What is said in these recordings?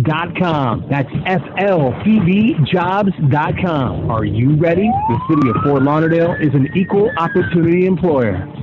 flpbjobs.com. That's flpbjobs.com. Are you ready? The city of Fort Lauderdale is an equal opportunity employer.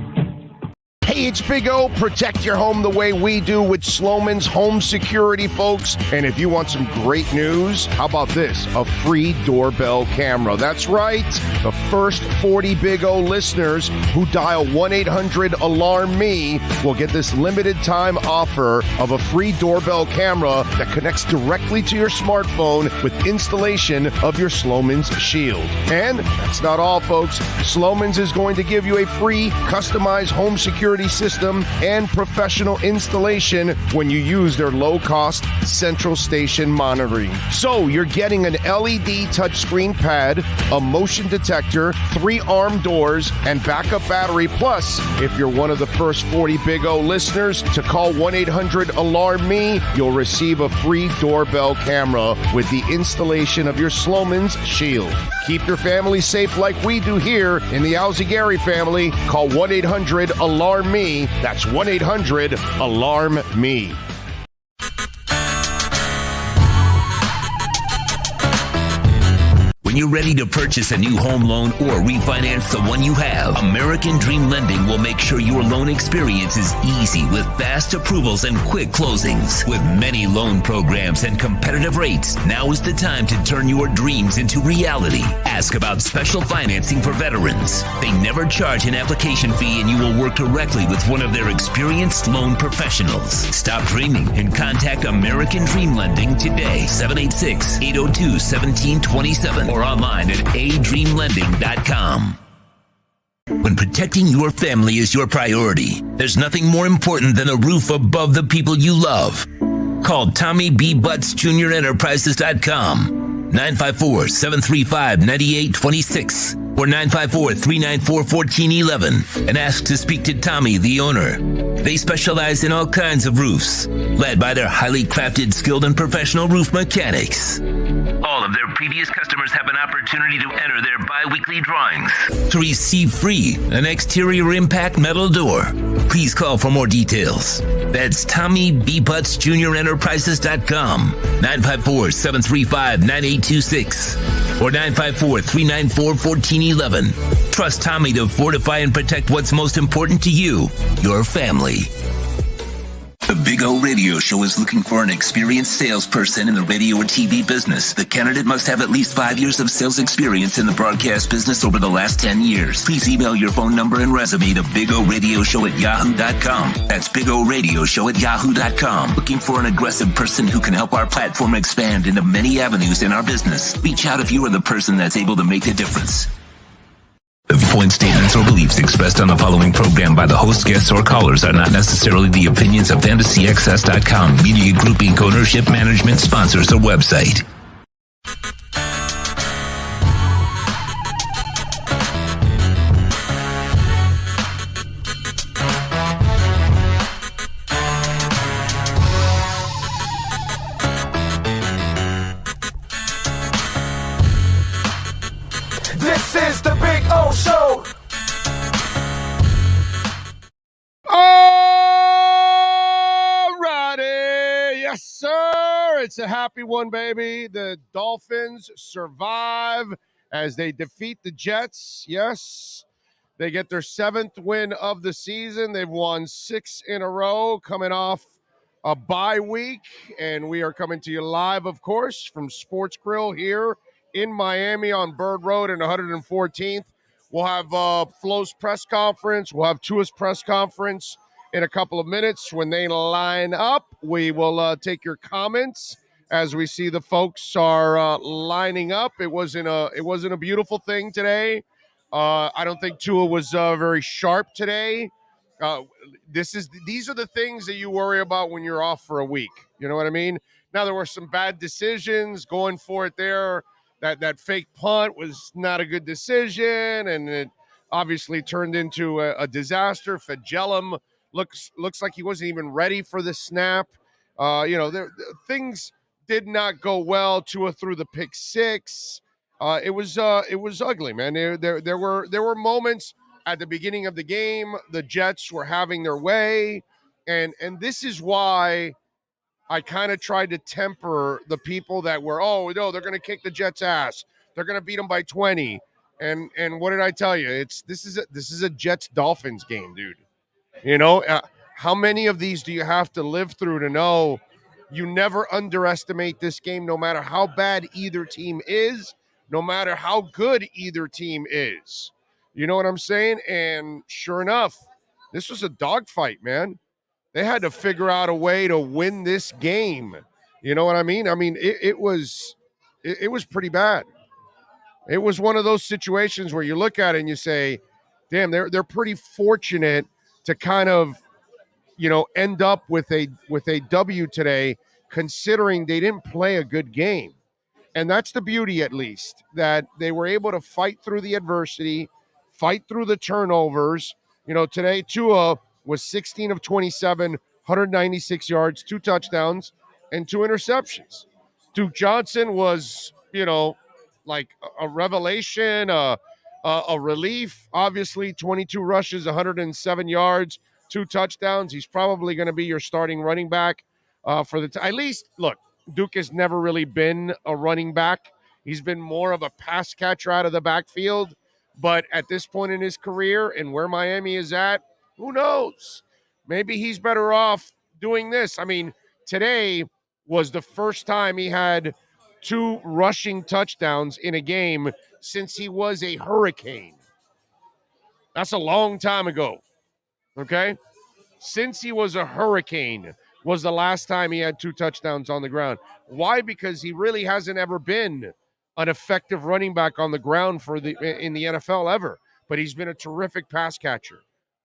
Hey, it's Big O. Protect your home the way we do with Sloman's Home Security, folks. And if you want some great news, how about this? A free doorbell camera. That's right. The first 40 Big O listeners who dial 1-800-ALARM-ME will get this limited time offer of a free doorbell camera that connects directly to your smartphone with installation of your Sloman's Shield. And that's not all, folks. Sloman's is going to give you a free customized home security system and professional installation when you use their low-cost central station monitoring. So you're getting an LED touchscreen pad, a motion detector, 3 arm doors, and backup battery. Plus, if you're one of the first 40 Big O listeners to call 1-800-ALARM-ME, you'll receive a free doorbell camera with the installation of your Sloman's Shield. Keep your family safe like we do here in the Alzugaray family. Call 1-800-ALARM-ME. That's 1-800-ALARM-ME. When you're ready to purchase a new home loan or refinance the one you have, American Dream Lending will make sure your loan experience is easy with fast approvals and quick closings. With many loan programs and competitive rates, now is the time to turn your dreams into reality. Ask about special financing for veterans. They never charge an application fee, and you will work directly with one of their experienced loan professionals. Stop dreaming and contact American Dream Lending today, 786-802-1727, or online at adreamlending.com. When protecting your family is your priority, there's nothing more important than a roof above the people you love. Call Tommy B. Butts Jr. Enterprises.com, 954-735-9826 or 954-394-1411, and ask to speak to Tommy, the owner. They specialize in all kinds of roofs, led by their highly crafted, skilled, and professional roof mechanics. All of their previous customers have an opportunity to enter their bi-weekly drawings to receive free an exterior impact metal door. Please call for more details. That's Tommy B. Butts Jr. Enterprises.com, 954-735-9826 or 954-394-1411. Trust Tommy to fortify and protect what's most important to you, your family. The Big O Radio Show is looking for an experienced salesperson in the radio or TV business. The candidate must have at least 5 years of sales experience in the broadcast business over the last 10 years. Please email your phone number and resume to bigoradioshow@yahoo.com. That's bigoradioshow@yahoo.com. Looking for an aggressive person who can help our platform expand into many avenues in our business. Reach out if you are the person that's able to make the difference. The viewpoint statements or beliefs expressed on the following program by the host, guests, or callers are not necessarily the opinions of FantasyAccess.com, Media Group Inc., ownership, management, sponsors, or website. This is the Big O Show. Alrighty, yes sir, it's a happy one, baby. The Dolphins survive as they defeat the Jets. Yes, they get their 7th win of the season. They've won 6 in a row, coming off a bye week, and we are coming to you live, of course, from Sports Grill here in Miami on Bird Road and 114th. We'll have Flo's press conference. We'll have Tua's press conference in a couple of minutes. When they line up, we will take your comments as we see the folks are lining up. It wasn't a beautiful thing today. I don't think Tua was very sharp today. These are the things that you worry about when you're off for a week. You know what I mean? Now, there were some bad decisions going for it there. That fake punt was not a good decision, and it obviously turned into a disaster. Fagellum looks like he wasn't even ready for the snap. Things did not go well. Tua threw the pick six. It was ugly, man. There were moments at the beginning of the game. The Jets were having their way, and this is why I kind of tried to temper the people that were, oh no, they're going to kick the Jets' ass. They're going to beat them by 20. And what did I tell you? This is a Jets Dolphins game, dude. You know, how many of these do you have to live through to know you never underestimate this game, no matter how bad either team is, no matter how good either team is. You know what I'm saying? And sure enough, this was a dogfight, man. They had to figure out a way to win this game. You know what I mean? I mean, it was pretty bad. It was one of those situations where you look at it and you say, damn, they're pretty fortunate to kind of, you know, end up with a W today, considering they didn't play a good game. And that's the beauty, at least, that they were able to fight through the adversity, fight through the turnovers. You know, today Tua was 16 of 27, 196 yards, 2 touchdowns, and 2 interceptions. Duke Johnson was, you know, like a revelation, a relief. Obviously, 22 rushes, 107 yards, 2 touchdowns. He's probably going to be your starting running back for the at least. Look, Duke has never really been a running back. He's been more of a pass catcher out of the backfield. But at this point in his career and where Miami is at, who knows? Maybe he's better off doing this. I mean, today was the first time he had 2 rushing touchdowns in a game since he was a Hurricane. That's a long time ago, okay? Since he was a Hurricane was the last time he had 2 touchdowns on the ground. Why? Because he really hasn't ever been an effective running back on the ground in the NFL ever. But he's been a terrific pass catcher.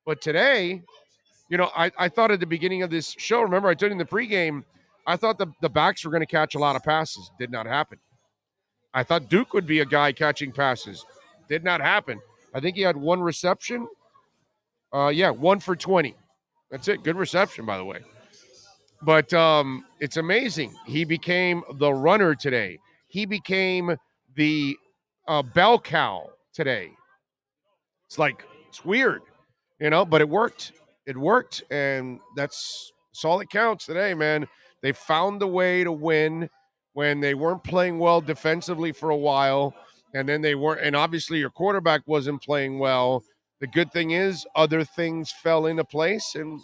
But today, you know, I thought at the beginning of this show, remember I told you in the pregame, I thought the backs were going to catch a lot of passes. Did not happen. I thought Duke would be a guy catching passes. Did not happen. I think he had 1 reception. 1 for 20. That's it. Good reception, by the way. But it's amazing. He became the runner today. He became the bell cow today. It's weird, you know, but it worked. It worked, and that's all that counts today, man. They found a way to win when they weren't playing well defensively for a while, and then they weren't, and obviously your quarterback wasn't playing well. The good thing is other things fell into place, and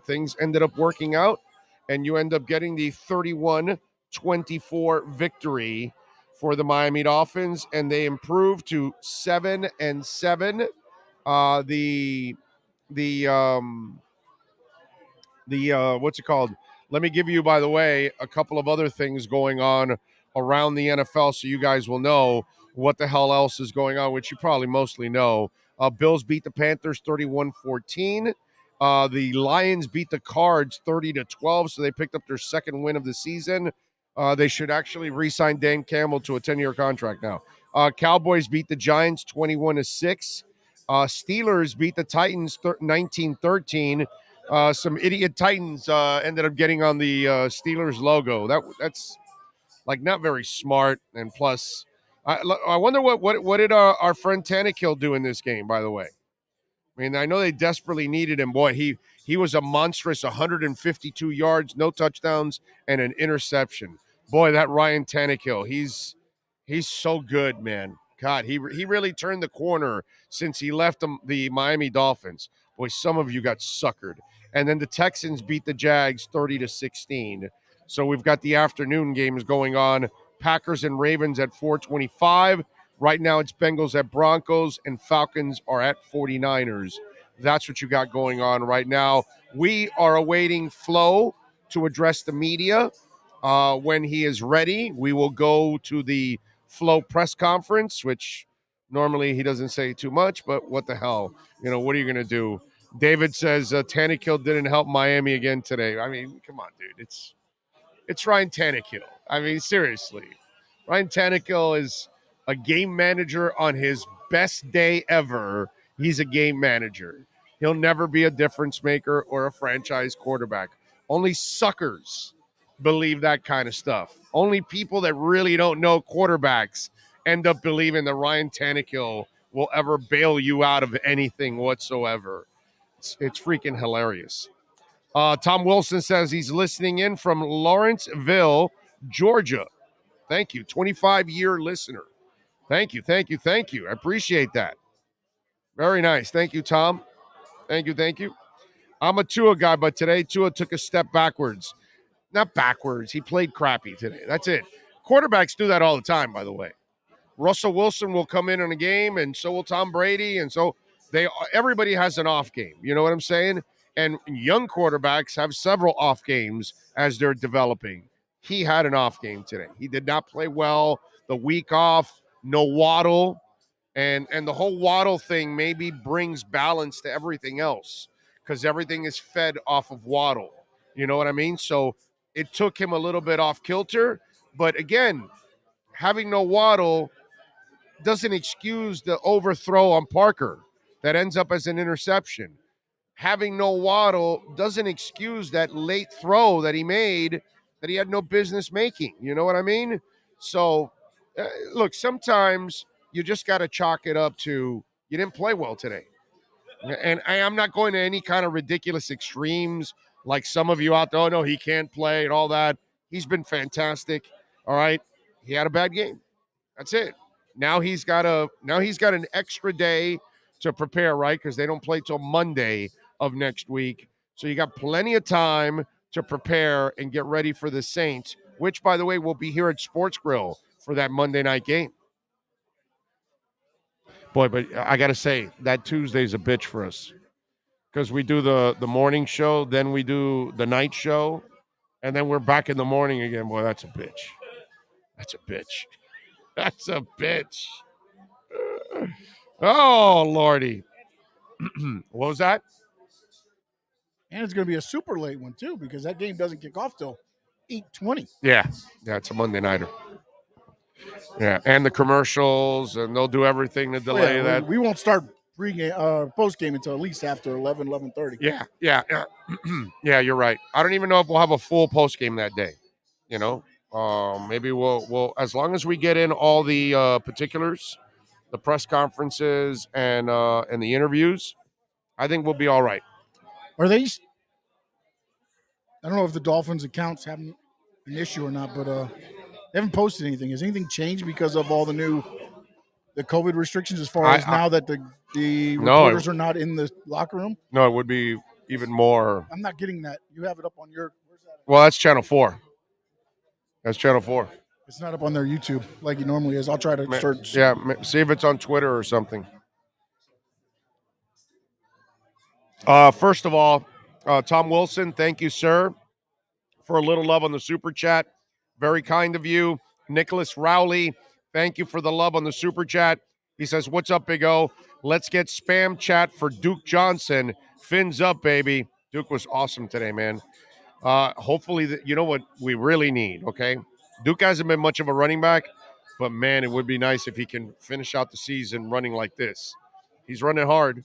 things ended up working out, and you end up getting the 31-24 victory for the Miami Dolphins, and they improved to 7-7. What's it called? Let me give you, by the way, a couple of other things going on around the NFL so you guys will know what the hell else is going on, which you probably mostly know. Bills beat the Panthers 31-14. The Lions beat the Cards 30-12, so they picked up their second win of the season. They should actually re-sign Dan Campbell to a 10-year contract now. Cowboys beat the Giants 21-6. Steelers beat the Titans 19-13. Some idiot Titans ended up getting on the Steelers logo. That's like not very smart. And plus, I wonder what did our friend Tannehill do in this game, by the way. I mean, I know they desperately needed him. Boy, he was a monstrous 152 yards, no touchdowns, and an interception. Boy, that Ryan Tannehill, he's so good, man. God, he really turned the corner since he left the Miami Dolphins. Boy, some of you got suckered. And then the Texans beat the Jags 30-16. So we've got the afternoon games going on. Packers and Ravens at 4:25. Right now it's Bengals at Broncos and Falcons are at 49ers. That's what you got going on right now. We are awaiting Flo to address the media. When he is ready, we will go to the Flo press conference, which normally he doesn't say too much, but what the hell? You know, what are you going to do? David says Tannehill didn't help Miami again today. I mean, come on, dude. It's Ryan Tannehill. I mean, seriously. Ryan Tannehill is a game manager on his best day ever. He's a game manager. He'll never be a difference maker or a franchise quarterback. Only suckers believe that kind of stuff. Only people that really don't know quarterbacks end up believing that Ryan Tannehill will ever bail you out of anything whatsoever. It's freaking hilarious. Tom Wilson says he's listening in from Lawrenceville, Georgia. Thank you. 25-year listener. Thank you. I appreciate that. Very nice. Thank you, Tom. Thank you. I'm a Tua guy, but today Tua took a step backwards. Not backwards. He played crappy today. That's it. Quarterbacks do that all the time, by the way. Russell Wilson will come in a game, and so will Tom Brady, and so everybody has an off game. You know what I'm saying? And young quarterbacks have several off games as they're developing. He had an off game today. He did not play well. The week off, no Waddle, and the whole Waddle thing maybe brings balance to everything else because everything is fed off of Waddle. You know what I mean? So it took him a little bit off kilter, but again, having no Waddle doesn't excuse the overthrow on Parker that ends up as an interception. Having no Waddle doesn't excuse that late throw that he made that he had no business making. You know what I mean? So, look, sometimes you just got to chalk it up to you didn't play well today. And I'm not going to any kind of ridiculous extremes like some of you out there. Oh, no, he can't play and all that. He's been fantastic. All right. He had a bad game. That's it. Now he's got an extra day to prepare, right? Because they don't play till Monday of next week. So you got plenty of time to prepare and get ready for the Saints, which, by the way, will be here at Sports Grill for that Monday night game. Boy, but I got to say, that Tuesday's a bitch for us because we do the morning show, then we do the night show, and then we're back in the morning again. Boy, that's a bitch. That's a bitch. That's a bitch. Oh, Lordy. What was that? And it's going to be a super late one, too, because that game doesn't kick off till 8:20. Yeah, it's a Monday nighter. Yeah, and the commercials, and they'll do everything to delay that. We won't start post-game until at least after 11:30. Yeah. Yeah, you're right. I don't even know if we'll have a full post-game that day, you know? Maybe we'll as long as we get in all the particulars, the press conferences and the interviews, I think we'll be all right. Are they? I don't know if the Dolphins accounts have an issue or not, but they haven't posted anything. Has anything changed because of all the COVID restrictions as far as now that the reporters are not in the locker room? No, it would be even more. I'm not getting that. You have it up on your. Where's that? Well, that's Channel 4. That's Channel 4. It's not up on their YouTube like it normally is. I'll try to search. Yeah, see if it's on Twitter or something. First of all, Tom Wilson, thank you, sir, for a little love on the Super Chat. Very kind of you. Nicholas Rowley, thank you for the love on the Super Chat. He says, what's up, Big O? Let's get spam chat for Duke Johnson. Fins up, baby. Duke was awesome today, man. Hopefully, you know what we really need, okay? Duke hasn't been much of a running back, but, man, it would be nice if he can finish out the season running like this. He's running hard,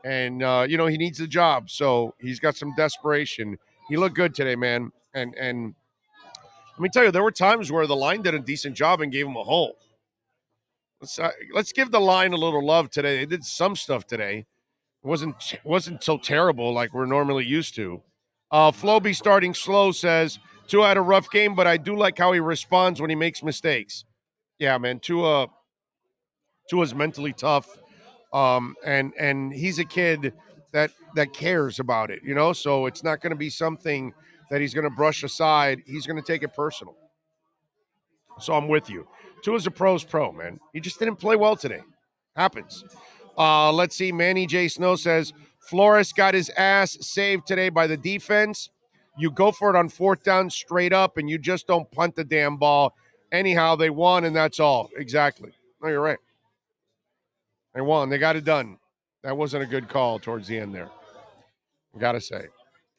and, he needs the job, so he's got some desperation. He looked good today, man, and let me tell you, there were times where the line did a decent job and gave him a hole. Let's give the line a little love today. They did some stuff today. It wasn't so terrible like we're normally used to. Floby starting slow says, Tua had a rough game, but I do like how he responds when he makes mistakes. Yeah, man, Tua's mentally tough, and he's a kid that cares about it, so it's not going to be something that he's going to brush aside. He's going to take it personal. So I'm with you. Tua's a pro's pro, man. He just didn't play well today. Happens. Let's see. Manny J. Snow says, Flores got his ass saved today by the defense. You go for it on fourth down straight up, and you just don't punt the damn ball. Anyhow, they won, and that's all. Exactly. No, you're right. They won. They got it done. That wasn't a good call towards the end there. I got to say.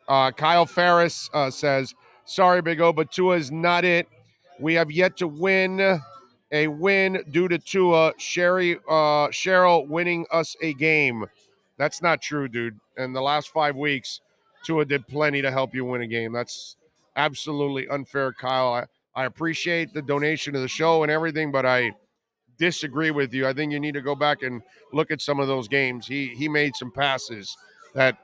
Kyle Ferris says, sorry, Big O, but Tua is not it. We have yet to win a win due to Tua. Cheryl winning us a game. That's not true, dude. In the last 5 weeks, Tua did plenty to help you win a game. That's absolutely unfair, Kyle. I appreciate the donation to the show and everything, but I disagree with you. I think you need to go back and look at some of those games. He made some passes that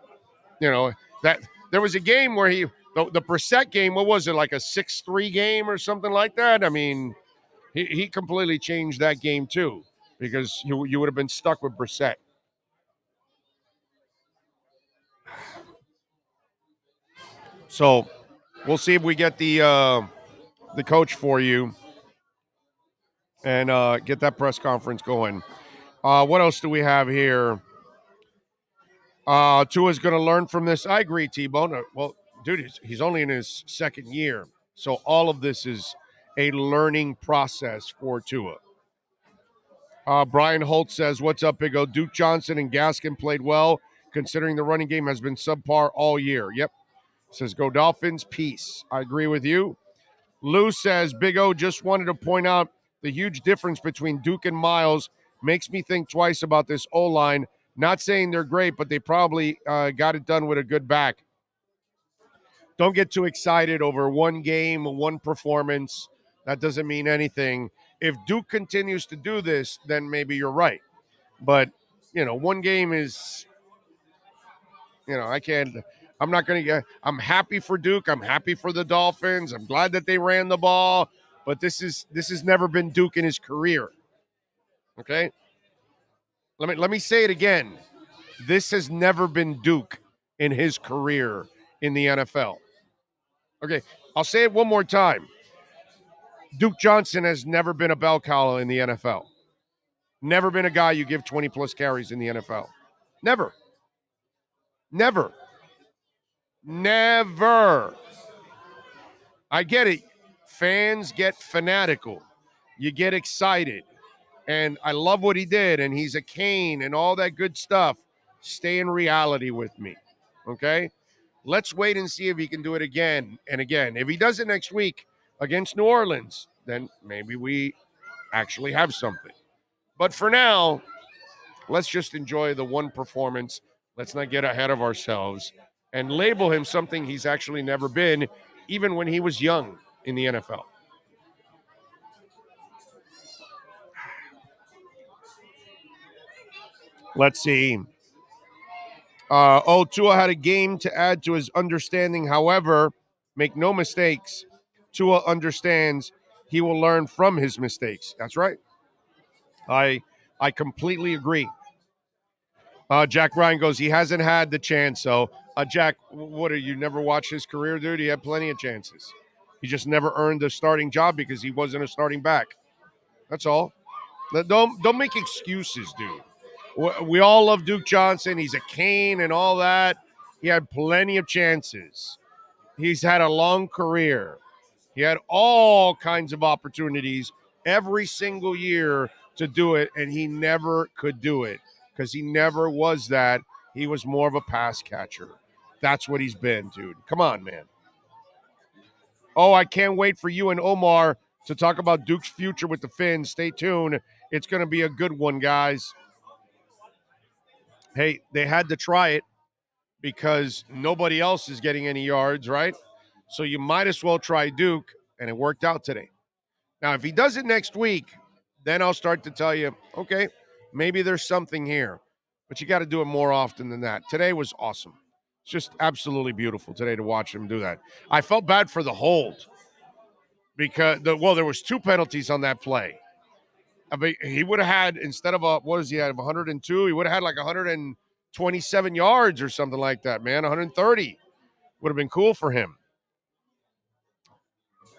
there was a game where the Brissett game, what was it, like a 6-3 game or something like that? I mean, he completely changed that game too, because you would have been stuck with Brissett. So we'll see if we get the coach for you and get that press conference going. What else do we have here? Tua's going to learn from this. I agree, T-Bone. Well, dude, he's only in his second year. So all of this is a learning process for Tua. Brian Holt says, what's up, Big O? Duke Johnson and Gaskin played well, considering the running game has been subpar all year. Yep. Says, go Dolphins, peace. I agree with you. Lou says, Big O, just wanted to point out the huge difference between Duke and Miles. Makes me think twice about this O-line. Not saying they're great, but they probably got it done with a good back. Don't get too excited over one game, one performance. That doesn't mean anything. If Duke continues to do this, then maybe you're right. But, one game is, I'm not going to get, I'm happy for Duke. I'm happy for the Dolphins. I'm glad that they ran the ball. But this has never been Duke in his career. Okay? Let me say it again. This has never been Duke in his career in the NFL. Okay, I'll say it one more time. Duke Johnson has never been a bell cow in the NFL. Never been a guy you give 20-plus carries in the NFL. Never. Never. Never. I get it. Fans get fanatical. You get excited. And I love what he did, and he's a cane and all that good stuff. Stay in reality with me, okay? Let's wait and see if he can do it again and again. If he does it next week against New Orleans, then maybe we actually have something. But for now, let's just enjoy the one performance. Let's not get ahead of ourselves and label him something he's actually never been, even when he was young in the NFL. Let's see. Tua had a game to add to his understanding. However, make no mistakes, Tua understands he will learn from his mistakes. That's right. I completely agree. Jack Ryan goes, he hasn't had the chance. So, Jack, what, you never watched his career, dude? He had plenty of chances. He just never earned a starting job because he wasn't a starting back. That's all. Don't make excuses, dude. We all love Duke Johnson. He's a cane and all that. He had plenty of chances. He's had a long career. He had all kinds of opportunities every single year to do it, and he never could do it because he never was that. He was more of a pass catcher. That's what he's been, dude. Come on, man. Oh, I can't wait for you and Omar to talk about Duke's future with the Fins. Stay tuned. It's going to be a good one, guys. Hey, they had to try it because nobody else is getting any yards, right? So you might as well try Duke, and it worked out today. Now, if he does it next week, then I'll start to tell you, okay, maybe there's something here. But you got to do it more often than that. Today was awesome. It's just absolutely beautiful today to watch him do that. I felt bad for the hold because, there was 2 penalties on that play. I mean, he would have had, instead of, 102? He would have had like 127 yards or something like that, man. 130 would have been cool for him.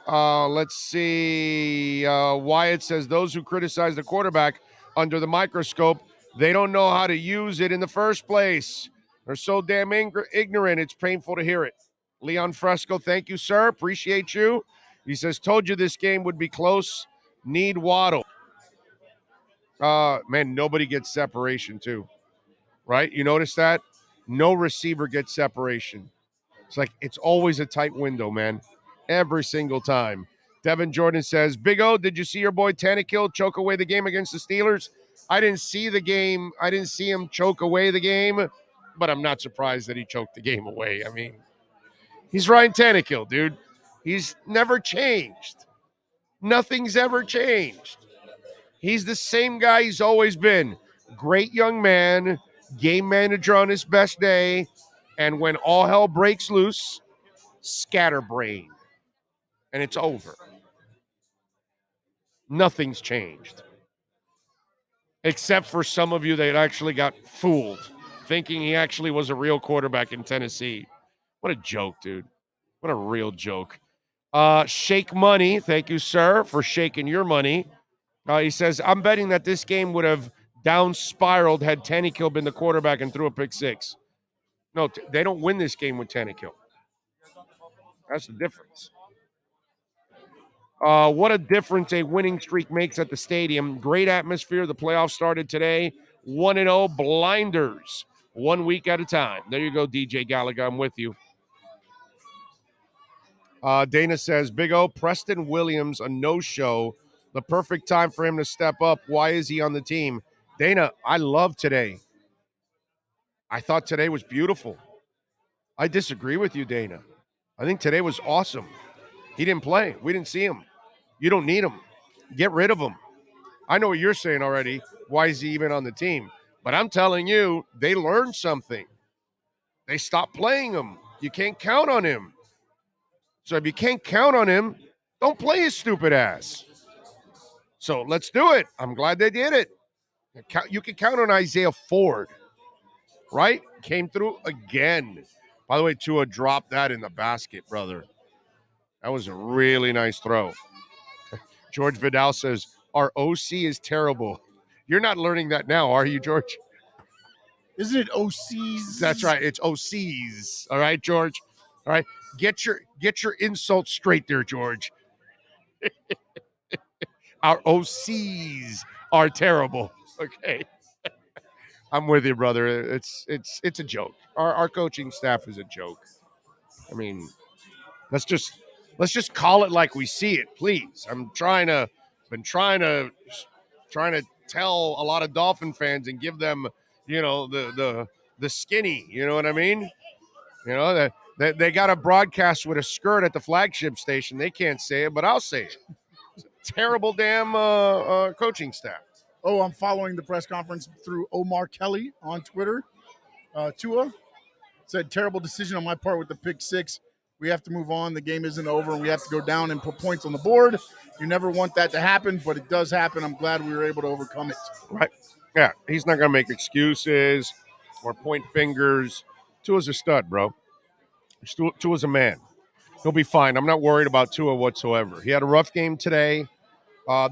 Let's see. Wyatt says, those who criticize the quarterback under the microscope, they don't know how to use it in the first place. They're so damn ignorant, it's painful to hear it. Leon Fresco, thank you, sir. Appreciate you. He says, told you this game would be close. Need Waddle. Man, nobody gets separation too, right? You notice that? No receiver gets separation. It's like it's always a tight window, man. Every single time. Devin Jordan says, Big O, did you see your boy Tannehill choke away the game against the Steelers? I didn't see the game. I didn't see him choke away the game, but I'm not surprised that he choked the game away. I mean, he's Ryan Tannehill, dude. He's never changed. Nothing's ever changed. He's the same guy he's always been. Great young man, game manager on his best day. And when all hell breaks loose, scatterbrain. And it's over. Nothing's changed. Except for some of you that actually got fooled, thinking he actually was a real quarterback in Tennessee. What a joke, dude. What a real joke. Shake Money, thank you, sir, for shaking your money. He says, I'm betting that this game would have down spiraled had Tannehill been the quarterback and threw a pick six. No, they don't win this game with Tannehill. That's the difference. What a difference a winning streak makes at the stadium. Great atmosphere. The playoffs started today. 1-0 blinders. 1 week at a time. There you go, DJ Gallagher. I'm with you. Dana says, Big O, Preston Williams, a no-show. The perfect time for him to step up. Why is he on the team? Dana, I love today. I thought today was beautiful. I disagree with you, Dana. I think today was awesome. He didn't play. We didn't see him. You don't need him. Get rid of him. I know what you're saying already. Why is he even on the team? But I'm telling you, they learned something. They stopped playing him. You can't count on him. So if you can't count on him, don't play his stupid ass. So let's do it. I'm glad they did it. You can count on Isaiah Ford, right? Came through again. By the way, Tua dropped that in the basket, brother. That was a really nice throw. George Vidal says, our OC is terrible. You're not learning that now, are you, George? Isn't it OCs? That's right. It's OCs. All right, George. All right. Get your insults straight there, George. Our OCs are terrible. Okay. I'm with you, brother. It's a joke. Our coaching staff is a joke. I mean, let's just call it like we see it, please. Been trying to tell a lot of Dolphin fans and give them, the skinny, you know what I mean? You know, that they got a broadcast with a skirt at the flagship station. They can't say it, but I'll say it. It's a terrible damn coaching staff. Oh, I'm following the press conference through Omar Kelly on Twitter. Tua said, terrible decision on my part with the pick six. We have to move on. The game isn't over, and we have to go down and put points on the board. You never want that to happen, but it does happen. I'm glad we were able to overcome it. Right. Yeah, he's not going to make excuses or point fingers. Tua's a stud, bro. Tua's a man. He'll be fine. I'm not worried about Tua whatsoever. He had a rough game today.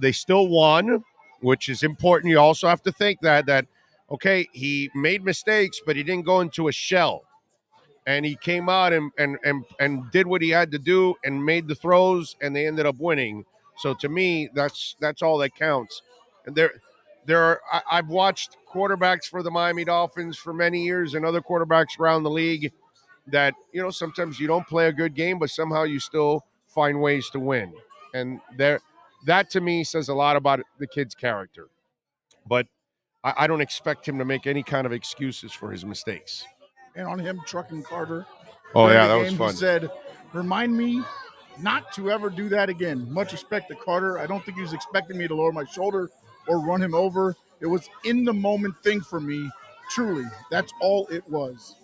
They still won, which is important. You also have to think that okay, he made mistakes, but he didn't go into a shell. And he came out and did what he had to do and made the throws, and they ended up winning. So to me, that's all that counts. And I've watched quarterbacks for the Miami Dolphins for many years and other quarterbacks around the league that, sometimes you don't play a good game, but somehow you still find ways to win. And that to me says a lot about the kid's character. But I don't expect him to make any kind of excuses for his mistakes. And on him trucking Carter. Oh, yeah, that was fun. He said, remind me not to ever do that again. Much respect to Carter. I don't think he was expecting me to lower my shoulder or run him over. It was in the moment thing for me. Truly, that's all it was.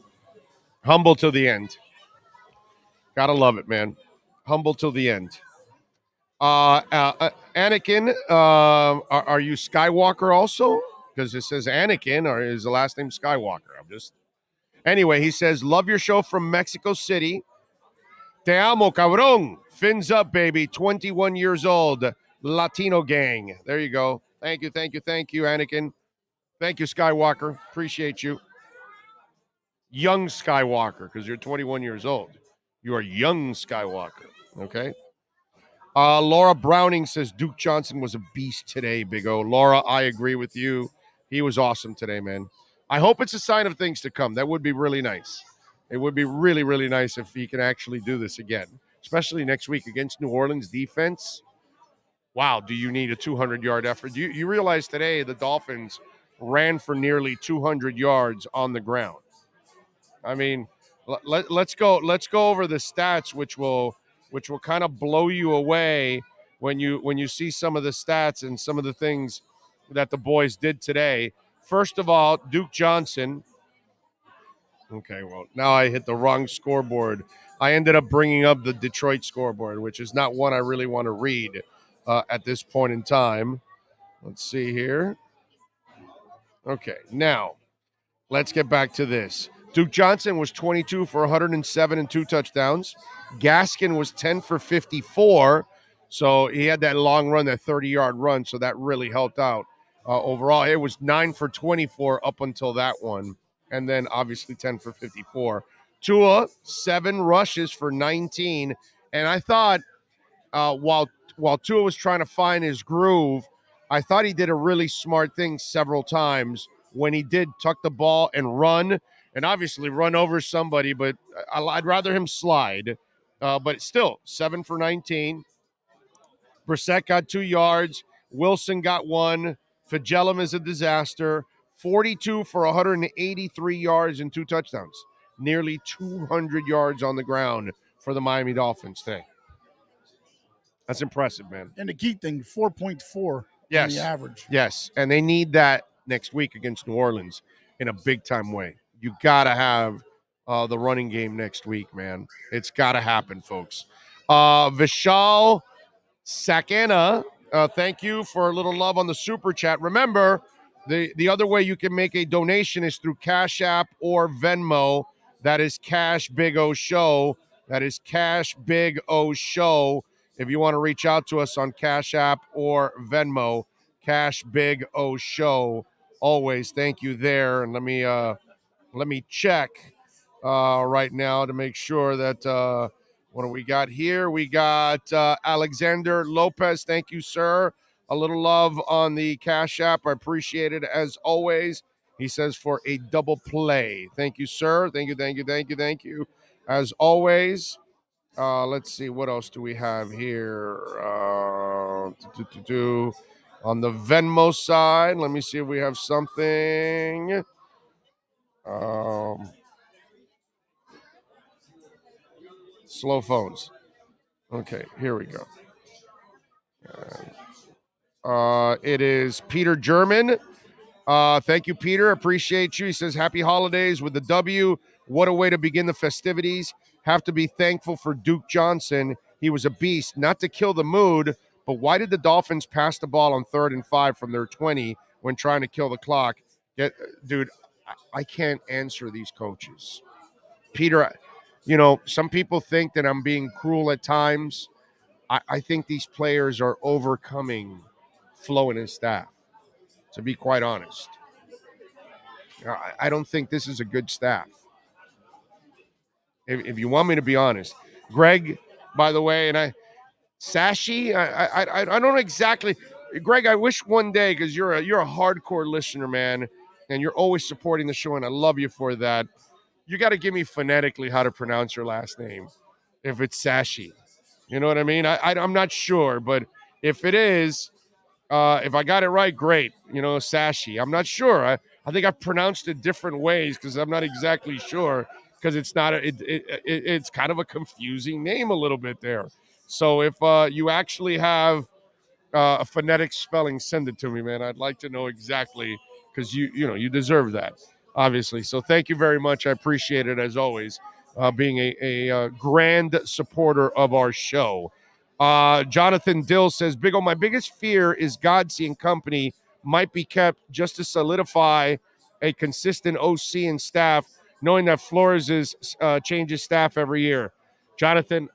Humble till the end. Gotta love it, man. Humble till the end. Anakin, are you Skywalker also? Because it says Anakin, or is the last name Skywalker? Anyway, he says, love your show from Mexico City. Te amo, cabrón. Fins up, baby. 21 years old. Latino gang. There you go. Thank you, Anakin. Thank you, Skywalker. Appreciate you. Young Skywalker, because you're 21 years old. You are young Skywalker, okay? Laura Browning says, Duke Johnson was a beast today, Big O. Laura, I agree with you. He was awesome today, man. I hope it's a sign of things to come. That would be really nice. It would be really, really nice if he can actually do this again, especially next week against New Orleans defense. Wow, do you need a 200-yard effort? You realize today the Dolphins ran for nearly 200 yards on the ground. I mean, let's go over the stats, which will kind of blow you away when you see some of the stats and some of the things that the boys did today. First of all, Duke Johnson Okay, well, now I hit the wrong scoreboard. I ended up bringing up the Detroit scoreboard, which is not one I really want to read at this point in time. Let's see here. Okay, now let's get back to this. Duke Johnson was 22 for 107 and 2 touchdowns. Gaskin was 10 for 54. So he had that long run, that 30-yard run, so that really helped out. Overall, it was 9 for 24 up until that one, and then obviously 10 for 54. Tua, 7 rushes for 19, and I thought while Tua was trying to find his groove, I thought he did a really smart thing several times when he did tuck the ball and run, and obviously run over somebody, but I'd rather him slide. But still, 7 for 19. Brissett got 2 yards. Wilson got 1. Fagellum is a disaster. 42 for 183 yards and 2 touchdowns. Nearly 200 yards on the ground for the Miami Dolphins today. That's impressive, man. And the key thing, 4.4 on the average. Yes, and they need that next week against New Orleans in a big-time way. You got to have the running game next week, man. It's got to happen, folks. Vishal Sakana, thank you for a little love on the Super Chat. Remember, the other way you can make a donation is through Cash App or Venmo. That is Cash Big O Show. That is Cash Big O Show. If you want to reach out to us on Cash App or Venmo, Cash Big O Show. Always thank you there. And let me check right now to make sure that what do we got here? We got Alexander Lopez. Thank you, sir. A little love on the Cash App. I appreciate it as always. He says for a double play. Thank you, sir. Thank you. As always. Let's see, what else do we have here? On the Venmo side, let me see if we have something. Slow phones. Okay, here we go. It is Peter German. Thank you, Peter. Appreciate you. He says, happy holidays with the W. What a way to begin the festivities. Have to be thankful for Duke Johnson. He was a beast. Not to kill the mood, but why did the Dolphins pass the ball on 3rd and 5 from their 20 when trying to kill the clock? Dude, I can't answer these coaches. Peter, some people think that I'm being cruel at times. I think these players are overcoming Flo and his staff, to be quite honest. I don't think this is a good staff. If you want me to be honest. Greg, by the way, and Sashi, I don't know exactly. Greg, I wish one day, because you're a hardcore listener, man, and you're always supporting the show, and I love you for that. You got to give me phonetically how to pronounce your last name, if it's Sashi. You know what I mean? I'm not sure, but if it is, if I got it right, great. Sashi. I'm not sure. I think I've pronounced it different ways because I'm not exactly sure, because it's not it's kind of a confusing name a little bit there. So if you actually have a phonetic spelling, send it to me, man. I'd like to know exactly, because you deserve that, obviously. So thank you very much. I appreciate it as always, being a grand supporter of our show. Jonathan Dill says, Big O, my biggest fear is Godsey and company might be kept just to solidify a consistent OC and staff, knowing that Flores changes staff every year. Jonathan,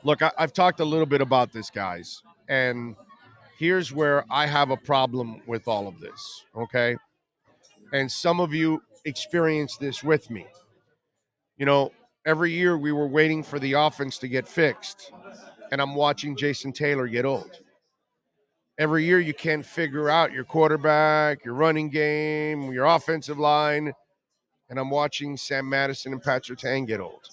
look, I've talked a little bit about this, guys, and here's where I have a problem with all of this, okay? And some of you experience this with me. Every year we were waiting for the offense to get fixed, and I'm watching Jason Taylor get old. Every year you can't figure out your quarterback, your running game, your offensive line, and I'm watching Sam Madison and Pat Surtain get old.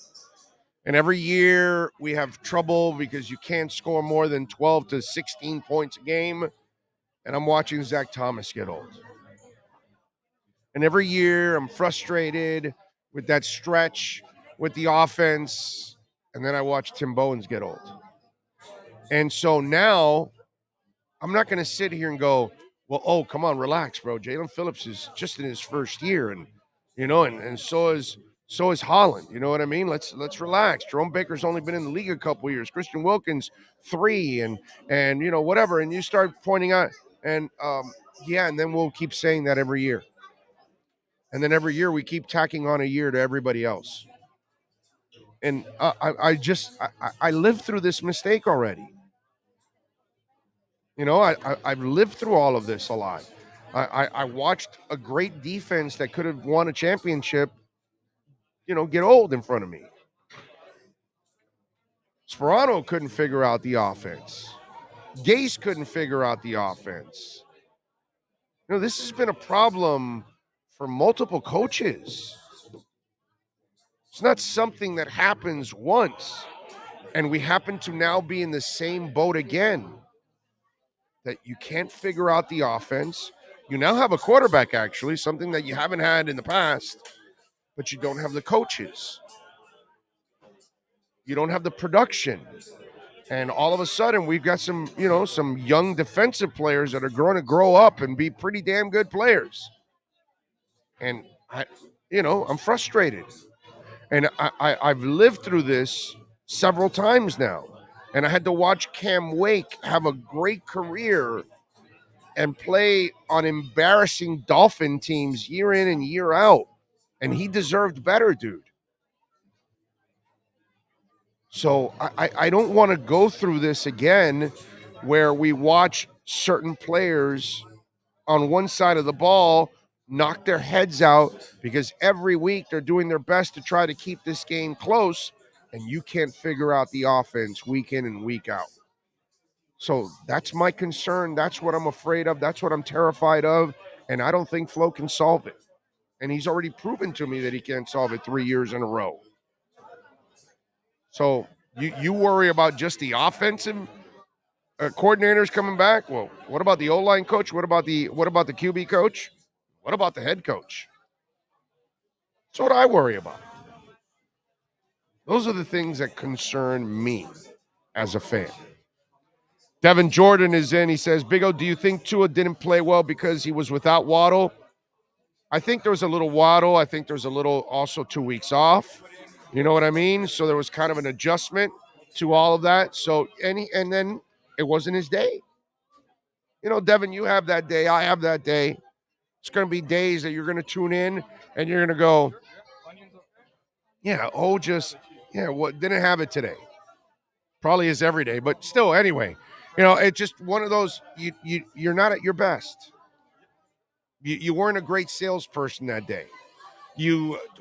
And every year we have trouble because you can't score more than 12 to 16 points a game, and I'm watching Zach Thomas get old. And every year I'm frustrated with that stretch with the offense, and then I watch Tim Bowens get old. And so now I'm not going to sit here and go, Well, oh, come on, relax, bro. Jalen Phillips is just in his first year, and so is Holland. You know what I mean? Let's relax. Jerome Baker's only been in the league a couple years. Christian Wilkins 3, and whatever. And you start pointing out, and and then we'll keep saying that every year, and then every year we keep tacking on a year to everybody else. And I lived through this mistake already. I've lived through all of this a lot. I watched a great defense that could have won a championship, get old in front of me. Sperano couldn't figure out the offense. Gase couldn't figure out the offense. This has been a problem for multiple coaches. It's not something that happens once, and we happen to now be in the same boat again. That you can't figure out the offense. You now have a quarterback, actually, something that you haven't had in the past, but you don't have the coaches. You don't have the production. And all of a sudden, we've got some young defensive players that are going to grow up and be pretty damn good players. And I'm frustrated. And I've lived through this several times now. And I had to watch Cam Wake have a great career and play on embarrassing Dolphin teams year in and year out. And he deserved better, dude. So I don't want to go through this again where we watch certain players on one side of the ball knock their heads out because every week they're doing their best to try to keep this game close, and you can't figure out the offense week in and week out. So that's my concern. That's what I'm afraid of. That's what I'm terrified of. And I don't think Flo can solve it. And he's already proven to me that he can't solve it 3 years in a row. So you worry about just the offensive coordinators coming back? Well, what about the O-line coach? What about the QB coach? What about the head coach? That's what I worry about. Those are the things that concern me as a fan. Devin Jordan is in. He says, Big O, do you think Tua didn't play well because he was without Waddle? I think there was a little Waddle. I think there's a little also 2 weeks off. You know what I mean? So there was kind of an adjustment to all of that. So and then it wasn't his day. Devin, you have that day. I have that day. It's going to be days that you're going to tune in and you're going to go, what didn't have it today. Probably is every day, but still, anyway, it's just one of those, you're not at your best. You weren't a great salesperson that day.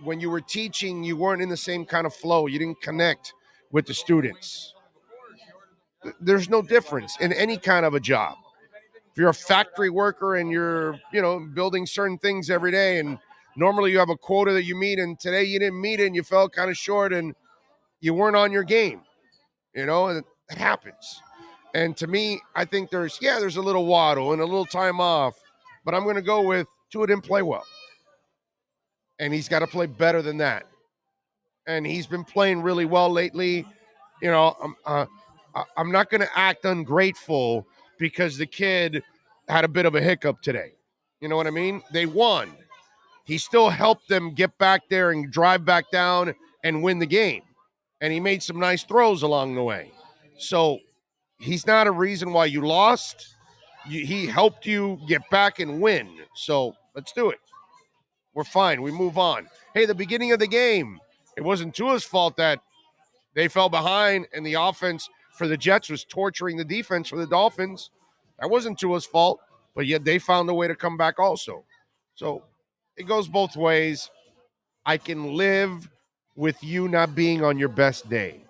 When you were teaching, you weren't in the same kind of flow. You didn't connect with the students. There's no difference in any kind of a job. If you're a factory worker and you're, building certain things every day, and normally you have a quota that you meet, and today you didn't meet it and you fell kind of short and you weren't on your game, and it happens. And to me, I think there's a little Waddle and a little time off, but I'm going to go with Tua didn't play well. And he's got to play better than that. And he's been playing really well lately. I'm not going to act ungrateful because the kid had a bit of a hiccup today. You know what I mean? They won. He still helped them get back there and drive back down and win the game. And he made some nice throws along the way. So he's not a reason why you lost. He helped you get back and win. So let's do it. We're fine. We move on. Hey, the beginning of the game, it wasn't Tua's fault that they fell behind and the offense for the Jets was torturing the defense for the Dolphins. That wasn't Tua's fault, but yet they found a way to come back also. So it goes both ways. I can live with you not being on your best day.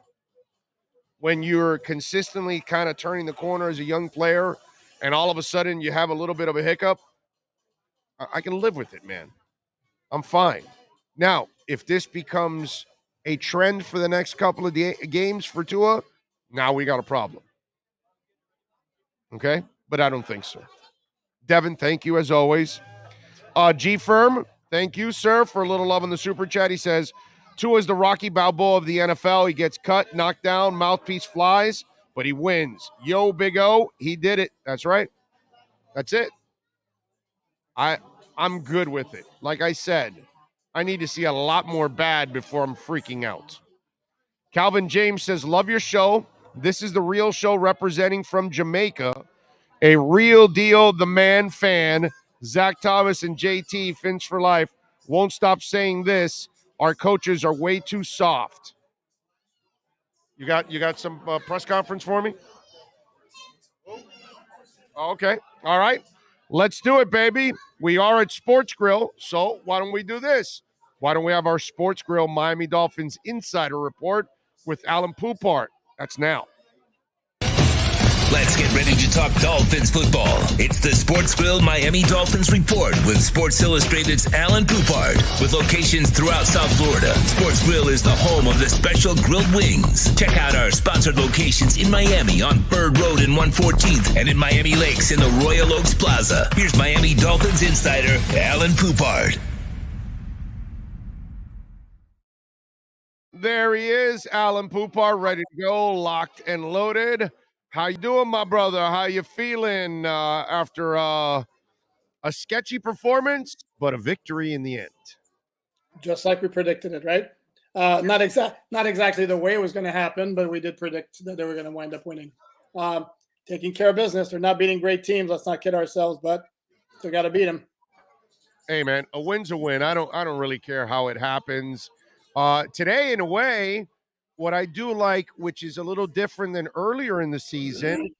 When you're consistently kind of turning the corner as a young player and all of a sudden you have a little bit of a hiccup, I can live with it, man. I'm fine. Now, if this becomes a trend for the next couple of games for Tua, now we got a problem. Okay? But I don't think so. Devin, thank you as always. G-Firm, thank you, sir, for a little love in the super chat. He says, Tua is the Rocky Balboa of the NFL. He gets cut, knocked down, mouthpiece flies, but he wins. Yo, Big O, he did it. That's right. That's it. I'm good with it. Like I said, I need to see a lot more bad before I'm freaking out. Calvin James says, love your show. This is the real show representing from Jamaica. A real deal, the man fan. Zach Thomas and JT, Fins for life. Won't stop saying this. Our coaches are way too soft. You got some press conference for me? Okay. All right. Let's do it, baby. We are at Sports Grill, so why don't we do this? Why don't we have our Sports Grill Miami Dolphins Insider Report with Alan Poupart? That's now. Let's get ready to talk Dolphins football. It's the Sports Grill Miami Dolphins Report with Sports Illustrated's Alan Poupart. With locations throughout South Florida, Sports Grill is the home of the special grilled wings. Check out our sponsored locations in Miami on Bird Road and 114th and in Miami Lakes in the Royal Oaks Plaza. Here's Miami Dolphins insider Alan Poupart. There he is, Alan Poupart, ready to go, locked and loaded. How you doing, my brother? How you feeling after a sketchy performance, but a victory in the end? Just like we predicted it, right? Not exactly the way it was going to happen, but we did predict that they were going to wind up winning. Taking care of business. They're not beating great teams. Let's not kid ourselves, but still got to beat them. Hey, man, a win's a win. I don't really care how it happens. Today, in a way, what I do like, which is a little different than earlier in the season,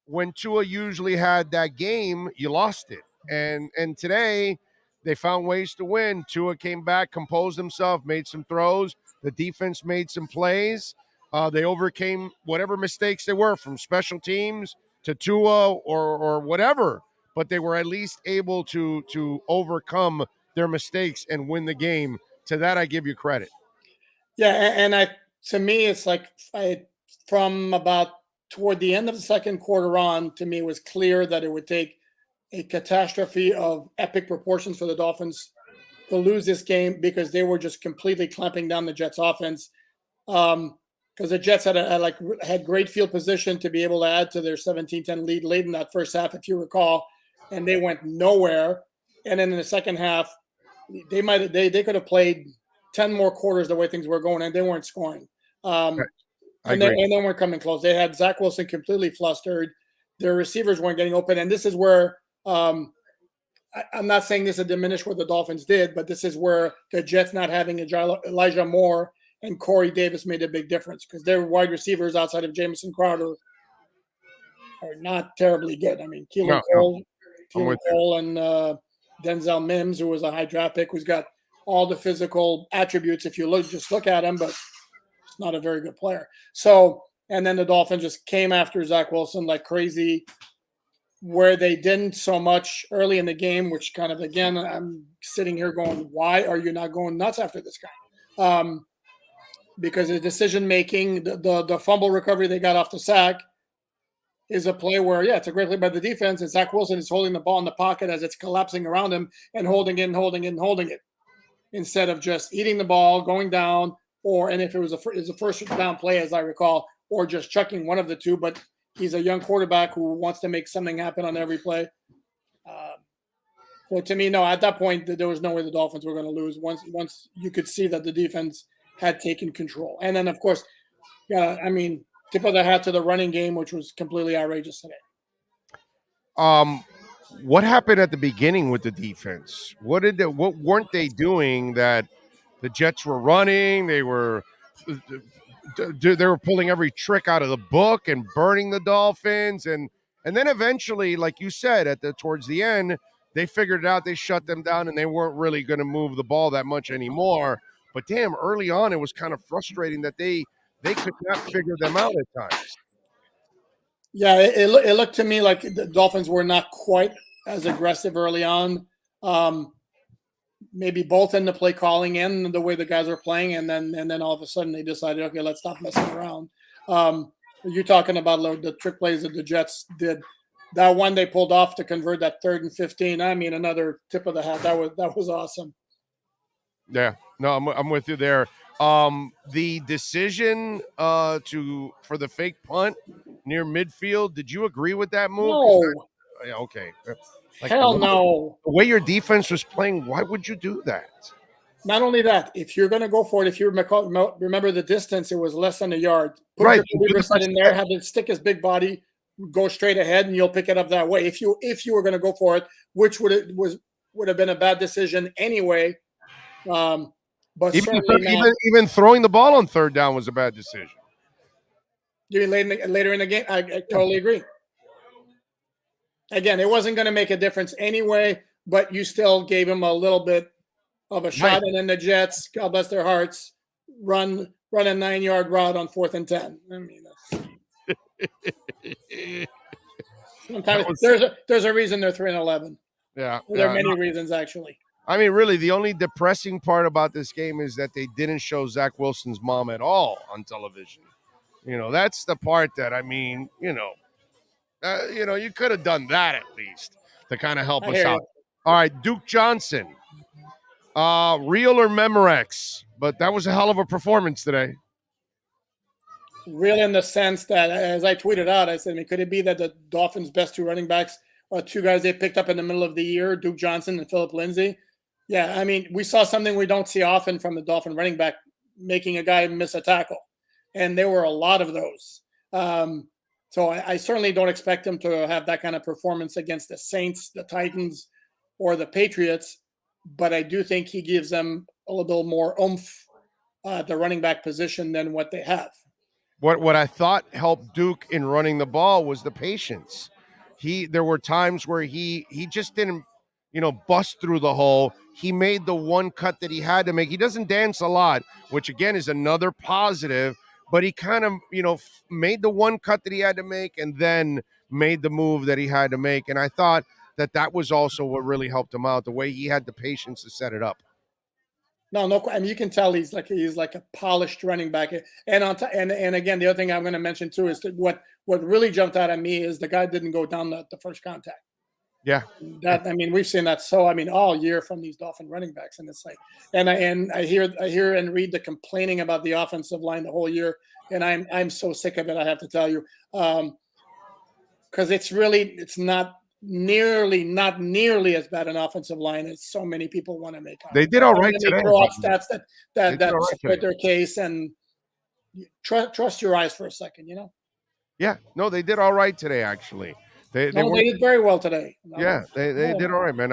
when Tua usually had that game, you lost it. And today, they found ways to win. Tua came back, composed himself, made some throws. The defense made some plays. They overcame whatever mistakes they were, from special teams to Tua or whatever. But they were at least able to overcome their mistakes and win the game. To that, I give you credit. Yeah, and to me, it's like from about toward the end of the second quarter on, to me, it was clear that it would take a catastrophe of epic proportions for the Dolphins to lose this game, because they were just completely clamping down the Jets' offense. Because the Jets had great field position to be able to add to their 17-10 lead late in that first half, if you recall, and they went nowhere. And then in the second half, they could have played 10 more quarters the way things were going, and they weren't scoring. And then we're coming close. They had Zach Wilson completely flustered. Their receivers weren't getting open. And this is where I'm not saying this to diminish what the Dolphins did, but this is where the Jets not having Elijah Moore and Corey Davis made a big difference, because their wide receivers outside of Jamison Crowder are not terribly good. I mean, Keelan Cole and Denzel Mims, who was a high draft pick, who's got all the physical attributes if you look at him, but it's not a very good player. So, and then the Dolphins just came after Zach Wilson like crazy, where they didn't so much early in the game, which kind of, again, I'm sitting here going, why are you not going nuts after this guy? Because his decision-making, the fumble recovery they got off the sack is a play where, it's a great play by the defense, and Zach Wilson is holding the ball in the pocket as it's collapsing around him and holding it. Instead of just eating the ball, going down, and if it was a first down play, as I recall, or just chucking one of the two. But he's a young quarterback who wants to make something happen on every play. So to me, no, at that point, there was no way the Dolphins were going to lose once you could see that the defense had taken control. And then, of course, tip of the hat to the running game, which was completely outrageous today. What happened at the beginning with the defense? What weren't they doing that the Jets were running? They were pulling every trick out of the book and burning the Dolphins, and then eventually, like you said, towards the end, they figured it out. They shut them down, and they weren't really going to move the ball that much anymore. But damn, early on, it was kind of frustrating that they could not figure them out at times. Yeah, it looked to me like the Dolphins were not quite as aggressive early on. Maybe both in the play calling and the way the guys were playing, and then all of a sudden they decided, okay, let's stop messing around. You're talking about the trick plays that the Jets did. That one they pulled off to convert that 3rd and 15. I mean, another tip of the hat. That was awesome. Yeah, no, I'm with you there. The decision for the fake punt near midfield, did you agree with that move? No. Yeah, okay. Like Hell no. the way your defense was playing, why would you do that? Not only that, if you're going to go for it, if you remember the distance, it was less than a yard. Put Right. your side in there, have it stick his big body, go straight ahead, and you'll pick it up that way. If you were going to go for it, which would have been a bad decision anyway. But even throwing the ball on third down was a bad decision. You mean later in the game? I totally agree. Again, it wasn't going to make a difference anyway, but you still gave him a little bit of a shot. Right. And then the Jets, God bless their hearts, run a 9-yard route on 4th and 10. I mean, sometimes there's a reason they're 3-11. Yeah, there are many reasons actually. I mean, really, the only depressing part about this game is that they didn't show Zach Wilson's mom at all on television. You know, that's the part that, I mean, you could have done that at least to kind of help us out. All right, Duke Johnson, real or Memorex? But that was a hell of a performance today. Real in the sense that, as I tweeted out, I said, I mean, could it be that the Dolphins' best 2 running backs are 2 guys they picked up in the middle of the year, Duke Johnson and Philip Lindsay? Yeah, I mean, we saw something we don't see often from the Dolphin running back, making a guy miss a tackle. And there were a lot of those. So I certainly don't expect him to have that kind of performance against the Saints, the Titans, or the Patriots. But I do think he gives them a little more oomph at the running back position than what they have. What I thought helped Duke in running the ball was the patience. There were times where he just didn't, bust through the hole. He made the one cut that he had to make. He doesn't dance a lot, which again is another positive. But he kind of, made the one cut that he had to make and then made the move that he had to make. And I thought that was also what really helped him out, the way he had the patience to set it up. No. I mean, you can tell he's like a polished running back. And and again, the other thing I'm going to mention too is that what really jumped out at me is the guy didn't go down the first contact. Yeah. We've seen that all year from these Dolphin running backs, and it's like, and I hear and read the complaining about the offensive line the whole year, and I'm so sick of it. I have to tell you, because it's not nearly as bad an offensive line as so many people want to make. They did all right today. They throw out stats that support their case, and trust your eyes for a second, Yeah, no, they did all right today, actually. They did very well today. Yeah, they did all right, man.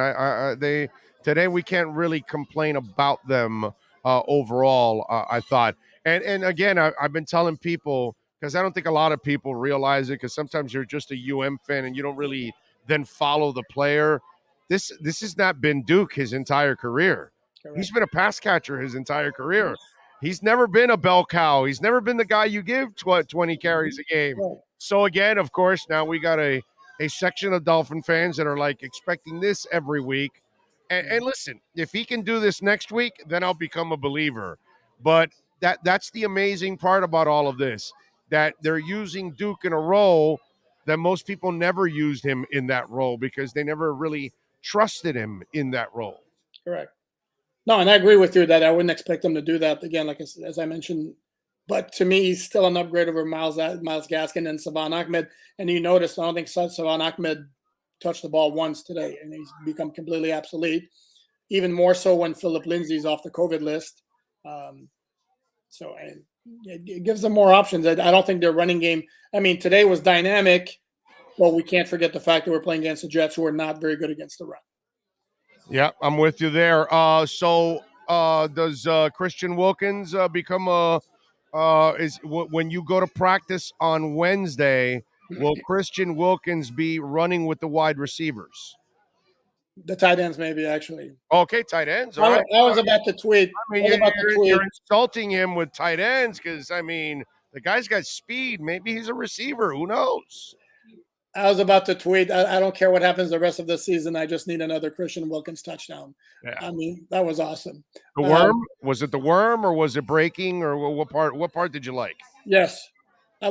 Today we can't really complain about them overall. I thought, and again, I've been telling people, because I don't think a lot of people realize it, because sometimes you're just a UM fan and you don't really then follow the player. This has not been Duke his entire career. Correct. He's been a pass catcher his entire career. He's never been a bell cow. He's never been the guy you give 20 carries a game. So again, of course, now we got a section of Dolphin fans that are like expecting this every week. And listen, if he can do this next week, then I'll become a believer. But that's the amazing part about all of this, that they're using Duke in a role that most people never used him in that role because they never really trusted him in that role. Correct. No, and I agree with you that I wouldn't expect them to do that again, like as I mentioned. But to me, he's still an upgrade over Myles Gaskin and Savon Ahmed. And you notice, I don't think Savon Ahmed touched the ball once today, and he's become completely obsolete. Even more so when Philip Lindsay's off the COVID list. So it gives them more options. I don't think their running game. I mean, today was dynamic, but we can't forget the fact that we're playing against the Jets, who are not very good against the run. Yeah, I'm with you there. So does Christian Wilkins become when you go to practice on Wednesday, will Christian Wilkins be running with the wide receivers? The tight ends, maybe, actually. Okay, tight ends. All right. I was about to tweet. I mean, you're insulting him with tight ends because, I mean, the guy's got speed. Maybe he's a receiver. Who knows? I was about to tweet. I don't care what happens the rest of the season. I just need another Christian Wilkins touchdown. Yeah. I mean, that was awesome. The worm? Was it the worm or was it breaking or what part did you like? Yes. I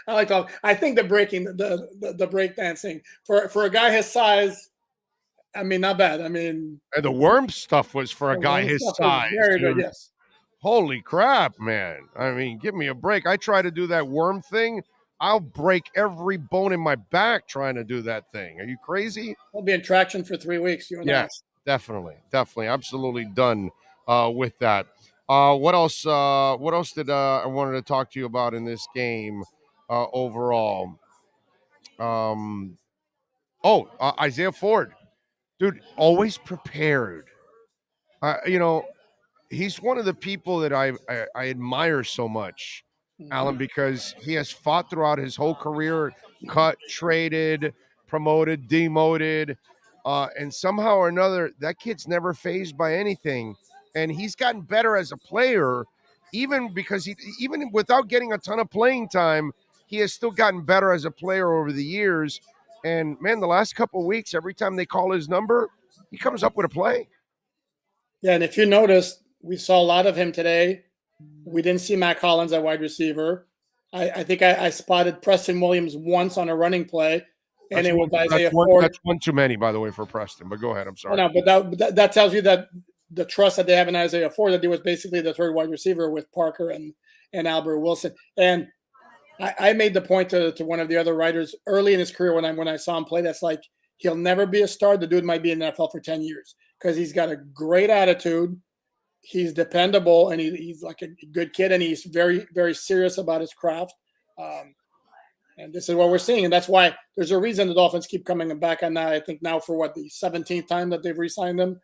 like all. I think the breaking, the break dancing for a guy his size, I mean, not bad. I mean, and the worm stuff was for a guy his size. Very good, yes. Holy crap, man. I mean, give me a break. I try to do that worm thing. I'll break every bone in my back trying to do that thing. Are you crazy? We'll be in traction for 3 weeks. You and I. Yes, definitely, absolutely done with that. What else? What else did I wanted to talk to you about in this game overall? Isaiah Ford, dude, always prepared. You know, he's one of the people that I admire so much, Alan, because he has fought throughout his whole career, cut, traded, promoted, demoted, and somehow or another, that kid's never fazed by anything, and he's gotten better as a player, even because even without getting a ton of playing time, he has still gotten better as a player over the years. And man, the last couple of weeks, every time they call his number, he comes up with a play. Yeah, and if you notice, we saw a lot of him today. We didn't see Matt Collins at wide receiver. I think I spotted Preston Williams once on a running play, and it was Isaiah Ford. That's one too many, by the way, for Preston. But go ahead. I'm sorry. No, but that tells you that the trust that they have in Isaiah Ford, that he was basically the third wide receiver with Parker and Albert Wilson. And I made the point to one of the other writers early in his career when I saw him play, that's like, he'll never be a star. The dude might be in the NFL for 10 years because he's got a great attitude. He's dependable, and he's like a good kid, and he's very, very serious about his craft. And this is what we're seeing, and that's why there's a reason the Dolphins keep coming back on that. I think now for the 17th time that they've re-signed him.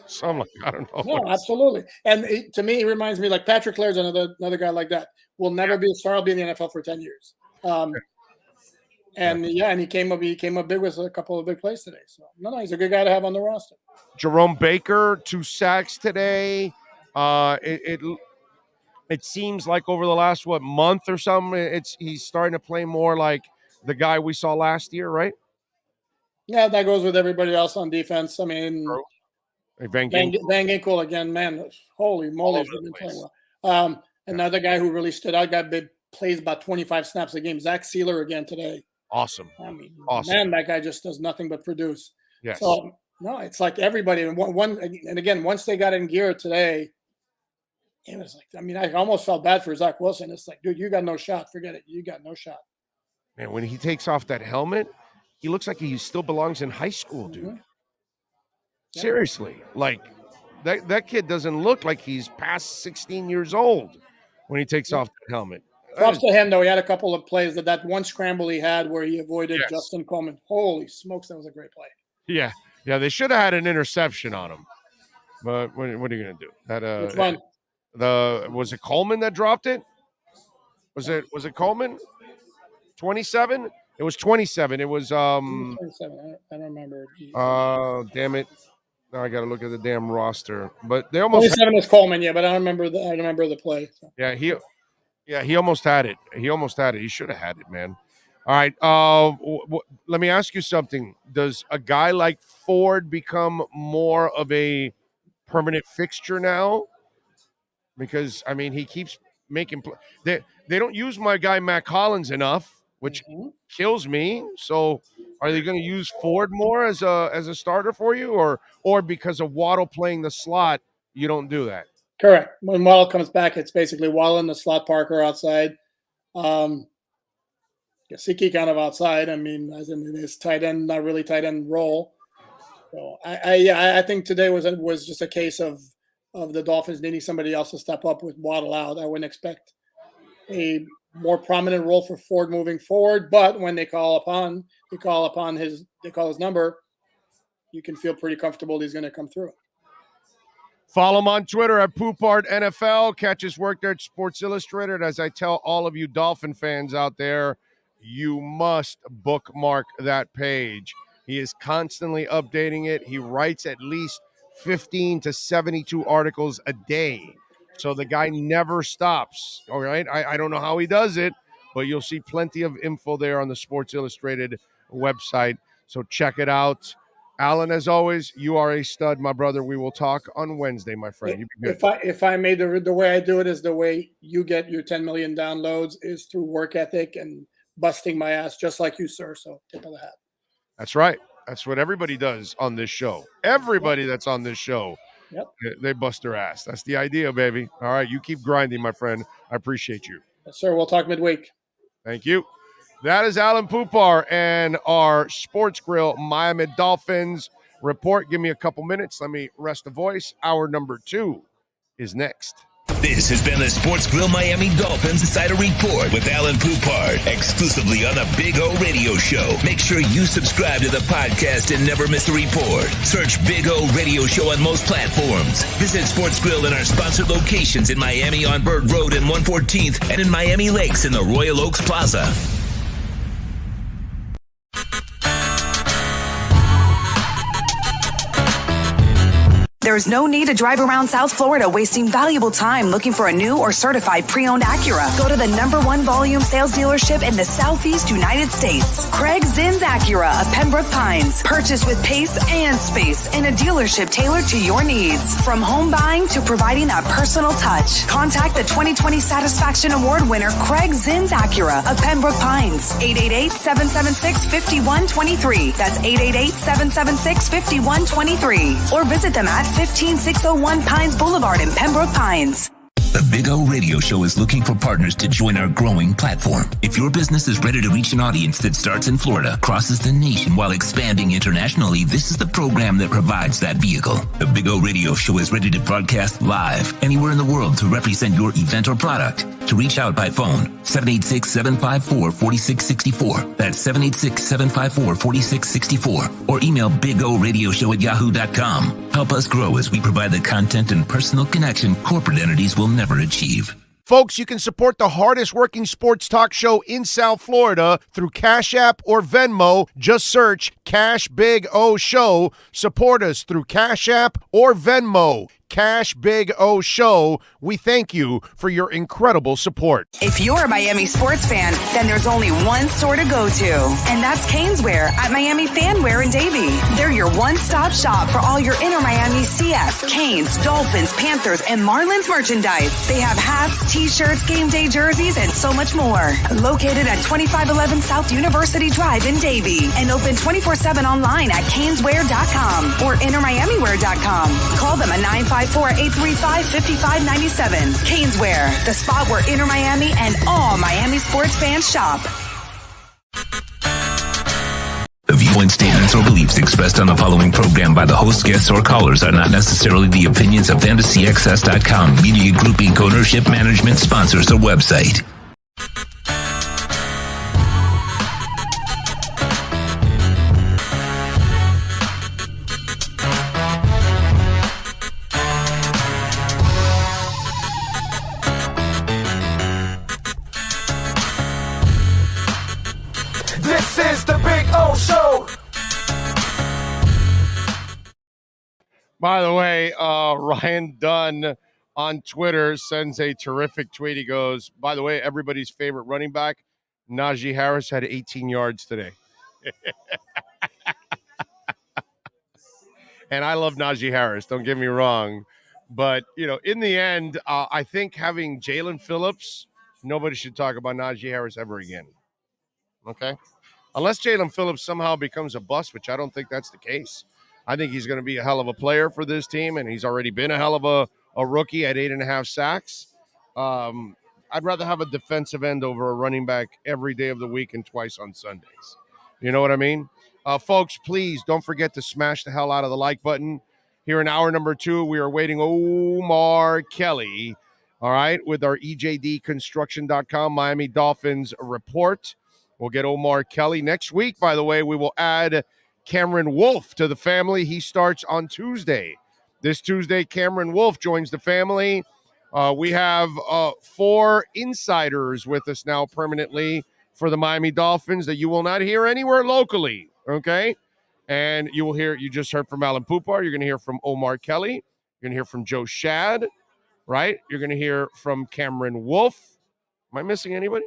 Something like, I don't know. No, absolutely. And to me, he reminds me like Patrick Clare's another guy like that. Will never be a star. I'll be in the NFL for 10 years. And he came up big with a couple of big plays today. So no, he's a good guy to have on the roster. Jerome Baker, 2 sacks today. It seems like over the last month or something, he's starting to play more like the guy we saw last year, right? Yeah, that goes with everybody else on defense. I mean, Van Ginkel again, man, holy moly, he's been playing well. Another guy who really stood out, plays about 25 snaps a game. Zach Sealer again today. Awesome. I mean, awesome. Man, that guy just does nothing but produce. Yes. So no, it's like everybody. And again, once they got in gear today, it was like, I mean, I almost felt bad for Zach Wilson. It's like, dude, you got no shot. Forget it. You got no shot. Man, when he takes off that helmet, he looks like he still belongs in high school, dude. Mm-hmm. Yeah. Seriously. Like, that kid doesn't look like he's past 16 years old when he takes off that helmet. Props to him, though. He had a couple of plays. That one scramble he had where he avoided Justin Coleman. Holy smokes, that was a great play. Yeah. Yeah, they should have had an interception on him. But what are you going to do? Which one? Was it Coleman that dropped it? Was it Coleman? 27? It was 27. It was 27. I don't remember. Damn it. Now I got to look at the damn roster. But they almost 27 is Coleman, yeah, but I remember the play. So. Yeah, he almost had it. He should have had it, man. All right. Let me ask you something. Does a guy like Ford become more of a permanent fixture now? Because I mean, he keeps making they don't use my guy Matt Collins enough, which kills me. So, are they going to use Ford more as a starter for you, or because of Waddle playing the slot, you don't do that? Correct. When Waddle comes back, it's basically Waddle in the slot, Parker outside. Gesicki kind of outside. I mean, as in his tight end, not really tight end role. So I think today was just a case of the Dolphins needing somebody else to step up with Waddle out. I wouldn't expect a more prominent role for Ford moving forward, but when they call his number, you can feel pretty comfortable he's going to come through. Follow him on Twitter at Poupart NFL. Catch his work there at Sports Illustrated. As I tell all of you Dolphin fans out there, you must bookmark that page. He is constantly updating it. He writes at least 15 to 72 articles a day. So the guy never stops. All right. I don't know how he does it, but you'll see plenty of info there on the Sports Illustrated website. So check it out. Alan, as always, you are a stud, my brother. We will talk on Wednesday, my friend. If I made the way I do it is the way you get your 10 million downloads is through work ethic and busting my ass, just like you, sir. So tip of the hat. That's right. That's what everybody does on this show. Everybody that's on this show, they bust their ass. That's the idea, baby. All right, you keep grinding, my friend. I appreciate you. Yes, sir. We'll talk midweek. Thank you. That is Alan Poupar and our Sports Grill Miami Dolphins report. Give me a couple minutes. Let me rest the voice. Hour number 2 is next. This has been the Sports Grill Miami Dolphins Insider Report with Alan Poupard, exclusively on the Big O Radio Show. Make sure you subscribe to the podcast and never miss a report. Search Big O Radio Show on most platforms. Visit Sports Grill in our sponsored locations in Miami on Bird Road and 114th and in Miami Lakes in the Royal Oaks Plaza. There's no need to drive around South Florida wasting valuable time looking for a new or certified pre-owned Acura. Go to the #1 volume sales dealership in the Southeast United States. Craig Zinn's Acura of Pembroke Pines. Purchased with pace and space in a dealership tailored to your needs. From home buying to providing that personal touch. Contact the 2020 Satisfaction Award winner Craig Zinn's Acura of Pembroke Pines. 888-776-5123. That's 888-776-5123. Or visit them at 15601 Pines Boulevard in Pembroke Pines. The Big O Radio Show is looking for partners to join our growing platform. If your business is ready to reach an audience that starts in Florida, crosses the nation while expanding internationally, this is the program that provides that vehicle. The Big O Radio Show is ready to broadcast live anywhere in the world to represent your event or product. To reach out by phone, 786-754-4664. That's 786-754-4664. Or email bigoradioshow@yahoo.com. Help us grow as we provide the content and personal connection corporate entities will never achieve. Folks, you can support the hardest working sports talk show in South Florida through Cash App or Venmo. Just search Cash Big O Show. Support us through Cash App or Venmo. Cash Big O Show. We thank you for your incredible support. If you're a Miami sports fan, then there's only one store to go to, and that's Caneswear at Miami Fanwear in Davie. They're your one-stop shop for all your inner Miami CF, Canes, Dolphins, Panthers, and Marlins merchandise. They have hats, t-shirts, game day jerseys, and so much more. Located at 2511 South University Drive in Davie and open 24/7 online at caneswear.com or innermiamiwear.com. Call them at 954-835-5597. Caneswear, the spot where Inner Miami and all Miami sports fans shop. The viewpoint statements or beliefs expressed on the following program by the host, guests, or callers are not necessarily the opinions of FantasyXS.com, Media Group Inc. ownership, management, sponsors, or website. This is the Big O Show. By the way, Ryan Dunn on Twitter sends a terrific tweet. He goes, by the way, everybody's favorite running back, Najee Harris, had 18 yards today. And I love Najee Harris, don't get me wrong. But, you know, in the end, I think having Jalen Phillips, nobody should talk about Najee Harris ever again. Okay? Unless Jalen Phillips somehow becomes a bust, which I don't think that's the case. I think he's going to be a hell of a player for this team, and he's already been a hell of a rookie at 8.5 sacks. I'd rather have a defensive end over a running back every day of the week and twice on Sundays. You know what I mean? Folks, please don't forget to smash the hell out of the like button. Here in hour number 2, we are waiting Omar Kelly, all right, with our EJDconstruction.com Miami Dolphins report. We'll get Omar Kelly. Next week, by the way, we will add Cameron Wolf to the family. He starts on Tuesday. This Tuesday, Cameron Wolf joins the family. We have 4 insiders with us now permanently for the Miami Dolphins that you will not hear anywhere locally, okay? And you just heard from Alan Poupar. You're going to hear from Omar Kelly. You're going to hear from Joe Shad, right? You're going to hear from Cameron Wolf. Am I missing anybody?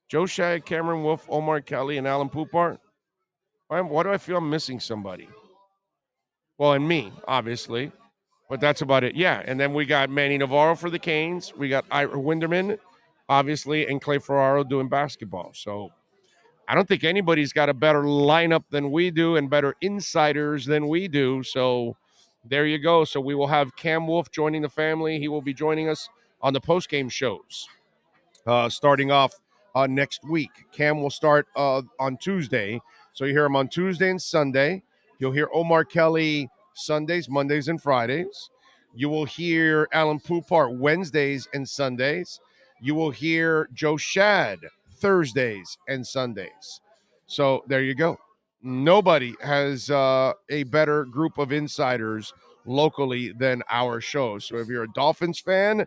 Joe Shad, Cameron Wolf, Omar Kelly, and Alan Poupar. Why do I feel I'm missing somebody? Well, and me, obviously. But that's about it. Yeah, and then we got Manny Navarro for the Canes. We got Ira Winderman, obviously, and Clay Ferraro doing basketball. So I don't think anybody's got a better lineup than we do and better insiders than we do. So there you go. So we will have Cam Wolf joining the family. He will be joining us on the postgame shows, starting off next week. Cam will start on Tuesday. So you hear him on Tuesday and Sunday. You'll hear Omar Kelly Sundays, Mondays, and Fridays. You will hear Alan Poupart Wednesdays and Sundays. You will hear Joe Shad Thursdays and Sundays. So there you go. Nobody has a better group of insiders locally than our show. So if you're a Dolphins fan,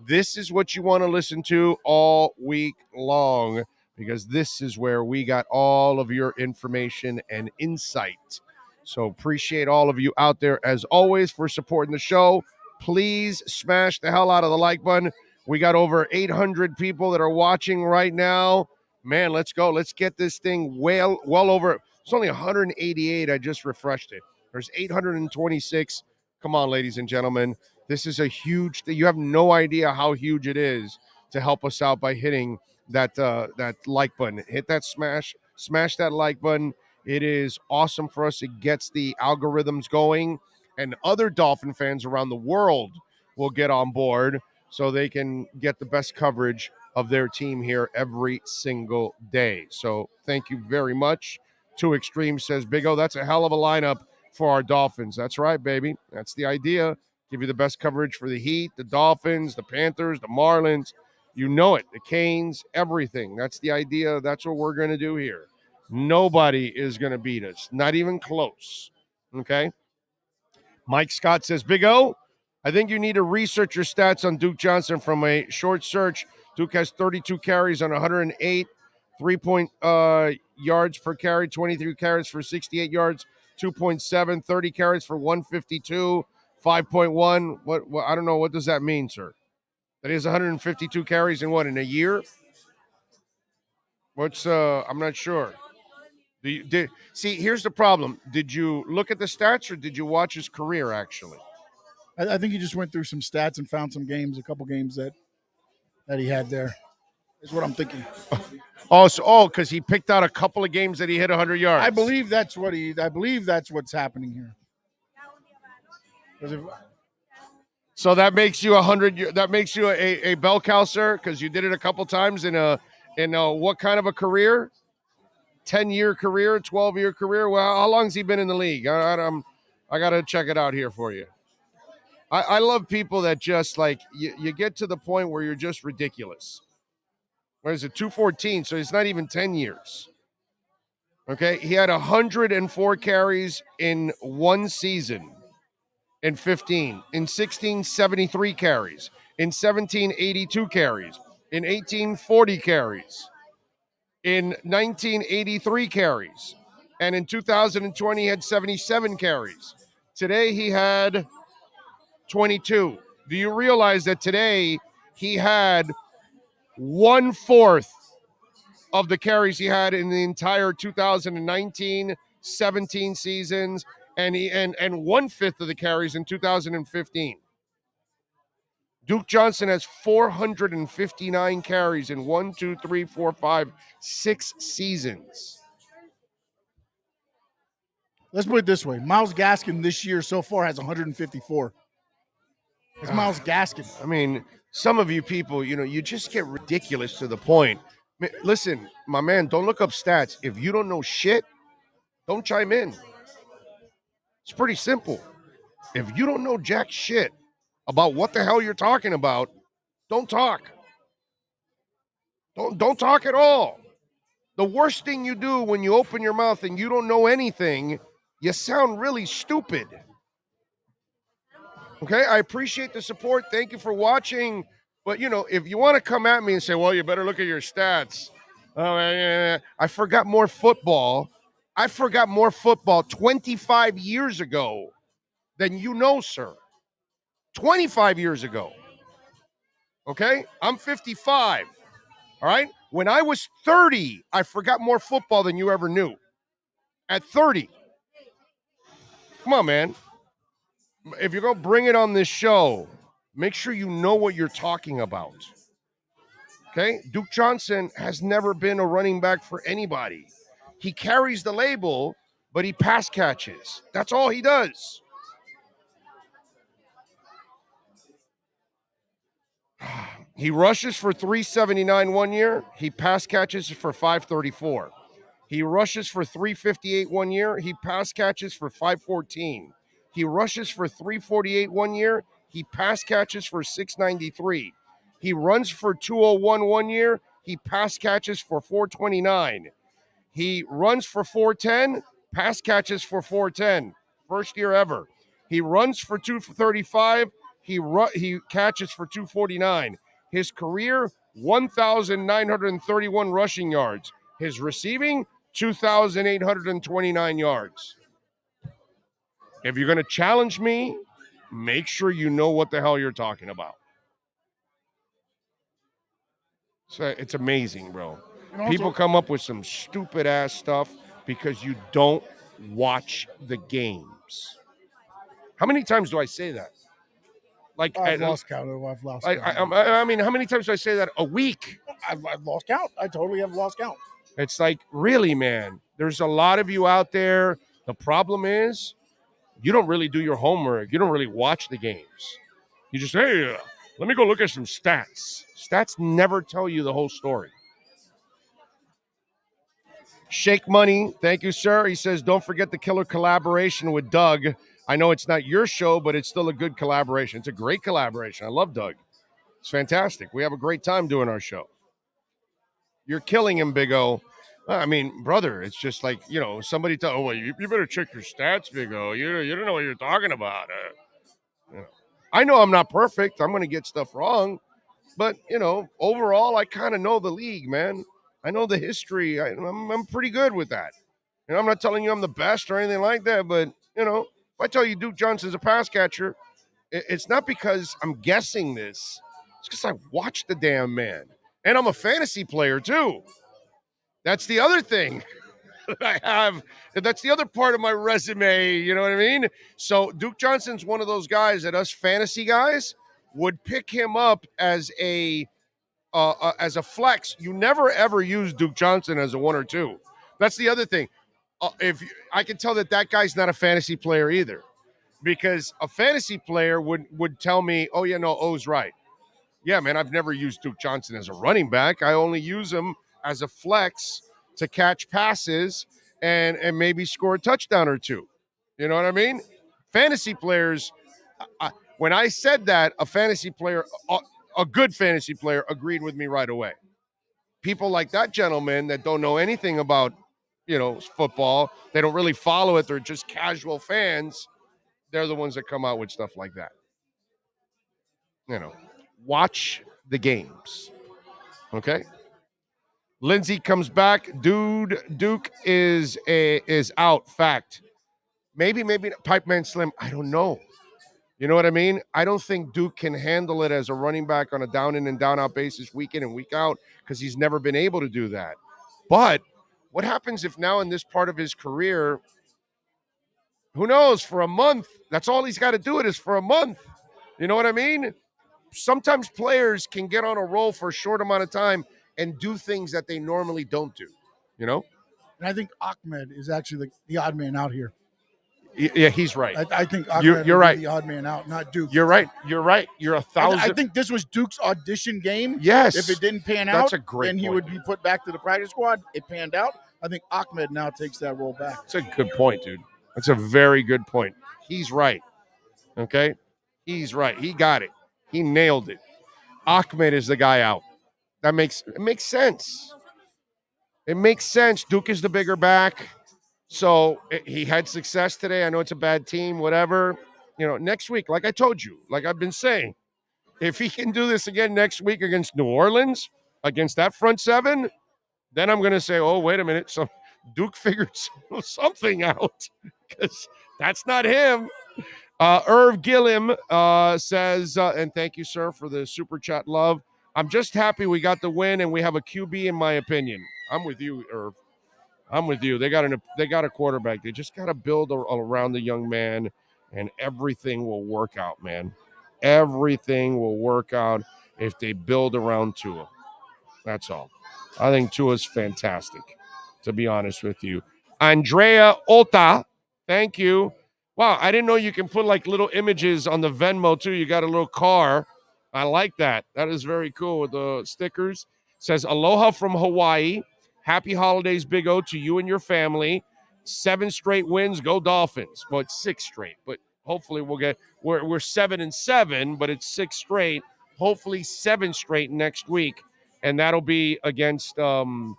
this is what you want to listen to all week long, because this is where we got all of your information and insight. So appreciate all of you out there, as always, for supporting the show. Please smash the hell out of the like button. We got over 800 people that are watching right now. Man, let's go. Let's get this thing well over. It's only 188. I just refreshed it. There's 826. Come on, ladies and gentlemen. This is a huge thing. You have no idea how huge it is to help us out by hitting that like button. Hit that smash that like button. It is awesome for us. It gets the algorithms going, and other Dolphin fans around the world will get on board so they can get the best coverage of their team here every single day. So thank you very much. Too Extreme says, Big O, that's a hell of a lineup for our Dolphins. That's right, baby. That's the idea. Give you the best coverage for the Heat, the Dolphins, the Panthers, the Marlins. You know it. The Canes, everything. That's the idea. That's what we're going to do here. Nobody is going to beat us. Not even close. Okay? Mike Scott says, Big O, I think you need to research your stats on Duke Johnson. From a short search, Duke has 32 carries on 108, 3 yards per carry, 23 carries for 68 yards, 2.7, 30 carries for 152, 5.1. What I don't know. What does that mean, sir? That he has 152 carries in what, in a year? I'm not sure. See, here's the problem. Did you look at the stats, or did you watch his career, actually? I think he just went through some stats and found some games, a couple games that he had there. Is what I'm thinking. Because he picked out a couple of games that he hit 100 yards. I believe that's what's happening here. So that makes you 100. That makes you a bell cow, sir, because you did it a couple times in what kind of a career? 10-year career, 12-year career. Well, how long's he been in the league? I got to check it out here for you. I love people that just like you get to the point where you're just ridiculous. What is it? 214. So it's not even 10 years. Okay, he had 104 carries in one season. In 15, in 16, 73 carries, in 17, 82 carries, in 18, 40 carries, in 19, 83 carries, and in 2020 he had 77 carries. Today he had 22. Do you realize that today he had 1/4 of the carries he had in the entire 2019-17 seasons, and 1/5 of the carries in 2015. Duke Johnson has 459 carries in 6 seasons. Let's put it this way. Myles Gaskin this year so far has 154. It's Myles Gaskin. I mean, some of you people, you just get ridiculous to the point. Listen, my man, don't look up stats. If you don't know shit, don't chime in. It's pretty simple. If you don't know jack shit about what the hell you're talking about, don't talk. Don't talk at all. The worst thing you do when you open your mouth and you don't know anything, you sound really stupid. Okay, I appreciate the support. Thank you for watching. But, if you want to come at me and say, well, you better look at your stats. I forgot more football. I forgot more football 25 years ago than you know, sir. 25 years ago. Okay? I'm 55. All right? When I was 30, I forgot more football than you ever knew. At 30. Come on, man. If you're going to bring it on this show, make sure you know what you're talking about. Okay? Duke Johnson has never been a running back for anybody. He carries the label, but he pass catches. That's all he does. He rushes for 379 one year. He pass catches for 534. He rushes for 358 one year. He pass catches for 514. He rushes for 348 one year. He pass catches for 693. He runs for 201 one year. He pass catches for 429. He runs for 410, pass catches for 410. First year ever. He runs for 235. He catches for 249. His career, 1,931 rushing yards. His receiving, 2,829 yards. If you're going to challenge me, make sure you know what the hell you're talking about. So it's amazing, bro. People come up with some stupid ass stuff because you don't watch the games. How many times do I say that? Like I've lost count. I mean, how many times do I say that a week? I've lost count. I totally have lost count. It's like, really, man. There's a lot of you out there. The problem is you don't really do your homework. You don't really watch the games. You just, hey, let me go look at some stats. Stats never tell you the whole story. Shake Money, thank you, sir. He says, don't forget the killer collaboration with Doug. I know it's not your show, but it's still a good collaboration. It's a great collaboration. I love Doug. It's fantastic. We have a great time doing our show. You're killing him, Big O. I mean, brother, it's just like, you know, somebody tell, oh, well, you better check your stats, Big O. You don't know what you're talking about. You know. I know I'm not perfect. I'm going to get stuff wrong. But, you know, overall, I kind of know the league, man. I know the history. I'm pretty good with that. And I'm not telling you I'm the best or anything like that, but, you know, if I tell you Duke Johnson's a pass catcher, it's not because I'm guessing this. It's because I watched the damn man. And I'm a fantasy player, too. That's the other thing I have. That's the other part of my resume, you know what I mean? So Duke Johnson's one of those guys that us fantasy guys would pick him up as a flex. You never, ever use Duke Johnson as a 1 or 2. That's the other thing. I can tell that guy's not a fantasy player either, because a fantasy player would tell me, oh, yeah, no, O's right. Yeah, man, I've never used Duke Johnson as a running back. I only use him as a flex to catch passes and maybe score a touchdown or 2. You know what I mean? Fantasy players, when I said that, a fantasy player, a good fantasy player, agreed with me right away. People like that gentleman that don't know anything about, you know, football, they don't really follow it, they're just casual fans, they're the ones that come out with stuff like that. You know, watch the games. Okay? Lindsay comes back. Duke is out. Fact. Maybe Pipe Man Slim. I don't know. You know what I mean? I don't think Duke can handle it as a running back on a down in and down out basis week in and week out, because he's never been able to do that. But what happens if now in this part of his career, who knows, for a month, that's all he's got to do it is for a month. You know what I mean? Sometimes players can get on a roll for a short amount of time and do things that they normally don't do, you know? And I think Ahmed is actually the odd man out here. Yeah, he's right. I think Ahmed you're right. The odd man out, not Duke. You're right. You're 1,000. I think this was Duke's audition game. Yes. If it didn't pan out, that's a great then he point. would be put back to the practice squad. It panned out. I think Ahmed now takes that role back. That's a good point, dude. That's a very good point. He's right. Okay? He's right. He got it. He nailed it. Ahmed is the guy out. It makes sense. It makes sense. Duke is the bigger back. So he had success today. I know it's a bad team, whatever. You know, next week, like I told you, like I've been saying, if he can do this again next week against New Orleans, against that front seven, then I'm going to say, oh, wait a minute. So Duke figured something out, because that's not him. Irv Gilliam says, and thank you, sir, for the super chat love. I'm just happy we got the win and we have a QB, in my opinion. I'm with you, Irv. I'm with you. They got a quarterback. They just got to build around the young man, and everything will work out, man. Everything will work out if they build around Tua. That's all. I think Tua's fantastic, to be honest with you. Andrea Ota, thank you. Wow, I didn't know you can put like little images on the Venmo too. You got a little car. I like that. That is very cool with the stickers. Says, aloha from Hawaii. Happy holidays, Big O, to you and your family. 7 straight wins. Go Dolphins. Well, it's 6 straight, but hopefully we're 7-7, but it's 6 straight. Hopefully 7 straight next week. And that'll be against the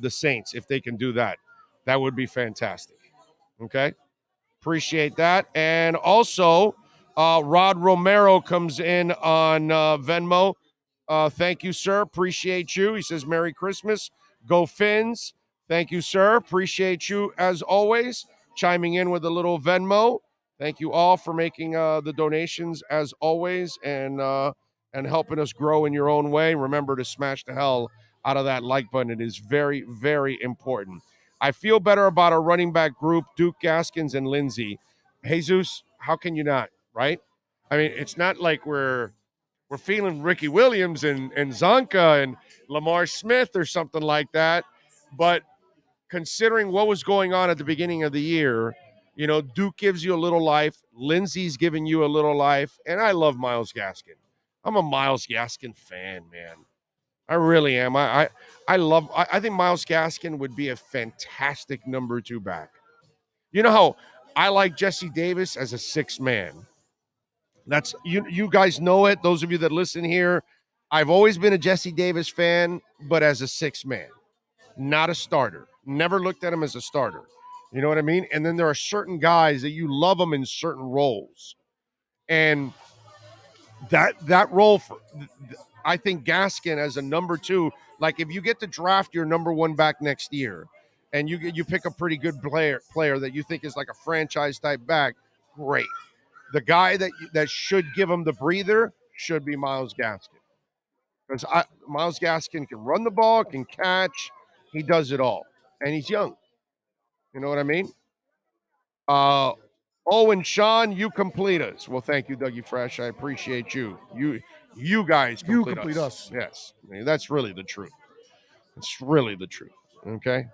Saints. If they can do that, that would be fantastic. Okay. Appreciate that. And also, Rod Romero comes in on Venmo. Thank you, sir. Appreciate you. He says, Merry Christmas. Go Fins. Thank you, sir. Appreciate you as always. Chiming in with a little Venmo. Thank you all for making the donations as always and helping us grow in your own way. Remember to smash the hell out of that like button. It is very, very important. I feel better about our running back group, Duke Gaskins and Lindsey. Jesus, how can you not, right? I mean, it's not like we're feeling Ricky Williams and Zonka and Lamar Smith or something like that. But considering what was going on at the beginning of the year, you know, Duke gives you a little life. Lindsey's giving you a little life. And I love Myles Gaskin. I'm a Myles Gaskin fan, man. I really am. I think Myles Gaskin would be a fantastic number 2 back. You know how I like Jesse Davis as a 6th man. That's you guys know it. Those of you that listen here, I've always been a Jesse Davis fan, but as a 6th man, not a starter. Never looked at him as a starter. You know what I mean? And then there are certain guys that you love them in certain roles. And that role for I think Gaskin as a number 2, like if you get to draft your number 1 back next year and you pick a pretty good player that you think is like a franchise type back, great. The guy that should give him the breather should be Myles Gaskin. Because Myles Gaskin can run the ball, can catch, he does it all. And he's young. You know what I mean? And Sean, you complete us. Well, thank you, Dougie Fresh. I appreciate you. You guys complete us. Yes. I mean, that's really the truth. It's really the truth. Okay?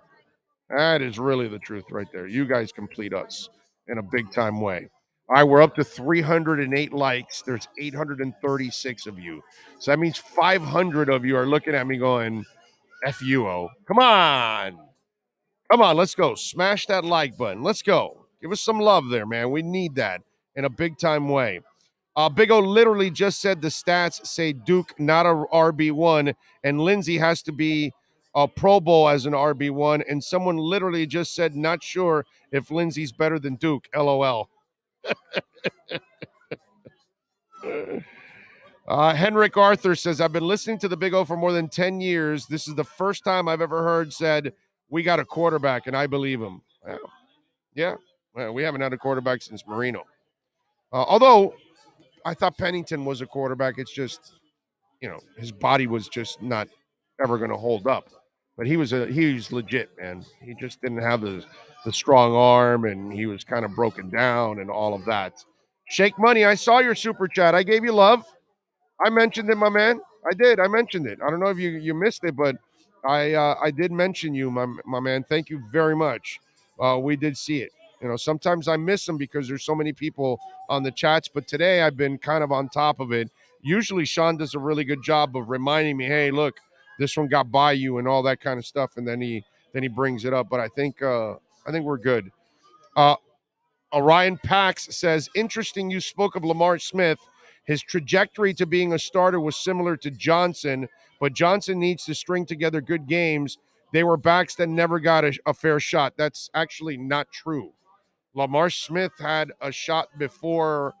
That is really the truth right there. You guys complete us in a big time way. All right, we're up to 308 likes. There's 836 of you. So that means 500 of you are looking at me going, F you, O. Come on. Come on, let's go. Smash that like button. Let's go. Give us some love there, man. We need that in a big time way. Big O literally just said the stats say Duke not a RB1, and Lindsey has to be a Pro Bowl as an RB1, and someone literally just said not sure if Lindsey's better than Duke. LOL. Henrik Arthur says, I've been listening to the Big O for more than 10 years. This is the first time I've ever heard said, we got a quarterback, and I believe him. Yeah, we haven't had a quarterback since Marino. Although I thought Pennington was a quarterback. It's just, you know, his body was just not ever going to hold up. But he was legit, man. He just didn't have the strong arm, and he was kind of broken down and all of that. Shake Money, I saw your super chat. I gave you love. I mentioned it, my man. I did. I mentioned it. I don't know if you missed it, but I did mention you, my man. Thank you very much. We did see it. You know, sometimes I miss them because there's so many people on the chats, but today I've been kind of on top of it. Usually Sean does a really good job of reminding me, hey, look, this one got by you and all that kind of stuff, and then he brings it up. But I think we're good. Orion Pax says, interesting you spoke of Lamar Smith. His trajectory to being a starter was similar to Johnson, but Johnson needs to string together good games. They were backs that never got a fair shot. That's actually not true. Lamar Smith had a shot before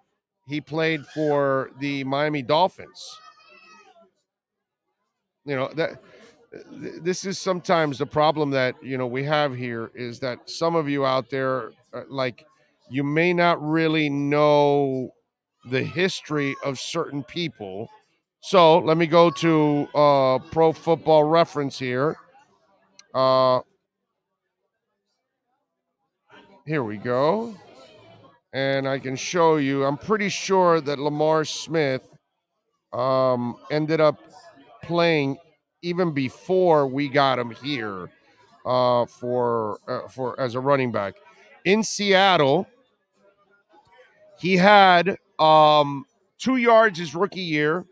he played for the Miami Dolphins. You know, that this is sometimes the problem that, you know, we have here is that some of you out there, like, you may not really know the history of certain people. So let me go to Pro Football Reference here. Here we go. And I can show you, I'm pretty sure that Lamar Smith ended up playing even before we got him here for as a running back. In Seattle, he had 2 yards his rookie year,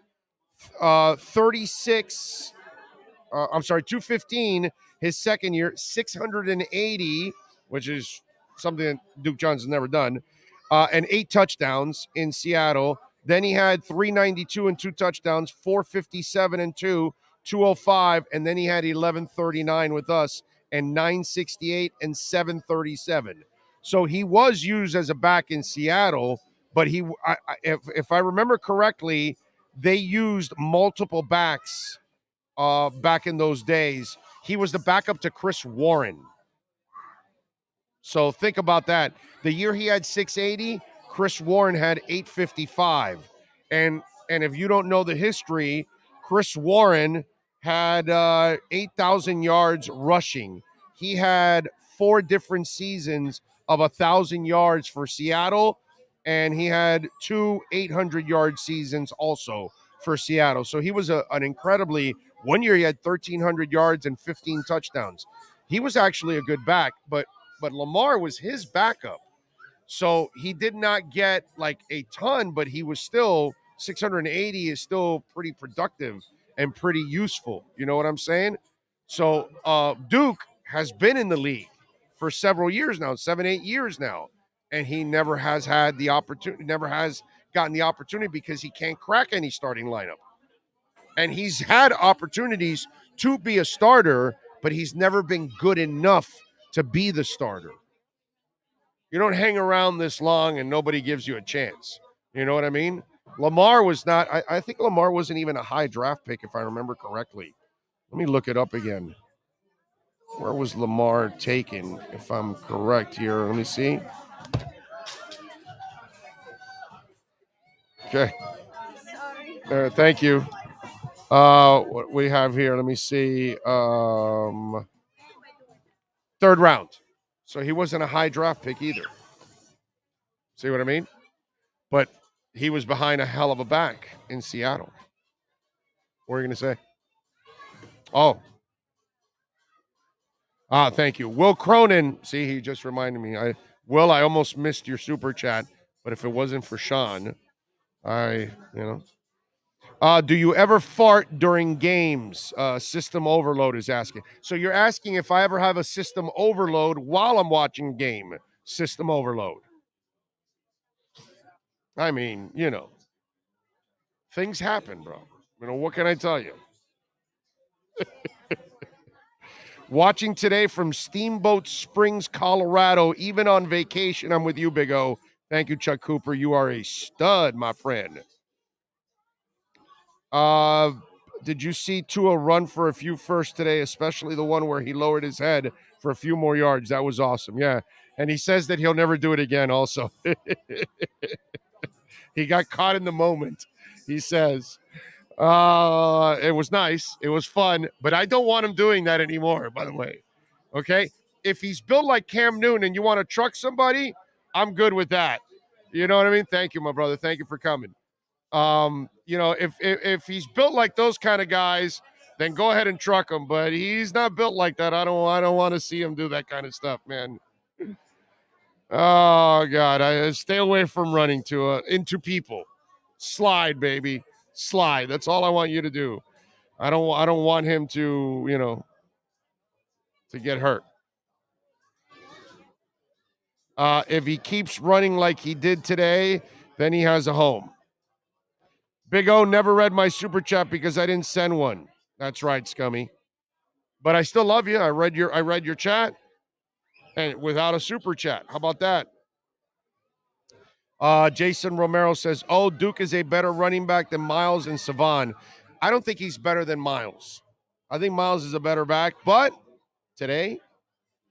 215 his second year, 680, which is something that Duke Johnson's never done, and 8 touchdowns in Seattle. Then he had 392 and 2 touchdowns, 457 and 2, 205, and then he had 1139 with us and 968 and 737. So he was used as a back in Seattle, but if I remember correctly, they used multiple backs back in those days. He was the backup to Chris Warren. So think about that. The year he had 680, Chris Warren had 855. And if you don't know the history, Chris Warren had 8,000 yards rushing. He had 4 different seasons of 1,000 yards for Seattle, and he had 2 800-yard seasons also for Seattle. So he was an incredibly, one year he had 1,300 yards and 15 touchdowns. He was actually a good back, but Lamar was his backup. So he did not get like a ton, but he was still 680 is still pretty productive and pretty useful. You know what I'm saying? So Duke has been in the league for several years now, 7-8 years now, and he never has had the opportunity, never has gotten the opportunity because he can't crack any starting lineup. And he's had opportunities to be a starter, but he's never been good enough to be the starter. You don't hang around this long and nobody gives you a chance. You know what I mean? Lamar was not, I think Lamar wasn't even a high draft pick, if I remember correctly. Let me look it up again. Where was Lamar taken, if I'm correct here? Let me see. Okay. Thank you. What we have here, let me see. 3rd round. So he wasn't a high draft pick either. See what I mean? But he was behind a hell of a back in Seattle. What are you going to say? Oh. Thank you. Will Cronin. See, he just reminded me. I almost missed your super chat, but if it wasn't for Sean, do you ever fart during games? System overload is asking. So you're asking if I ever have a system overload while I'm watching a game. System overload. I mean, things happen, bro. What can I tell you? Watching today from Steamboat Springs, Colorado, even on vacation. I'm with you, Big O. Thank you, Chuck Cooper. You are a stud, my friend. Did you see Tua run for a few firsts today, especially the one where he lowered his head for a few more yards? That was awesome. Yeah. And he says that he'll never do it again also. He got caught in the moment, he says. It was nice. It was fun, but I don't want him doing that anymore, by the way. Okay? If he's built like Cam Newton and you want to truck somebody, I'm good with that. You know what I mean? Thank you, my brother. Thank you for coming. If he's built like those kind of guys, then go ahead and truck him. But he's not built like that. I don't want to see him do that kind of stuff, man. Oh God, I stay away from running into people. Slide, baby, slide. That's all I want you to do. I don't want him to, to get hurt. If he keeps running like he did today, then he has a home. Big O never read my super chat because I didn't send one. That's right, Scummy. But I still love you. I read your chat, and without a super chat. How about that? Jason Romero says, Duke is a better running back than Miles and Savon. I don't think he's better than Miles. I think Miles is a better back, but today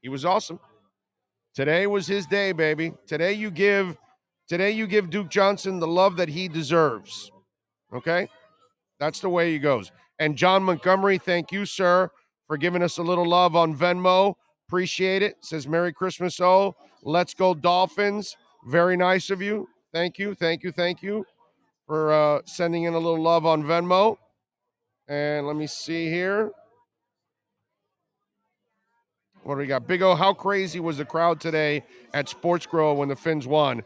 he was awesome. Today was his day, baby. Today you give Duke Johnson the love that he deserves. Okay? That's the way he goes. And John Montgomery, thank you, sir, for giving us a little love on Venmo. Appreciate it. Says Merry Christmas, let's go Dolphins. Very nice of you. Thank you for sending in a little love on Venmo. And let me see here. What do we got? Big O, how crazy was the crowd today at Sports Grove when the Fins won?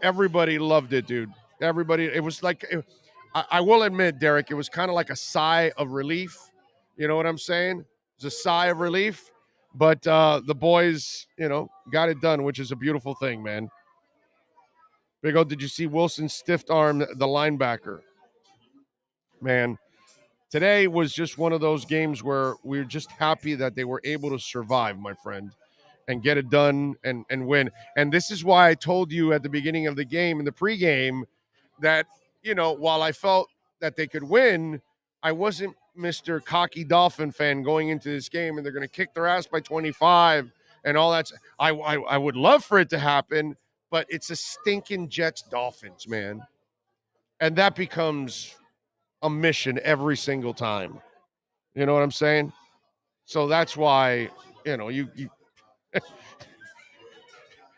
Everybody loved it, dude. Everybody, it was like, I will admit, Derek, it was kind of like a sigh of relief. You know what I'm saying? It was a sigh of relief. But the boys, got it done, which is a beautiful thing, man. Big O, did you see Wilson stiff arm the linebacker? Man, today was just one of those games where we were just happy that they were able to survive, my friend, and get it done and win. And this is why I told you at the beginning of the game, in the pregame, that, while I felt that they could win, I wasn't Mr. Cocky Dolphin fan going into this game, and they're going to kick their ass by 25 and all that. I would love for it to happen, but it's a stinking Jets Dolphins, man. And that becomes a mission every single time. You know what I'm saying? So that's why, you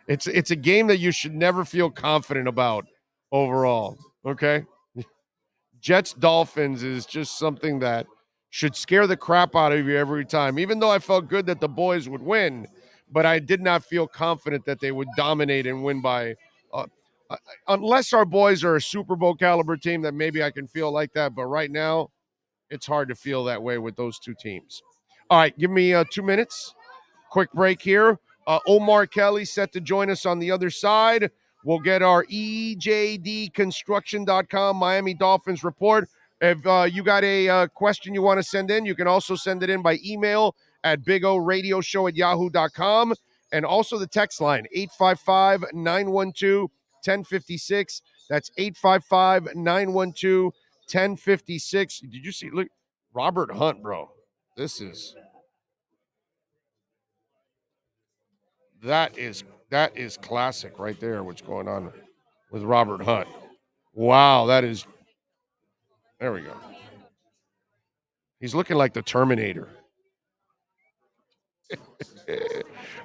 it's a game that you should never feel confident about overall, okay? Jets Dolphins is just something that should scare the crap out of you every time. Even though I felt good that the boys would win, but I did not feel confident that they would dominate and win by unless our boys are a Super Bowl caliber team, that maybe I can feel like that. But right now, it's hard to feel that way with those two teams. All right, give me 2 minutes. Quick break here. Omar Kelly set to join us on the other side. We'll get our EJDconstruction.com Miami Dolphins report. If you got a question you want to send in, you can also send it in by email at bigoradioshow@yahoo.com. And also the text line, 855-912-1056. That's 855-912-1056. Did you see? Look, Robert Hunt, bro. That is classic right there, what's going on with Robert Hunt. Wow, there we go. He's looking like the Terminator.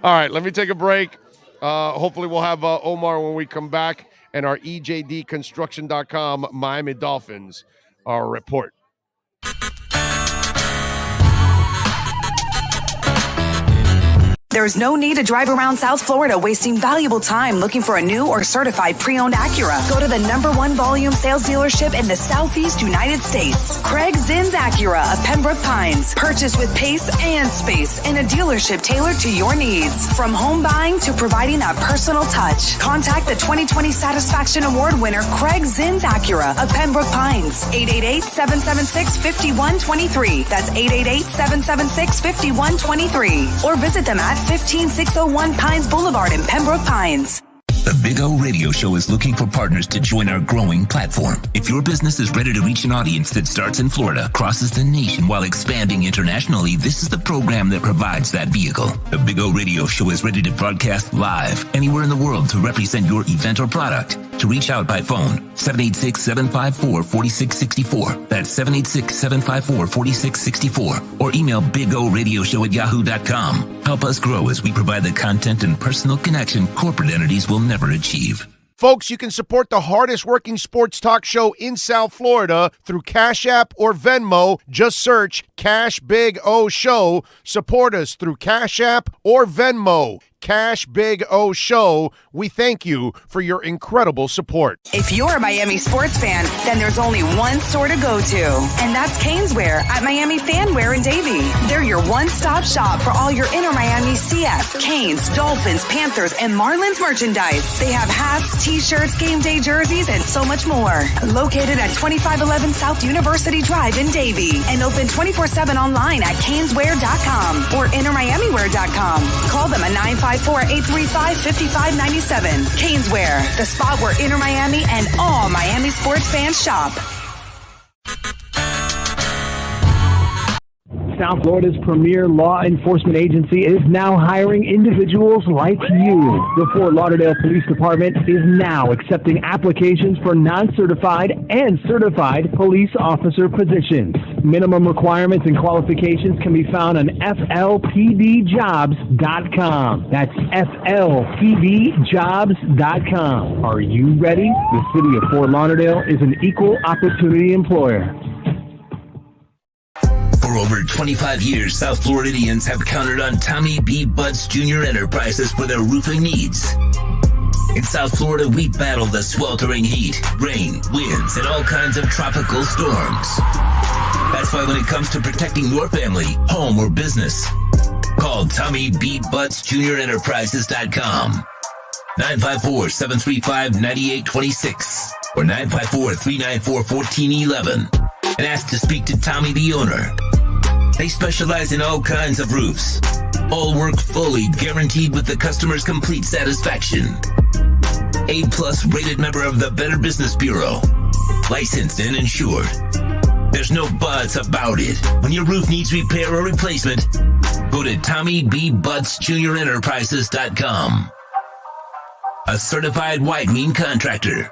All right, let me take a break. Hopefully we'll have Omar when we come back, and our EJDconstruction.com Miami Dolphins report. There's no need to drive around South Florida wasting valuable time looking for a new or certified pre-owned Acura. Go to the #1 volume sales dealership in the Southeast United States. Craig Zinn's Acura of Pembroke Pines. Purchase with pace and space in a dealership tailored to your needs. From home buying to providing that personal touch. Contact the 2020 Satisfaction Award winner Craig Zinn's Acura of Pembroke Pines. 888-776-5123. That's 888-776-5123. Or visit them at 15601 Pines Boulevard in Pembroke Pines. The Big O Radio Show is looking for partners to join our growing platform. If your business is ready to reach an audience that starts in Florida, crosses the nation while expanding internationally, this is the program that provides that vehicle. The Big O Radio Show is ready to broadcast live anywhere in the world to represent your event or product. To reach out by phone, 786-754-4664. That's 786-754-4664. Or email bigoradioshow@yahoo.com. Help us grow as we provide the content and personal connection corporate entities will never achieve. Folks, you can support the hardest working sports talk show in South Florida through Cash App or Venmo. Just search Cash Big O Show. Support us through Cash App or Venmo. Cash Big O Show. We thank you for your incredible support. If you're a Miami sports fan, then there's only one store to go to, and that's Caneswear at Miami Fanwear in Davie. They're your one-stop shop for all your inner Miami CF, Canes, Dolphins, Panthers, and Marlins merchandise. They have hats, t-shirts, game day jerseys, and so much more. Located at 2511 South University Drive in Davie, and open 24/7 online at caneswear.com or innermiamiwear.com. Call them at 954-835-5597. Caneswear, the spot where Inner Miami and all Miami sports fans shop. South Florida's premier law enforcement agency is now hiring individuals like you. The Fort Lauderdale Police Department is now accepting applications for non-certified and certified police officer positions. Minimum requirements and qualifications can be found on flpdjobs.com. That's flpdjobs.com. Are you ready? The city of Fort Lauderdale is an equal opportunity employer. For over 25 years, South Floridians have counted on Tommy B. Butts Jr. Enterprises for their roofing needs. In South Florida, we battle the sweltering heat, rain, winds, and all kinds of tropical storms. That's why when it comes to protecting your family, home, or business, call Tommy B. Butts Jr. Enterprises.com. 954-735-9826 or 954-394-1411 and ask to speak to Tommy, the owner. They specialize in all kinds of roofs. All work fully guaranteed with the customer's complete satisfaction. A+ rated member of the Better Business Bureau. Licensed and insured. There's no buts about it. When your roof needs repair or replacement, go to Tommy B. Butts Jr. Enterprises.com. A certified whitening contractor.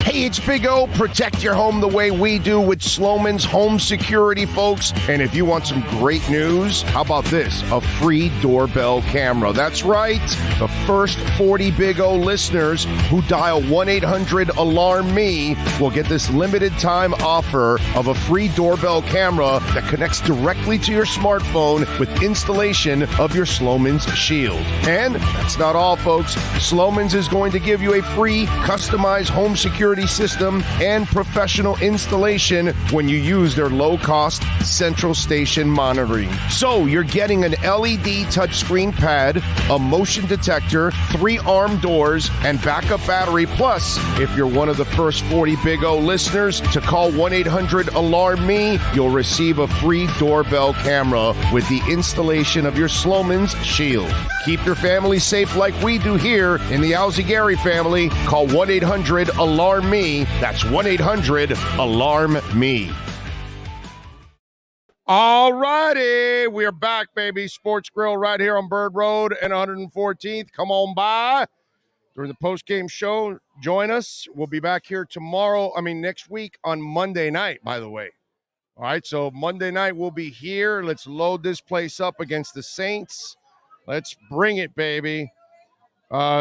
Hey, it's Big O. Protect your home the way we do with Sloman's Home Security, folks. And if you want some great news, how about this? A free doorbell camera. That's right. The first 40 Big O listeners who dial 1-800-ALARM-ME will get this limited time offer of a free doorbell camera that connects directly to your smartphone with installation of your Sloman's Shield. And that's not all, folks. Sloman's is going to give you a free customized home security system and professional installation when you use their low-cost central station monitoring. So you're getting an LED touchscreen pad, a motion detector, 3 arm doors, and backup battery. Plus, if you're one of the first 40 Big O listeners to call 1-800-ALARM-ME, you'll receive a free doorbell camera with the installation of your Sloman's Shield. Keep your family safe like we do here in the Alzugaray family. Call 1-800-ALARM-ME. That's 1-800-ALARM-ME. All righty. We are back, baby. Sports Grill right here on Bird Road and 114th. Come on by during the postgame show. Join us. We'll be back here next week on Monday night, by the way. All right, so Monday night we'll be here. Let's load this place up against the Saints. Let's bring it, baby.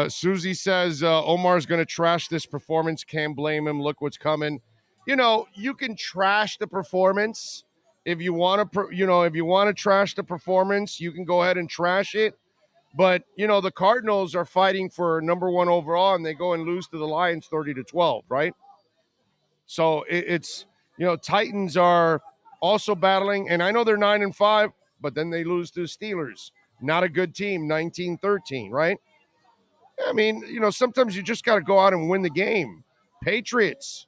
Susie says Omar's going to trash this performance. Can't blame him. Look what's coming. You know, you can trash the performance if you want to. If you want to trash the performance, you can go ahead and trash it. But the Cardinals are fighting for number 1 overall, and they go and lose to the Lions 30-12, right? So it's Titans are also battling, and I know they're 9-5, but then they lose to the Steelers. Not a good team, 19-13, right? I mean, sometimes you just got to go out and win the game. Patriots,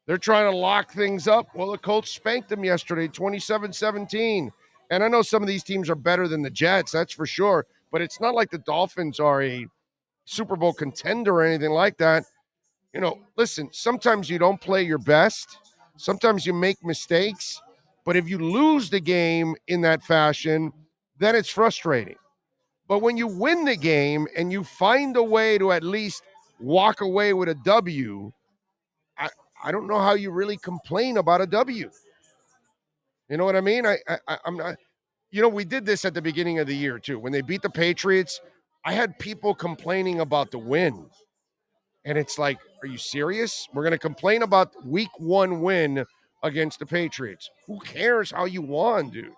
they're trying to lock things up. Well, the Colts spanked them yesterday, 27-17. And I know some of these teams are better than the Jets, that's for sure. But it's not like the Dolphins are a Super Bowl contender or anything like that. Listen, sometimes you don't play your best. Sometimes you make mistakes. But if you lose the game in that fashion, then it's frustrating. But when you win the game and you find a way to at least walk away with a W, I don't know how you really complain about a W. You know what I mean? I'm not. We did this at the beginning of the year too. When they beat the Patriots, I had people complaining about the win. And it's like, are you serious? We're going to complain about week 1 win against the Patriots. Who cares how you won, dude?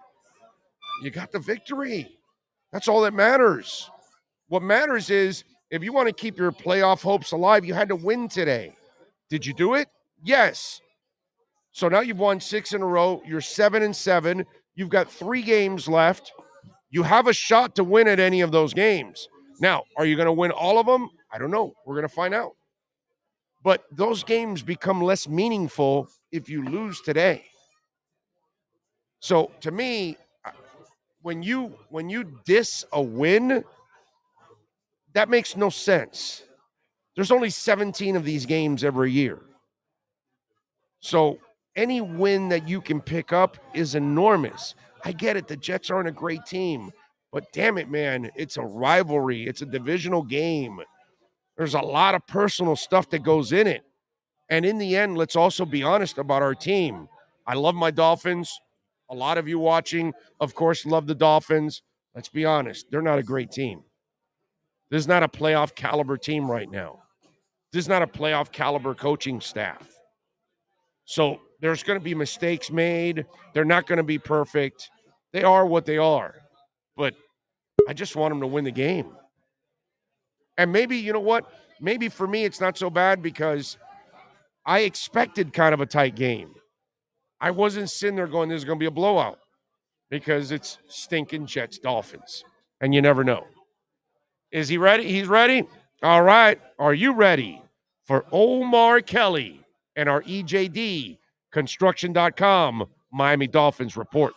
You got the victory. That's all that matters. What matters is if you want to keep your playoff hopes alive, you had to win today. Did you do it? Yes. So now you've won 6 in a row. You're 7-7. You've got 3 games left. You have a shot to win at any of those games. Now, are you going to win all of them? I don't know. We're going to find out. But those games become less meaningful if you lose today. So to me, when you diss a win, that makes no sense. There's only 17 of these games every year. So any win that you can pick up is enormous. I get it. The Jets aren't a great team. But damn it, man, it's a rivalry. It's a divisional game. There's a lot of personal stuff that goes in it. And in the end, let's also be honest about our team. I love my Dolphins. A lot of you watching, of course, love the Dolphins. Let's be honest. They're not a great team. This is not a playoff caliber team right now. This is not a playoff caliber coaching staff. So there's going to be mistakes made. They're not going to be perfect. They are what they are. But I just want them to win the game. And maybe, you know what? Maybe for me, it's not so bad because I expected kind of a tight game. I wasn't sitting there going, this is going to be a blowout because it's stinking Jets Dolphins. And you never know. Is he ready? He's ready? All right. Are you ready for Omar Kelly and our EJD Construction.com Miami Dolphins report?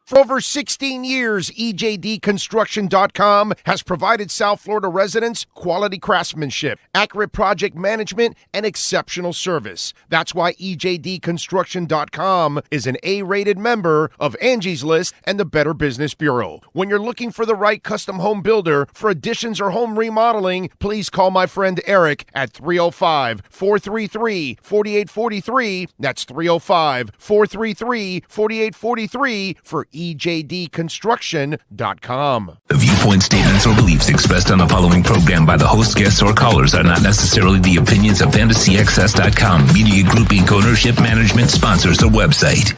For over 16 years, EJDConstruction.com has provided South Florida residents quality craftsmanship, accurate project management, and exceptional service. That's why EJDConstruction.com is an A-rated member of Angie's List and the Better Business Bureau. When you're looking for the right custom home builder for additions or home remodeling, please call my friend Eric at 305-433-4843. That's 305-433-4843 for EJDConstruction.com. The viewpoint statements or beliefs expressed on the following program by the host, guests, or callers are not necessarily the opinions of FantasyXS.com, Media Group Inc. ownership, management, sponsors, or website.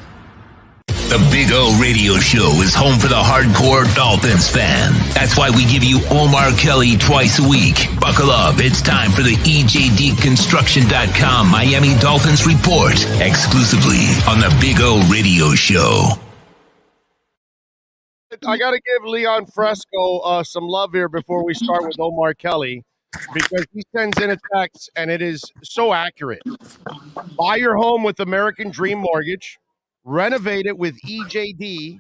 The Big O Radio Show is home for the hardcore Dolphins fan. That's why we give you Omar Kelly twice a week. Buckle up. It's time for the EJDConstruction.com Miami Dolphins report, exclusively on the Big O Radio Show. I got to give Leon Fresco some love here before we start with Omar Kelly because he sends in a text and it is so accurate. Buy your home with American Dream Mortgage. Renovate it with EJD.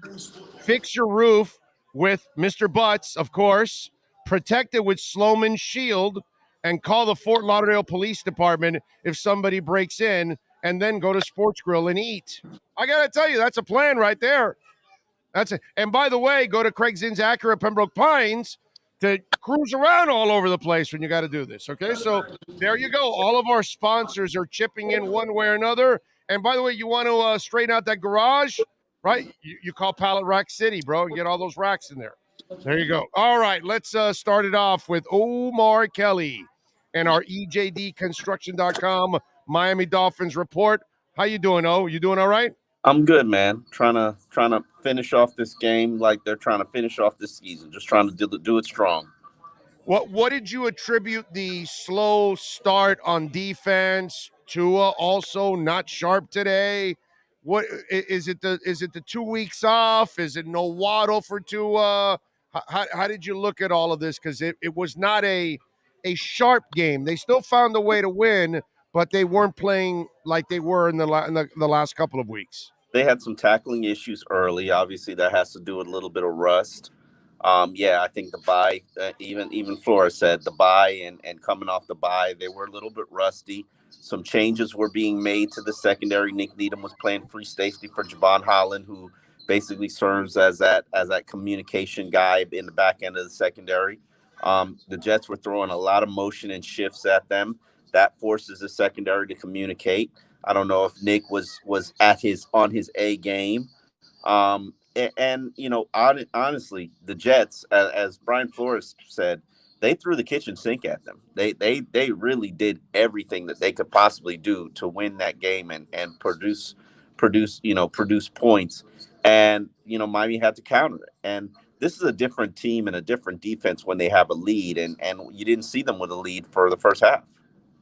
Fix your roof with Mr. Butts, of course. Protect it with Sloman Shield. And call the Fort Lauderdale Police Department if somebody breaks in. And then go to Sports Grill and eat. I got to tell you, that's a plan right there. That's it. And by the way, go to Craig Zinn's Acura Pembroke Pines to cruise around all over the place when you got to do this. Okay, so there you go. All of our sponsors are chipping in one way or another. And by the way, you want to straighten out that garage, right? You call Pallet Rack City, bro, and get all those racks in there. There you go. All right, let's start it off with Omar Kelly and our EJDConstruction.com Miami Dolphins report. How you doing, O? You doing all right? I'm good, man. Trying to finish off this game like they're trying to finish off this season. Just trying to do it strong. What did you attribute the slow start on defense? Tua also not sharp today. What is it? The 2 weeks off? Is it no Waddle for Tua? How did you look at all of this? Because it was not a sharp game. They still found a way to win, but they weren't playing like they were in the last couple of weeks. They had some tackling issues early. Obviously, that has to do with a little bit of rust. I think the bye, even Flores said the bye and coming off the bye, they were a little bit rusty. Some changes were being made to the secondary. Nick Needham was playing free safety for Javon Holland, who basically serves as that communication guy in the back end of the secondary. The Jets were throwing a lot of motion and shifts at them. That forces the secondary to communicate. I don't know if Nick was on his A game. Honestly, the Jets, as Brian Flores said, they threw the kitchen sink at them. They really did everything that they could possibly do to win that game and produce points. And Miami had to counter it. And this is a different team and a different defense when they have a lead, and you didn't see them with a lead for the first half.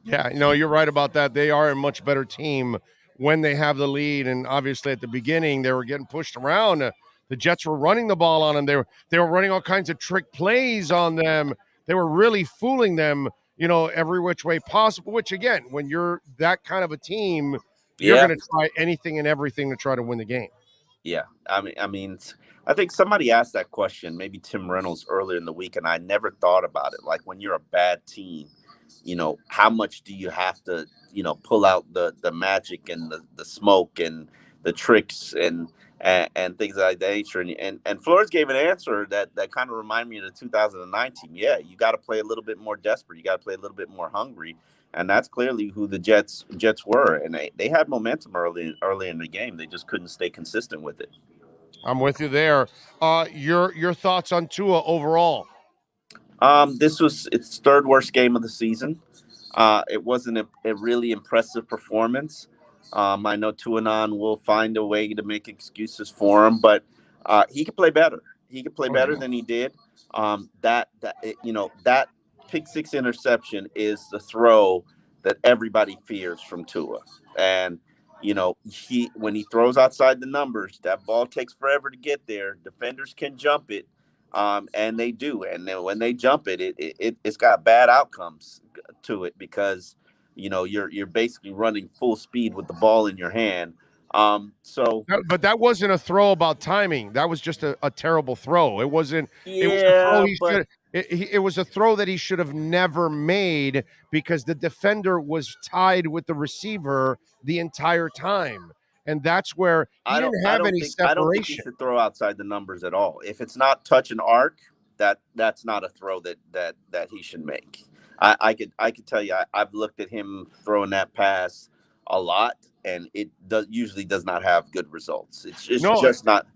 Yeah, you're right about that. They are a much better team when they have the lead, and obviously at the beginning they were getting pushed around. The Jets were running the ball on them. They were running all kinds of trick plays on them. They were really fooling them, every which way possible. Which again, when you're that kind of a team, you're going to try anything and everything to try to win the game. Yeah, I mean, I think somebody asked that question, maybe Tim Reynolds earlier in the week, and I never thought about it. Like when you're a bad team, how much do you have to, pull out the magic and the smoke and the tricks and things like that nature. And Flores gave an answer that kind of reminded me of the 2009 team. Yeah, you got to play a little bit more desperate. You got to play a little bit more hungry. And that's clearly who the Jets were. And they had momentum early in the game. They just couldn't stay consistent with it. I'm with you there. Your thoughts on Tua overall? This was its third worst game of the season. It wasn't a really impressive performance. I know Tuanon will find a way to make excuses for him, but He could play better. He could play better yeah. than he did. That pick six interception is the throw that everybody fears from Tua. And when he throws outside the numbers, that ball takes forever to get there. Defenders can jump it, and they do. And then when they jump it, it's got bad outcomes to it because you're basically running full speed with the ball in your hand. But that wasn't a throw about timing. That was just a terrible throw. It wasn't. Yeah, it was a throw he but should. It was a throw that he should have never made because the defender was tied with the receiver the entire time, and that's where he didn't have any separation. I don't think he should throw outside the numbers at all. If it's not touch and arc, that's not a throw that he should make. I could tell you, I've looked at him throwing that pass a lot, and it usually does not have good results. It's just not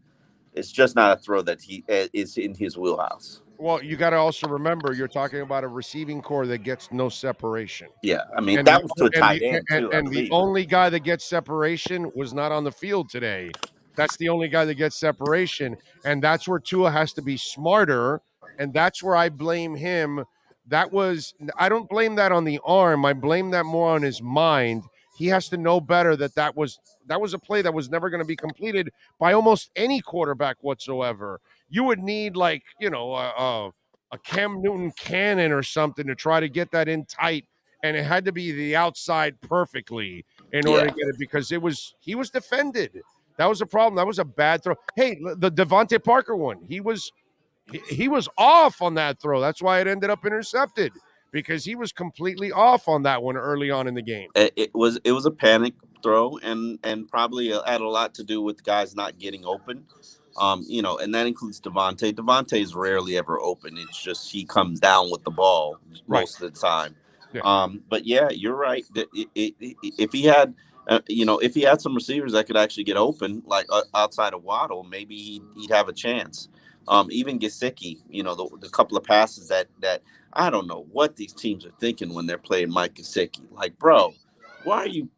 a throw that he is in his wheelhouse. Well, you got to also remember you're talking about a receiving core that gets no separation. Yeah, I mean that was to a tight end too. And the only guy that gets separation was not on the field today. That's the only guy that gets separation, and that's where Tua has to be smarter, and that's where I blame him. I don't blame that on the arm. I blame that more on his mind. He has to know better that was a play that was never going to be completed by almost any quarterback whatsoever. You would need a Cam Newton cannon or something to try to get that in tight, and it had to be the outside perfectly in order to get it because he was defended. That was a problem. That was a bad throw. Hey, the Devontae Parker one, he was off on that throw. That's why it ended up intercepted. Because he was completely off on that one early on in the game. It was a panic throw, and probably had a lot to do with guys not getting open. And that includes Devontae. Devontae is rarely ever open. It's just he comes down with the ball most of the time. Yeah. But yeah, you're right. If he had, if he had some receivers that could actually get open, like outside of Waddle, maybe he'd have a chance. Even Gesicki, the couple of passes that I don't know what these teams are thinking when they're playing Mike Gesicki. Like, bro, why are you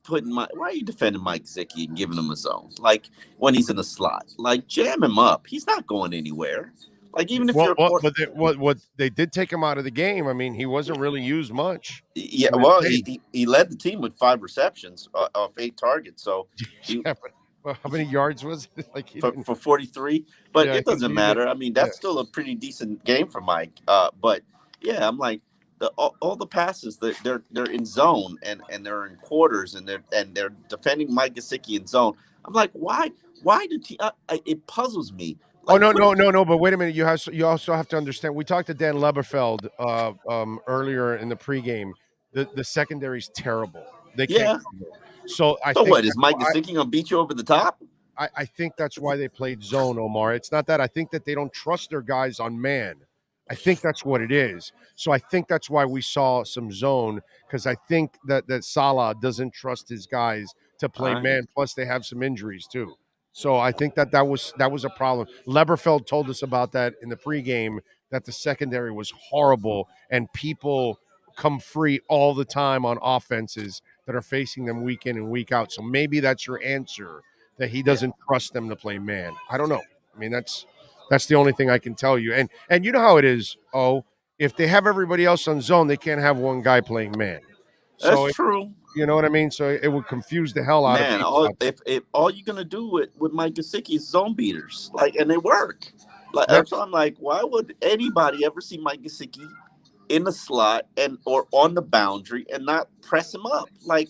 defending Mike Gesicki and giving him a zone? Like when he's in the slot, like jam him up. He's not going anywhere. Like even if what they did take him out of the game. I mean, he wasn't really used much. Yeah, well, he led the team with 5 receptions off 8 targets. So well, how many yards was it? Like for 43? But it doesn't matter. I mean, that's still a pretty decent game for Mike. But yeah, I'm like all the passes they're in zone and they're in quarters and they're defending Mike Gesicki in zone. I'm like, why did it puzzles me. Like, no. But wait a minute. You also have to understand. We talked to Dan Leberfeld earlier in the pregame. The secondary's terrible. They can't cover. So what is Mike Gesicki gonna beat you over the top? I think that's why they played zone, Omar. It's not that. I think that they don't trust their guys on man. I think that's what it is. So I think that's why we saw some zone, because I think that Salah doesn't trust his guys to play man. Plus, they have some injuries too. So I think that was a problem. Leberfeld told us about that in the pregame, that the secondary was horrible and people come free all the time on offenses that are facing them week in and week out. So maybe that's your answer, that he doesn't trust them to play man. I don't know. I mean, that's the only thing I can tell you. And you know how it is, if they have everybody else on zone, they can't have one guy playing man. So that's true. You know what I mean? So it would confuse the hell out of people. If all you're gonna do with Mike Gesicki is zone beaters, and they work. So I'm like, why would anybody ever see Mike Gesicki in the slot or on the boundary and not press him up? Like,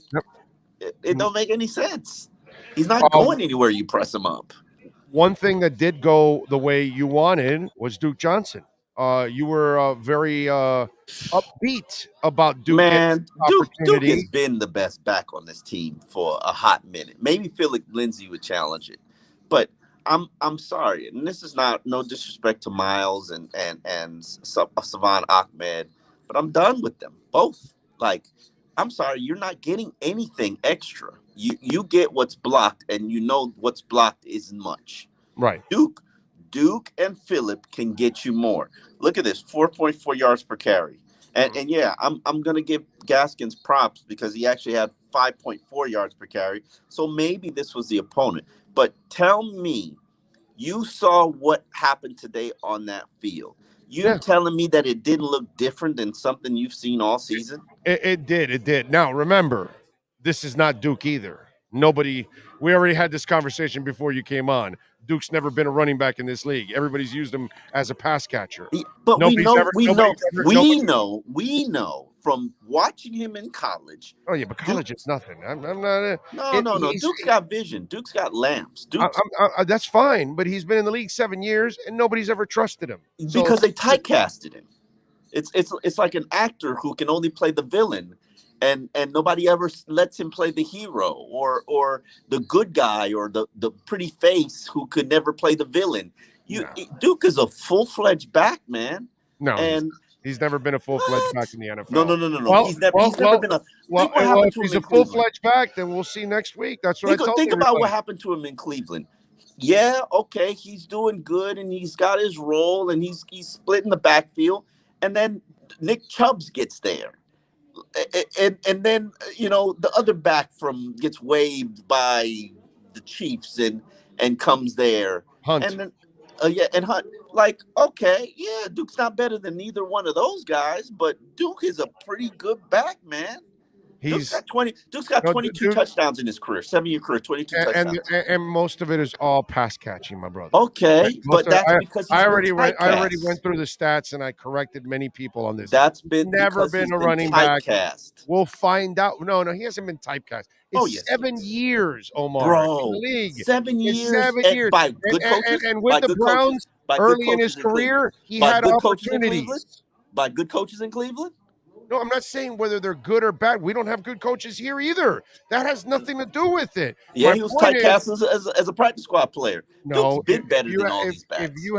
it don't make any sense. He's not going anywhere. You press him up. One thing that did go the way you wanted was Duke Johnson. You were very upbeat about Duke. Man, Duke has been the best back on this team for a hot minute. Maybe Philip Lindsay would challenge it, but I'm sorry, and this is no disrespect to Miles and Savon Ahmed, but I'm done with them both. Like, I'm sorry, you're not getting anything extra. You get what's blocked, and you know what's blocked isn't much. Right. Duke and Phillip can get you more. Look at this, 4.4 yards per carry. And yeah, I'm going to give Gaskins props because he actually had 5.4 yards per carry. So maybe this was the opponent. But tell me You saw what happened today on that field. You telling me that it didn't look different than something you've seen all season? It did. Now, remember, this is not Duke either. We already had this conversation before you came on. Duke's never been a running back in this league. Everybody's used him as a pass catcher. But we know from watching him in college. Oh yeah, but college is nothing. I'm not. No. Duke's got vision. Duke's got lamps. That's fine, but he's been in the league 7 years and nobody's ever trusted him because they typecasted him. It's like an actor who can only play the villain. And nobody ever lets him play the hero or the good guy or the pretty face who could never play the villain. Duke is a full-fledged back, man. No, and he's never been a full-fledged back in the NFL. No. Well, he's never been a. If he's a full-fledged back, then we'll see next week. That's what I told you. Think about what happened to him in Cleveland. Yeah, okay, he's doing good and he's got his role and he's splitting the backfield, and then Nick Chubbs gets there. And then the other back gets waived by the Chiefs and comes there. Hunt. And then and Hunt. Like, okay, yeah, Duke's not better than either one of those guys, but Duke is a pretty good back, man. Duke's got 22 touchdowns in his career, 7-year career, 22 touchdowns. And most of it is all pass catching, my brother. Okay, but that's because I already went through the stats and I corrected many people on this. That's never been a running back. We'll find out. No, he hasn't been typecast. It's 7 years, Omar, bro, in the league. 7 years. 7 years. By good coaches, and with the Browns early in his career, he had opportunities. By good coaches in Cleveland? No, I'm not saying whether they're good or bad. We don't have good coaches here either. That has nothing to do with it. Yeah, he was typecast as a practice squad player. No, Duke's been better than all these backs. If you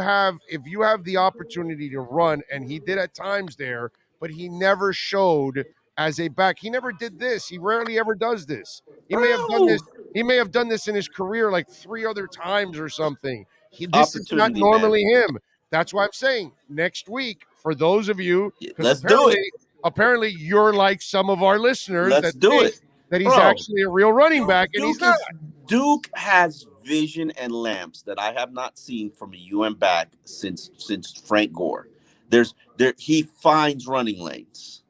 have the opportunity to run, and he did at times there, but he never showed as a back. He never did this. He rarely ever does this. He may have done this. He may have done this in his career like 3 other times or something. This is not normally him. That's why I'm saying next week, for those of you, let's do it. Apparently, you're like some of our listeners that he's actually a real running back, and he's not. Duke has vision and lamps that I have not seen from a UM back since Frank Gore. He finds running lanes.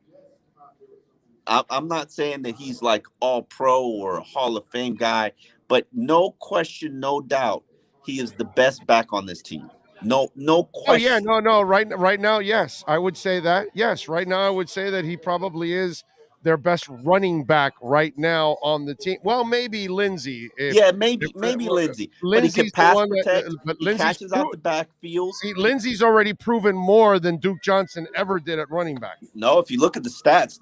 I'm not saying that he's like all pro or a Hall of Fame guy, but no question, no doubt, he is the best back on this team. No question. Oh yeah, no. Right now, yes, I would say that. Yes, right now, I would say that he probably is their best running back right now on the team. Well, maybe Lindsey. Maybe Lindsey. But he can pass protect. He catches out the backfield. See, Lindsey's already proven more than Duke Johnson ever did at running back. No, if you look at the stats,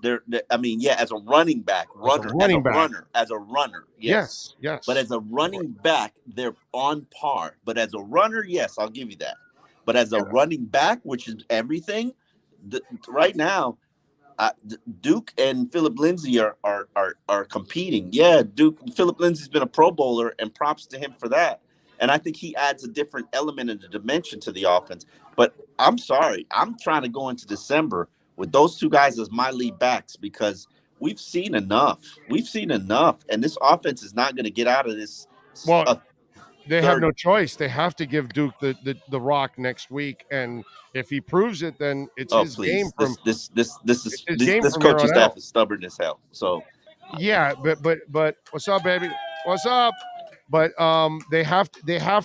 as a running back, as a runner, yes. But as a running back, they're on par. But as a runner, yes, I'll give you that. But as a running back, which is everything, right now, Duke and Philip Lindsay are competing. Yeah, Philip Lindsay's been a Pro Bowler, and props to him for that. And I think he adds a different element and a dimension to the offense. But I'm sorry, I'm trying to go into December with those two guys as my lead backs because we've seen enough. And this offense is not going to get out of this. Well, they have no choice. They have to give Duke the rock next week, and if he proves it, then it's his game. This coaching staff is stubborn as hell. So, yeah, but what's up, baby? What's up? But they have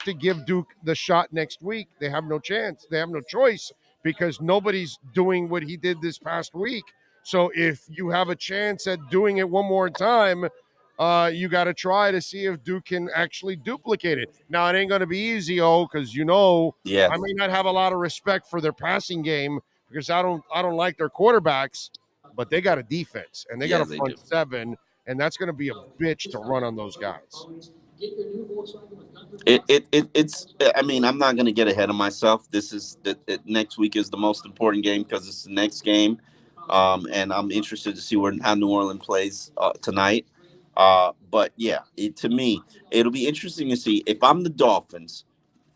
to give Duke the shot next week. They have no chance. They have no choice because nobody's doing what he did this past week. So if you have a chance at doing it one more time, you got to try to see if Duke can actually duplicate it. Now, it ain't going to be easy, because I may not have a lot of respect for their passing game because I don't like their quarterbacks, but they got a defense and they got a front seven, and that's going to be a bitch to run on those guys. It's. I mean, I'm not going to get ahead of myself. Next week is the most important game because it's the next game, and I'm interested to see how New Orleans plays tonight. But yeah, to me, it'll be interesting to see if I'm the Dolphins.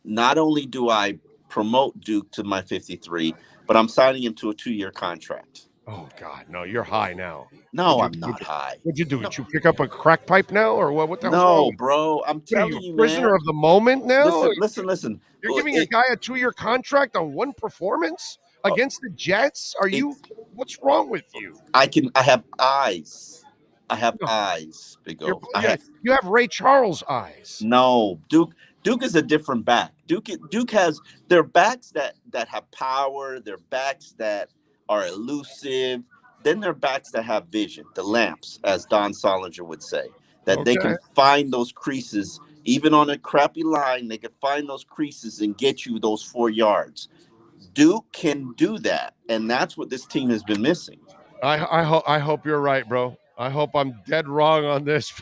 Not only do I promote Duke to my 53, but I'm signing him to a 2-year contract. Oh God, no! You're high now. No, I'm not high. What'd you do? No, Did you pick up a crack pipe now, or what? What the hell's wrong no, with you? bro. I'm What are you, telling a you, prisoner man. of the moment now? Listen. You're giving a guy a 2-year contract on one performance against the Jets? Are you? What's wrong with you? I have eyes. I have No. eyes, Big O. You have Ray Charles eyes. No, Duke is a different back. Duke has their backs that have power. Their backs that are elusive. Then their backs that have vision, the lamps, as Don Solinger would say, that they can find those creases. Even on a crappy line, they can find those creases and get you those 4 yards. Duke can do that, and that's what this team has been missing. I hope you're right, bro. I hope I'm dead wrong on this.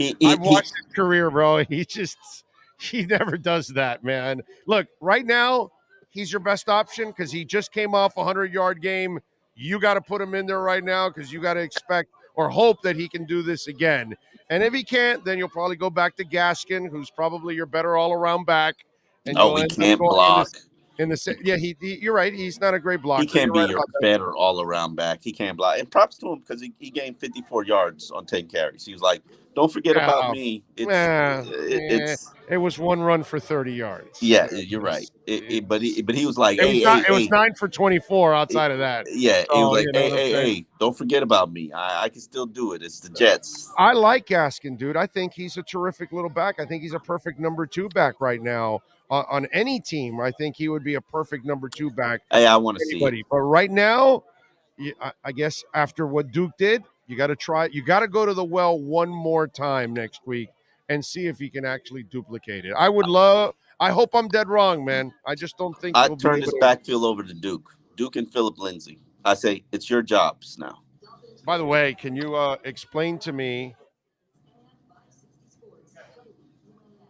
I've watched his career, bro. He never does that, man. Look, right now, he's your best option because he just came off a 100-yard game. You got to put him in there right now because you got to expect or hope that he can do this again. And if he can't, then you'll probably go back to Gaskin, who's probably your better all-around back. And he can't block. You're right. He's not a great blocker. He can't be right your better all-around back. He can't block. And props to him because he gained 54 yards on 10 carries. He was like, "Don't forget about me." It was one run for 30 yards. Yeah, you're right. But he was like, it was 9 for 24 outside of that. Yeah, he was like, hey, don't forget about me. I can still do it. It's the Jets. I like Gaskin, dude. I think he's a terrific little back. I think he's a perfect number 2 back right now. On any team, I think he would be a perfect number 2 back. Hey, I want to see it. But right now, I guess after what Duke did, you got to try. You got to go to the well one more time next week and see if he can actually duplicate it. I hope I'm dead wrong, man. I just don't think I turn this backfield over to Duke and Philip Lindsay. I say it's your jobs now. By the way, can you explain to me?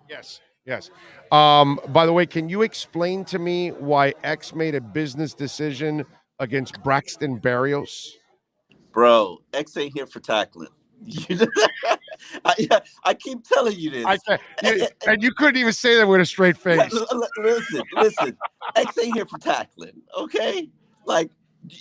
Yes. By the way, can you explain to me why X made a business decision against Braxton Berrios? Bro, X ain't here for tackling. I keep telling you this. And you couldn't even say that with a straight face. Listen. X ain't here for tackling, okay? Like,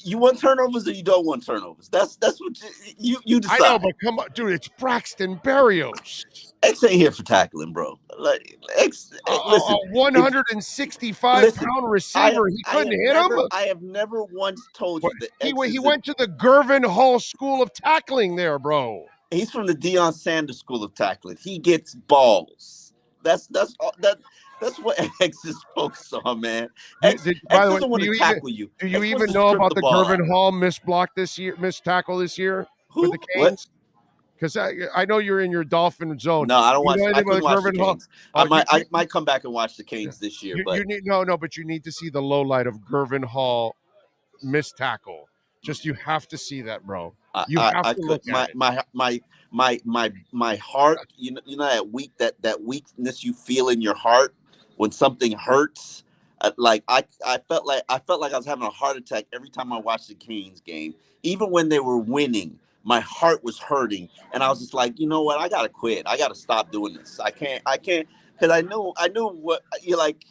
you want turnovers or you don't want turnovers. That's what you decide. I know, but come on, dude, it's Braxton Berrios. X ain't here for tackling, bro. Like X, listen, a 165-pound receiver, he couldn't hit him. I have never once told you that he went to the Gervin Hall School of Tackling there, bro. He's from the Deion Sanders School of Tackling. He gets balls. That's what X is focused on, man. X doesn't want to tackle you. Do you even know about the Gervin Hall missed tackle this year with the Canes? Because I know you're in your Dolphin zone. No, I don't watch. I couldn't watch the Canes. I might come back and watch the Canes this year. But you need to see the low light of Gervin Hall missed tackle. Just you have to see that, bro. You have to look at it. My heart. You know that weakness you feel in your heart when something hurts. I felt like I was having a heart attack every time I watched the Canes game, even when they were winning. My heart was hurting, and I was just like, you know what? I gotta quit. I gotta stop doing this. I can't, because I knew what you're like.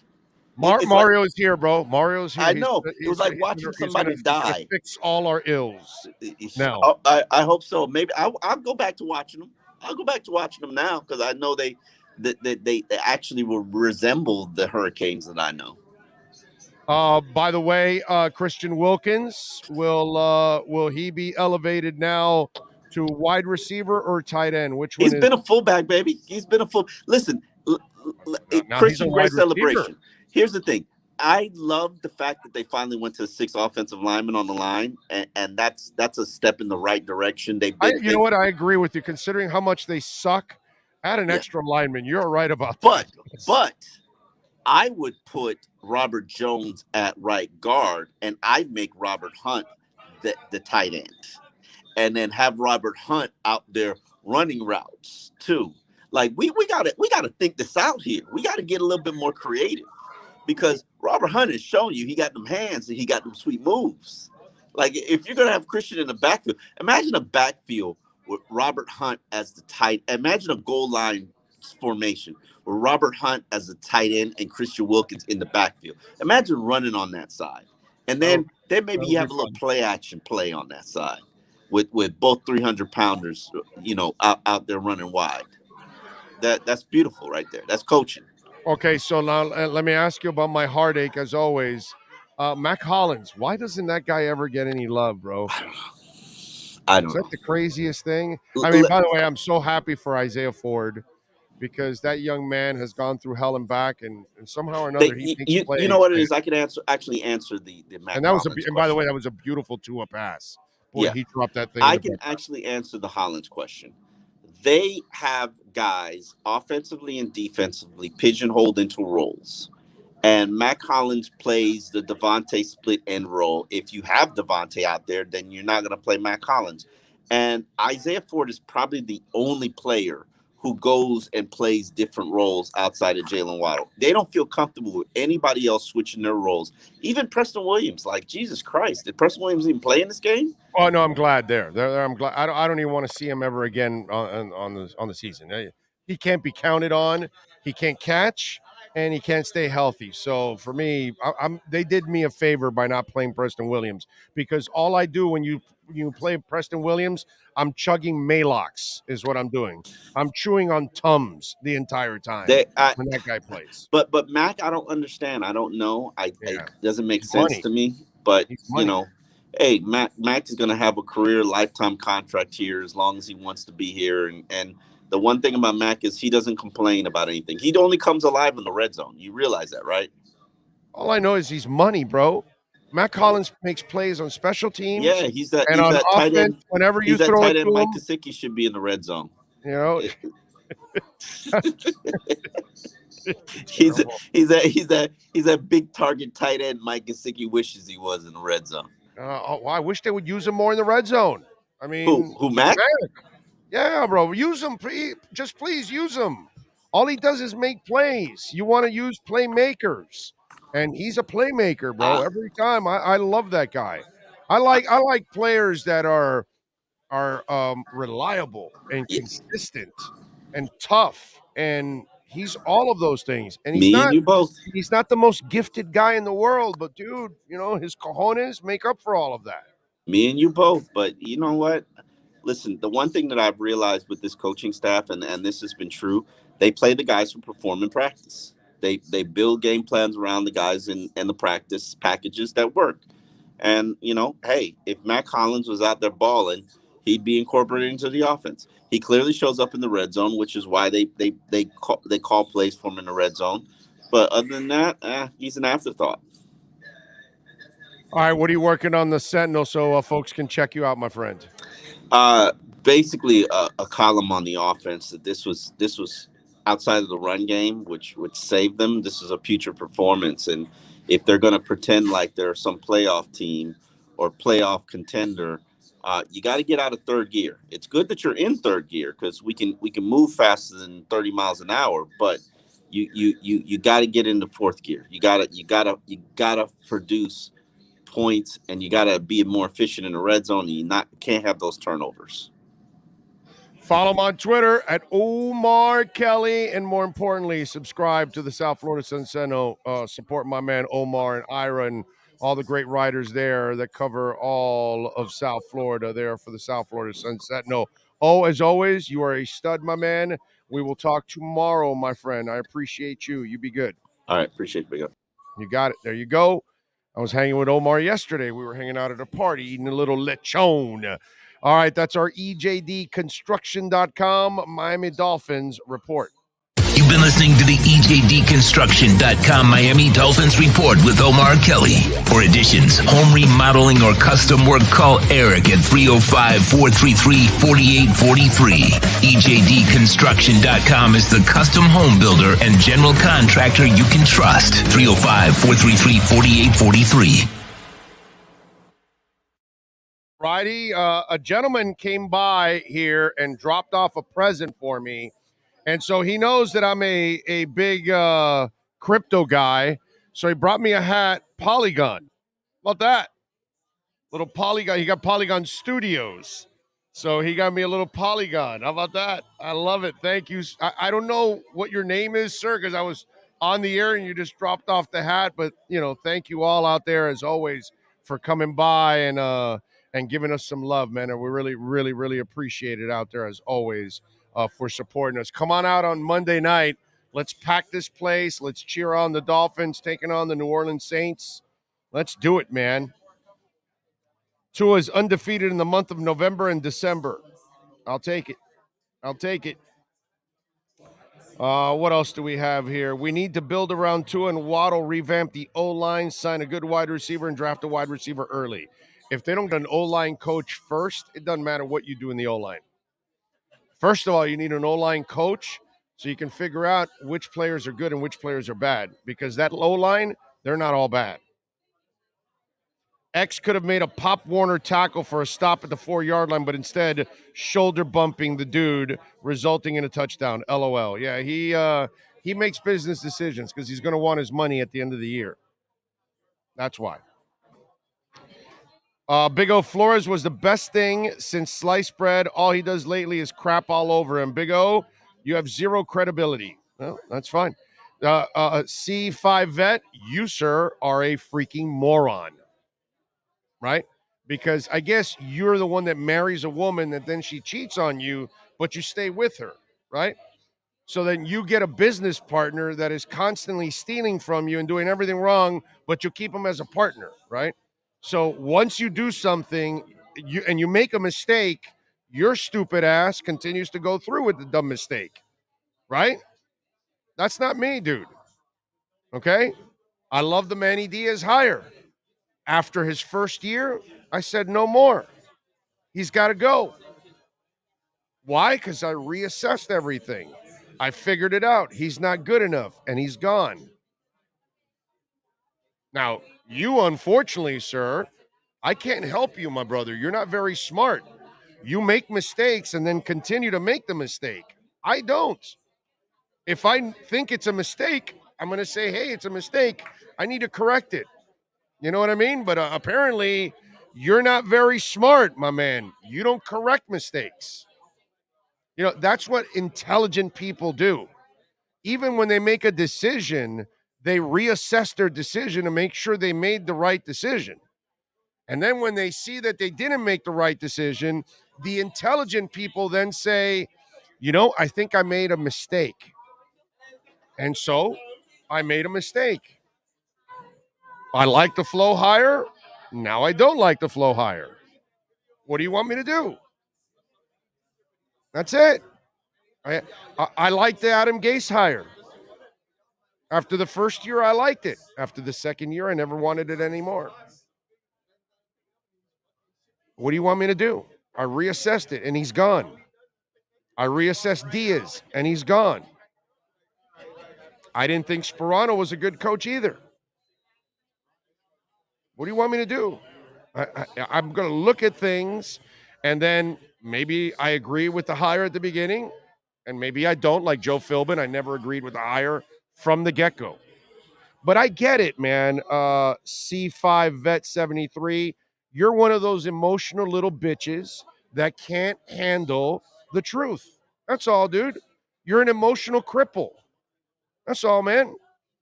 Mario's here, bro. Mario's here. I know. It was like watching somebody die. Fix all our ills. No, I hope so. Maybe I'll go back to watching them. I'll go back to watching them now because I know they actually will resemble the Hurricanes that I know. By the way, Christian Wilkins, will he be elevated now to wide receiver or tight end? Which one? He's been a fullback, baby. He's been a full. Listen, Christian, great celebration. Receiver. Here's the thing. I love the fact that they finally went to 6 offensive linemen on the line, and that's a step in the right direction. You know what? I agree with you. Considering how much they suck, add an extra lineman. You're right about that. But I would put Robert Jones at right guard, and I'd make Robert Hunt the tight end, and then have Robert Hunt out there running routes too. Like we gotta think this out here. We got to get a little bit more creative because Robert Hunt has shown you he got them hands and he got them sweet moves. Like if you're gonna have Christian in the backfield, imagine a backfield with Robert Hunt as the tight. Imagine a goal line formation with Robert Hunt as the tight end and Christian Wilkins in the backfield. Imagine running on that side. And then then maybe That'll you be have a little fun. play action play on that side with both 300-pounders, out there running wide. That's beautiful right there. That's coaching. Okay, so now let me ask you about my heartache, as always. Mac Hollins, why doesn't that guy ever get any love, bro? I Is don't that know. the craziest thing? I mean, by the way, I'm so happy for Isaiah Ford because that young man has gone through hell and back, and somehow or another he makes plays. You know what it is? I can actually answer the Mac And that was Hollins and by the question. way, that was a beautiful Tua pass. Boy, Yeah. he dropped that thing. I can actually answer the Hollins question. They have guys offensively and defensively pigeonholed into roles. And Mac Hollins plays the Devontae split end role. If you have Devontae out there, then you're not going to play Mac Hollins. And Isaiah Ford is probably the only player who goes and plays different roles outside of Jalen Waddle. They don't feel comfortable with anybody else switching their roles. Even Preston Williams, like, Jesus Christ, did Preston Williams even play in this game? Oh no, I'm glad there. I'm glad. I don't even want to see him ever again on the season. He can't be counted on. He can't catch, and he can't stay healthy. So for me, they did me a favor by not playing Preston Williams, because all I do when you play Preston Williams, I'm chugging Malox is what I'm doing. I'm chewing on Tums the entire time when that guy plays. But Mac, I don't understand. I don't know. It doesn't make sense money. to me. But He's money. Hey, Mac is going to have a career lifetime contract here as long as he wants to be here. And the one thing about Mac is he doesn't complain about anything. He only comes alive in the red zone. You realize that, right? All I know is he's money, bro. Mac Hollins makes plays on special teams. Yeah, he's that offense, tight end. whenever you He's throw that tight it end. to Mike him, Gesicki should be in the red zone. you know. He's that big target tight end Mike Gesicki wishes he was in the red zone. I wish they would use him more in the red zone. I mean, who Mac? Yeah, bro, use him. Please use him. All he does is make plays. You want to use playmakers, and he's a playmaker, bro. Every time, I love that guy. I like players that are reliable and consistent and tough, and he's all of those things. And he's and you both. He's not the most gifted guy in the world, but dude, his cojones make up for all of that. Me and you both. But you know what? Listen, the one thing that I've realized with this coaching staff, and this has been true, they play the guys who perform in practice. They build game plans around the guys and the practice packages that work. And, hey, if Mac Hollins was out there balling, he'd be incorporated into the offense. He clearly shows up in the red zone, which is why they call plays for him in the red zone. But other than that, he's an afterthought. All right, what are you working on the Sentinel so folks can check you out, my friend? Basically a column on the offense that this was outside of the run game, which would save them. This is a future performance, and if they're going to pretend like they're some playoff team or playoff contender, you got to get out of third gear. It's good that you're in third gear because we can move faster than 30 miles an hour, but you got to get into fourth gear. You gotta produce points, and you got to be more efficient in the red zone. And you can't have those turnovers. Follow him on Twitter at Omar Kelly, and more importantly, subscribe to the South Florida Sun Sentinel. Support my man Omar and Ira and all the great writers there that cover all of South Florida there for the South Florida Sun Sentinel. Oh, as always, you are a stud, my man. We will talk tomorrow, my friend. I appreciate you. You be good. All right, appreciate it. You got it. There you go. I was hanging with Omar yesterday. We were hanging out at a party, eating a little lechon. All right, that's our EJDconstruction.com Miami Dolphins report. You've been listening to the EJDconstruction.com Miami Dolphins report with Omar Kelly. For additions, home remodeling, or custom work, call Eric at 305-433-4843. EJDconstruction.com is the custom home builder and general contractor you can trust. 305-433-4843. Friday, a gentleman came by here and dropped off a present for me. And so he knows that I'm a big crypto guy. So he brought me a hat, Polygon. How about that? Little Polygon. He got Polygon Studios. So he got me a little Polygon. How about that? I love it. Thank you. I don't know what your name is, sir, because I was on the air and you just dropped off the hat. But, thank you all out there, as always, for coming by and giving us some love, man. And we really appreciate it out there as always for supporting us. Come on out on Monday night. Let's pack this place. Let's cheer on the Dolphins taking on the New Orleans Saints. Let's do it, man. Tua is undefeated in the month of November and December. I'll take it. What else do we have here? We need to build around Tua and Waddle, revamp the O-line, sign a good wide receiver, and draft a wide receiver early. If they don't get an O-line coach first, it doesn't matter what you do in the O-line. First of all, you need an O-line coach so you can figure out which players are good and which players are bad, because that O-line, they're not all bad. X could have made a Pop Warner tackle for a stop at the 4-yard line, but instead shoulder bumping the dude, resulting in a touchdown. LOL. Yeah, he makes business decisions because he's going to want his money at the end of the year. That's why. Big O Flores was the best thing since sliced bread. All he does lately is crap all over him. Big O, you have zero credibility. Well, that's fine. C5 Vet, you, sir, are a freaking moron. Right? Because I guess you're the one that marries a woman that then she cheats on you, but you stay with her, right? So then you get a business partner that is constantly stealing from you and doing everything wrong, but you keep him as a partner, right? So once you do something and you make a mistake, your stupid ass continues to go through with the dumb mistake, right? That's not me, dude. Okay? I love the Manny Diaz hire. After his first year, I said no more. He's got to go. Why? Because I reassessed everything. I figured it out. He's not good enough, and he's gone. Now, you, unfortunately, sir, I can't help you, my brother. You're not very smart. You make mistakes and then continue to make the mistake. I don't. If I think it's a mistake, I'm going to say, hey, it's a mistake. I need to correct it. You know what I mean? But apparently, you're not very smart, my man. You don't correct mistakes. You know, that's what intelligent people do. Even when they make a decision, they reassess their decision to make sure they made the right decision. And then when they see that they didn't make the right decision, the intelligent people then say, you know, I think I made a mistake. And so I made a mistake. I like the flow higher. Now I don't like the flow higher. What do you want me to do? That's it. I like the Adam Gase hire. After the first year, I liked it. After the second year, I never wanted it anymore. What do you want me to do? I reassessed it, and he's gone. I reassessed Diaz, and he's gone. I didn't think Sperano was a good coach either. What do you want me to do? I'm going to look at things, and then maybe I agree with the hire at the beginning, and maybe I don't, like Joe Philbin. I never agreed with the hire from the get-go. But I get it, man. C5 Vet 73, you're one of those emotional little bitches that can't handle the truth. That's all, dude. You're an emotional cripple. That's all, man.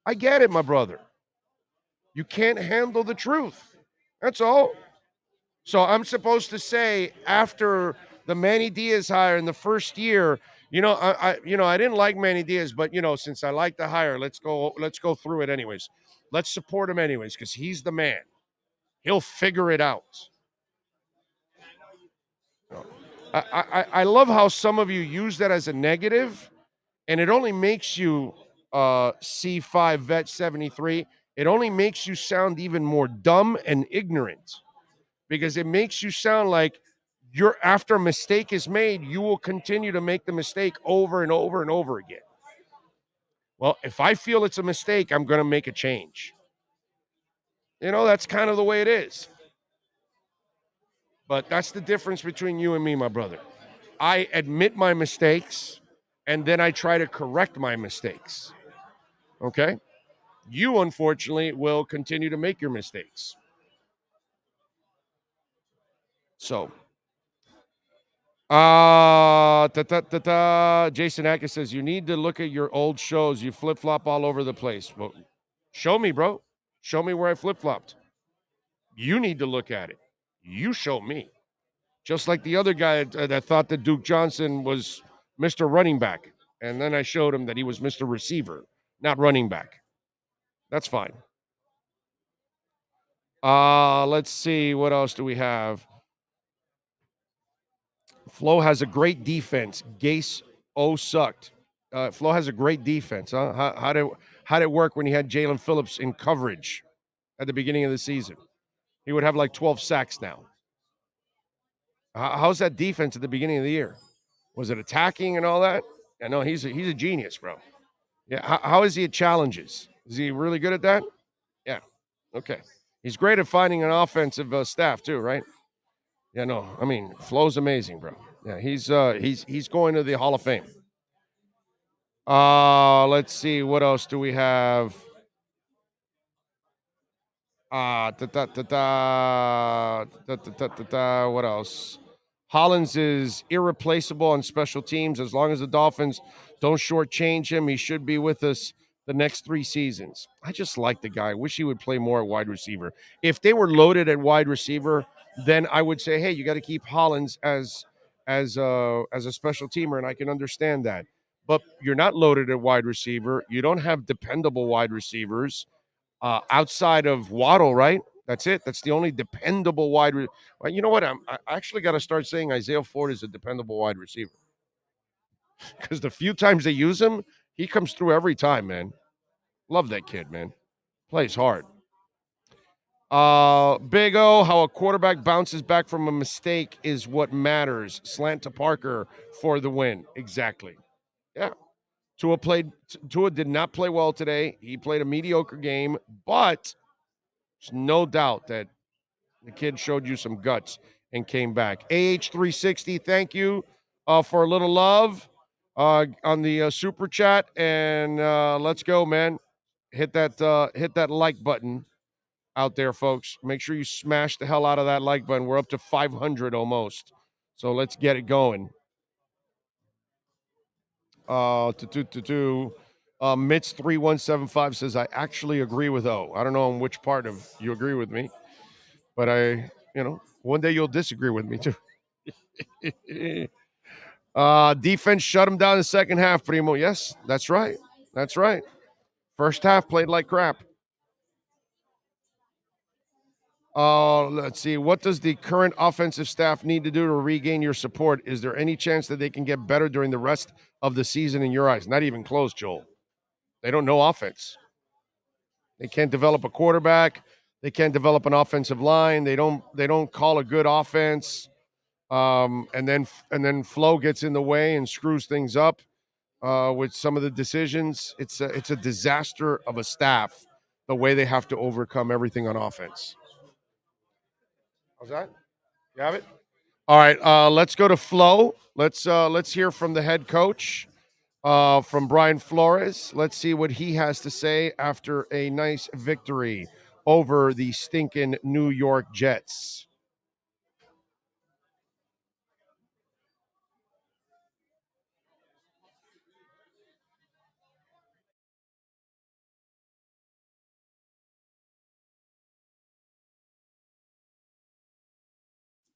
I get it, my brother. You can't handle the truth. That's all. So I'm supposed to say after the Manny Diaz hire in the first year, I didn't like Manny Diaz, but since I like the hire, let's go through it anyways. Let's support him anyways because he's the man. He'll figure it out. I love how some of you use that as a negative, and it only makes you C5 Vet 73. It only makes you sound even more dumb and ignorant because it makes you sound like after a mistake is made, you will continue to make the mistake over and over and over again. Well, if I feel it's a mistake, I'm going to make a change. That's kind of the way it is. But that's the difference between you and me, my brother. I admit my mistakes, and then I try to correct my mistakes. Okay? You, unfortunately, will continue to make your mistakes. So, Jason Atkins says, you need to look at your old shows. You flip-flop all over the place. Well, show me, bro. Show me where I flip-flopped. You need to look at it. You show me. Just like the other guy that thought that Duke Johnson was Mr. Running Back. And then I showed him that he was Mr. Receiver, not running back. That's fine. Let's see. What else do we have? Flo has a great defense. Gase sucked. Flo has a great defense. Huh? How did it work when he had Jalen Phillips in coverage at the beginning of the season? He would have like 12 sacks now. How's that defense at the beginning of the year? Was it attacking and all that? Yeah, no, he's a genius, bro. Yeah, how is he at challenges? Is he really good at that? Yeah, okay. He's great at finding an offensive staff too, right? Yeah, no, I mean, Flo's amazing, bro. Yeah, he's going to the Hall of Fame. Let's see, what else do we have? What else? Hollins is irreplaceable on special teams. As long as the Dolphins don't shortchange him, he should be with us the next 3 seasons. I just like the guy. I wish he would play more at wide receiver. If they were loaded at wide receiver, then I would say, hey, you got to keep Hollins as a special teamer, and I can understand that. But you're not loaded at wide receiver. You don't have dependable wide receivers outside of Waddle, right? That's it. That's the only dependable wide. Well, you know what? I actually got to start saying Isaiah Ford is a dependable wide receiver because the few times they use him, he comes through every time, man. Love that kid, man. Plays hard. Big O, how a quarterback bounces back from a mistake is what matters. Slant to Parker for the win. Exactly. Yeah. Tua did not play well today. He played a mediocre game, but there's no doubt that the kid showed you some guts and came back. AH360, thank you for a little love on the super chat, and let's go, man. Hit that like button out there, folks. Make sure you smash the hell out of that like button. We're up to 500 almost, so let's get it going. Mitz3175 says, I actually agree with O. I don't know on which part of you agree with me, but one day you'll disagree with me too. Defense shut him down in the second half, Primo. Yes, that's right. That's right. First half played like crap. Let's see. What does the current offensive staff need to do to regain your support? Is there any chance that they can get better during the rest of the season in your eyes? Not even close, Joel. They don't know offense. They can't develop a quarterback. They can't develop an offensive line. They don't call a good offense. And then Flo gets in the way and screws things up with some of the decisions. It's a disaster of a staff, the way they have to overcome everything on offense. How's that? You have it? All right, let's go to Flo. Let's hear from the head coach, from Brian Flores. Let's see what he has to say after a nice victory over the stinking New York Jets.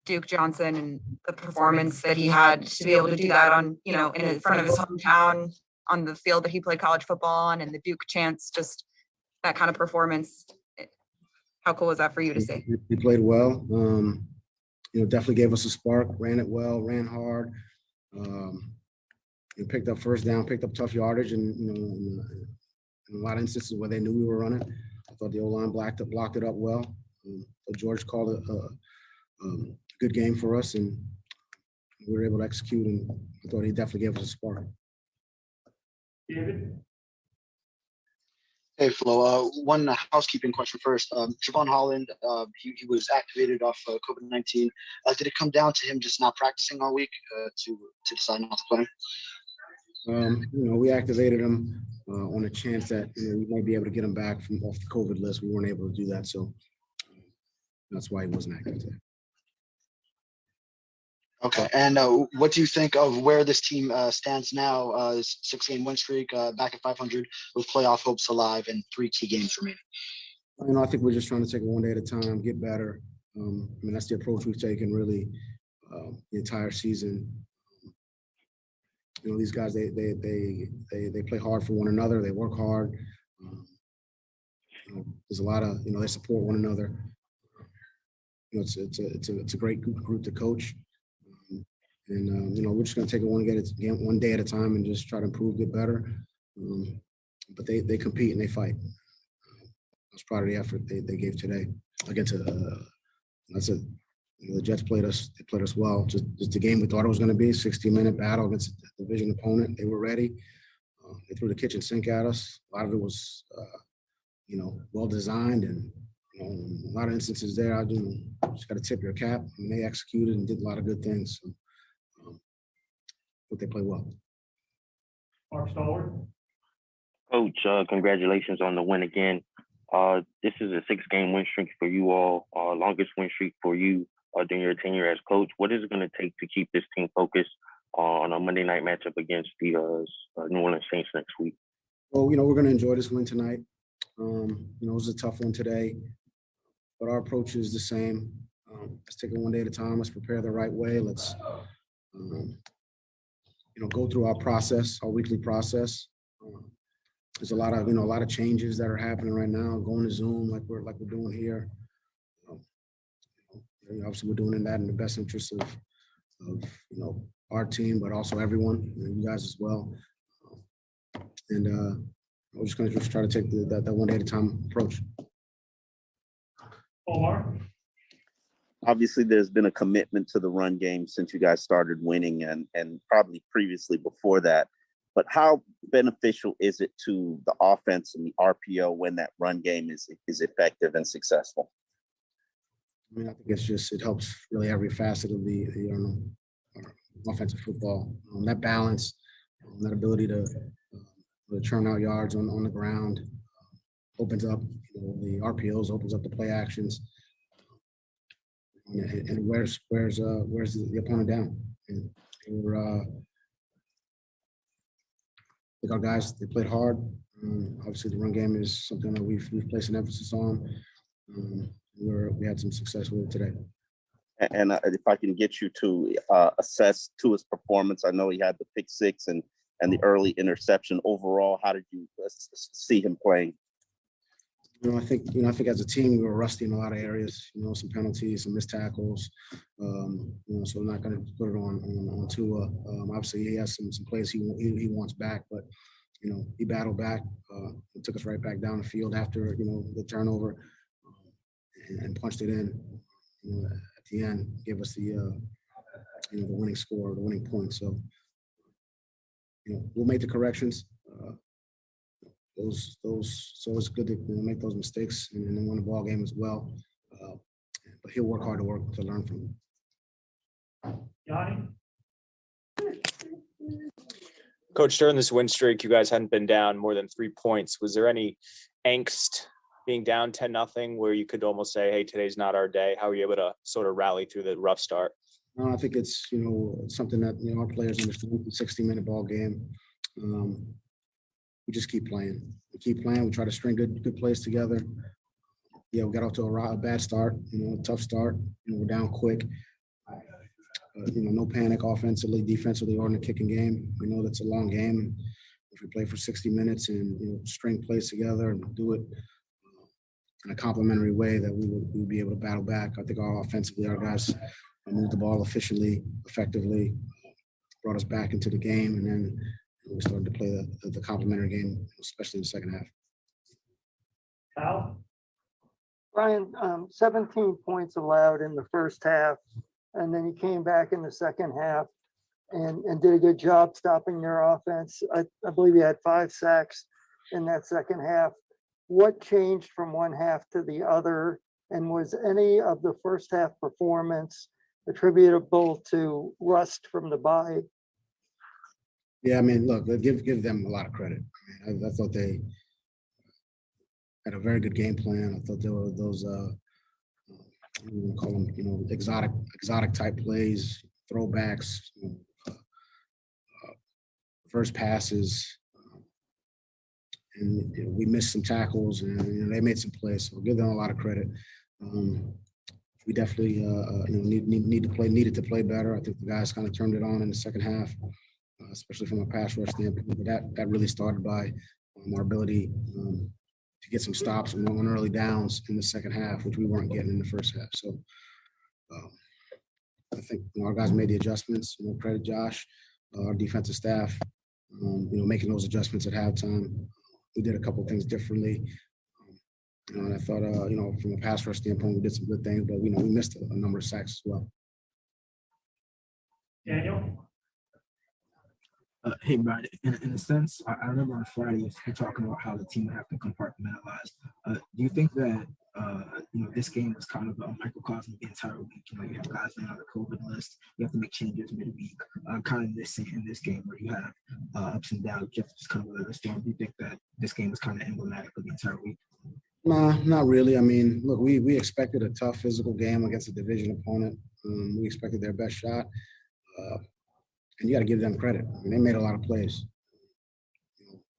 Duke Johnson and the performance that he had to be able to do that on, in front of his hometown on the field that he played college football on, and the Duke chants, just that kind of performance. How cool was that for you to see? He played well. Definitely gave us a spark, ran it well, ran hard, picked up first down, picked up tough yardage, and, in a lot of instances where they knew we were running, I thought the O-line blocked it up well. George called it a good game for us, and we were able to execute, and I thought he definitely gave us a spark. Hey, Flo. One housekeeping question first. Javon Holland, he was activated off COVID-19. Did it come down to him just not practicing all week to decide not to play? We activated him on a chance that we might be able to get him back from off the COVID list. We weren't able to do that, so that's why he wasn't active today. Okay, and what do you think of where this team stands now? 6-game win streak, back at 500 with playoff hopes alive and 3 key games remaining. I think we're just trying to take it one day at a time, get better. That's the approach we've taken really the entire season. These guys, they play hard for one another. They work hard. There's a lot of, they support one another. It's a great group to coach. We're just going to take it one day at a time and just try to improve, get better. But they compete and they fight. I was proud of the effort they gave today against the Jets played us. They played us well. Just the game we thought it was going to be, 60-minute battle against a division opponent. They were ready. They threw the kitchen sink at us. A lot of it was, well designed, and a lot of instances there. I just got to tip your cap. They executed and did a lot of good things. So, but they play well. Mark Stallworth. Coach, congratulations on the win again. This is a 6-game win streak for you all, longest win streak for you during your tenure as coach. What is it going to take to keep this team focused on a Monday night matchup against the New Orleans Saints next week? Well, we're going to enjoy this win tonight. It was a tough one today, but our approach is the same. Let's take it one day at a time. Let's prepare the right way. Let's, go through our process, our weekly process. There's a lot of changes that are happening right now. Going to Zoom like we're doing here. Obviously, we're doing that in the best interest of our team, but also everyone, you guys as well. And we're just going to try to take that one day at a time approach. Omar. Obviously, there's been a commitment to the run game since you guys started winning, and probably previously before that. But how beneficial is it to the offense and the RPO when that run game is effective and successful? I think it helps really every facet of the offensive football. That balance, that ability to churn out yards on the ground opens up the RPOs, opens up the play actions, and wears the opponent down. And we're I think our guys, they played hard. Obviously, the run game is something that we've placed an emphasis on. We had some success with it today. And if I can get you to assess Tua's performance, I know he had the pick six and the early interception. Overall, how did you see him playing? I think as a team we were rusty in a lot of areas. Some penalties, some missed tackles. So I'm not going to put it on Tua. Obviously, he has some plays he wants back, but he battled back. He took us right back down the field after the turnover and punched it in. At the end, gave us the winning score, the winning point. So we'll make the corrections. So it's good to make those mistakes and then win the ball game as well. But he'll work hard to learn from them. Yanni. Coach, during this win streak, you guys hadn't been down more than 3 points. Was there any angst being down 10-0 where you could almost say, hey, today's not our day? How were you able to sort of rally through the rough start? I think it's, something that, our players understand. It's a 60-minute ball game. We just keep playing. We try to string good plays together. Yeah, we got off to a bad start, a tough start. We're down quick. No panic offensively, defensively, or in the kicking game. We know that's a long game. And if we play for 60 minutes and string plays together and do it in a complementary way, that we would be able to battle back. I think offensively, our guys moved the ball efficiently, effectively, brought us back into the game, and then we started to play the complementary game, especially in the second half. Kyle? Brian, 17 points allowed in the first half, and then he came back in the second half and did a good job stopping their offense. I believe he had 5 sacks in that second half. What changed from one half to the other, and was any of the first half performance attributable to rust from the bye? Yeah, look, give them a lot of credit. I thought they had a very good game plan. I thought there were those, we call them, exotic type plays, throwbacks, first passes, and we missed some tackles, and they made some plays. So I'll give them a lot of credit. We definitely needed to play better. I think the guys kind of turned it on in the second half, especially from a pass rush standpoint. But that really started by our ability to get some stops and on early downs in the second half, which we weren't getting in the first half. So I think our guys made the adjustments. Credit Josh, our defensive staff, making those adjustments at halftime. We did a couple of things differently. And I thought, from a pass rush standpoint, we did some good things, but we missed a number of sacks as well. Daniel? Hey, Brian, in a sense, I remember on Friday you're talking about how the team would have to compartmentalize. Do you think that, this game was kind of a microcosm of the entire week? You have guys on the COVID list. You have to make changes midweek. Kind of in this game where you have ups and downs, just kind of weather the storm. Do you think that this game was kind of emblematic of the entire week? Nah, not really. I mean, look, we expected a tough physical game against a division opponent. We expected their best shot. And you got to give them credit. I mean, they made a lot of plays.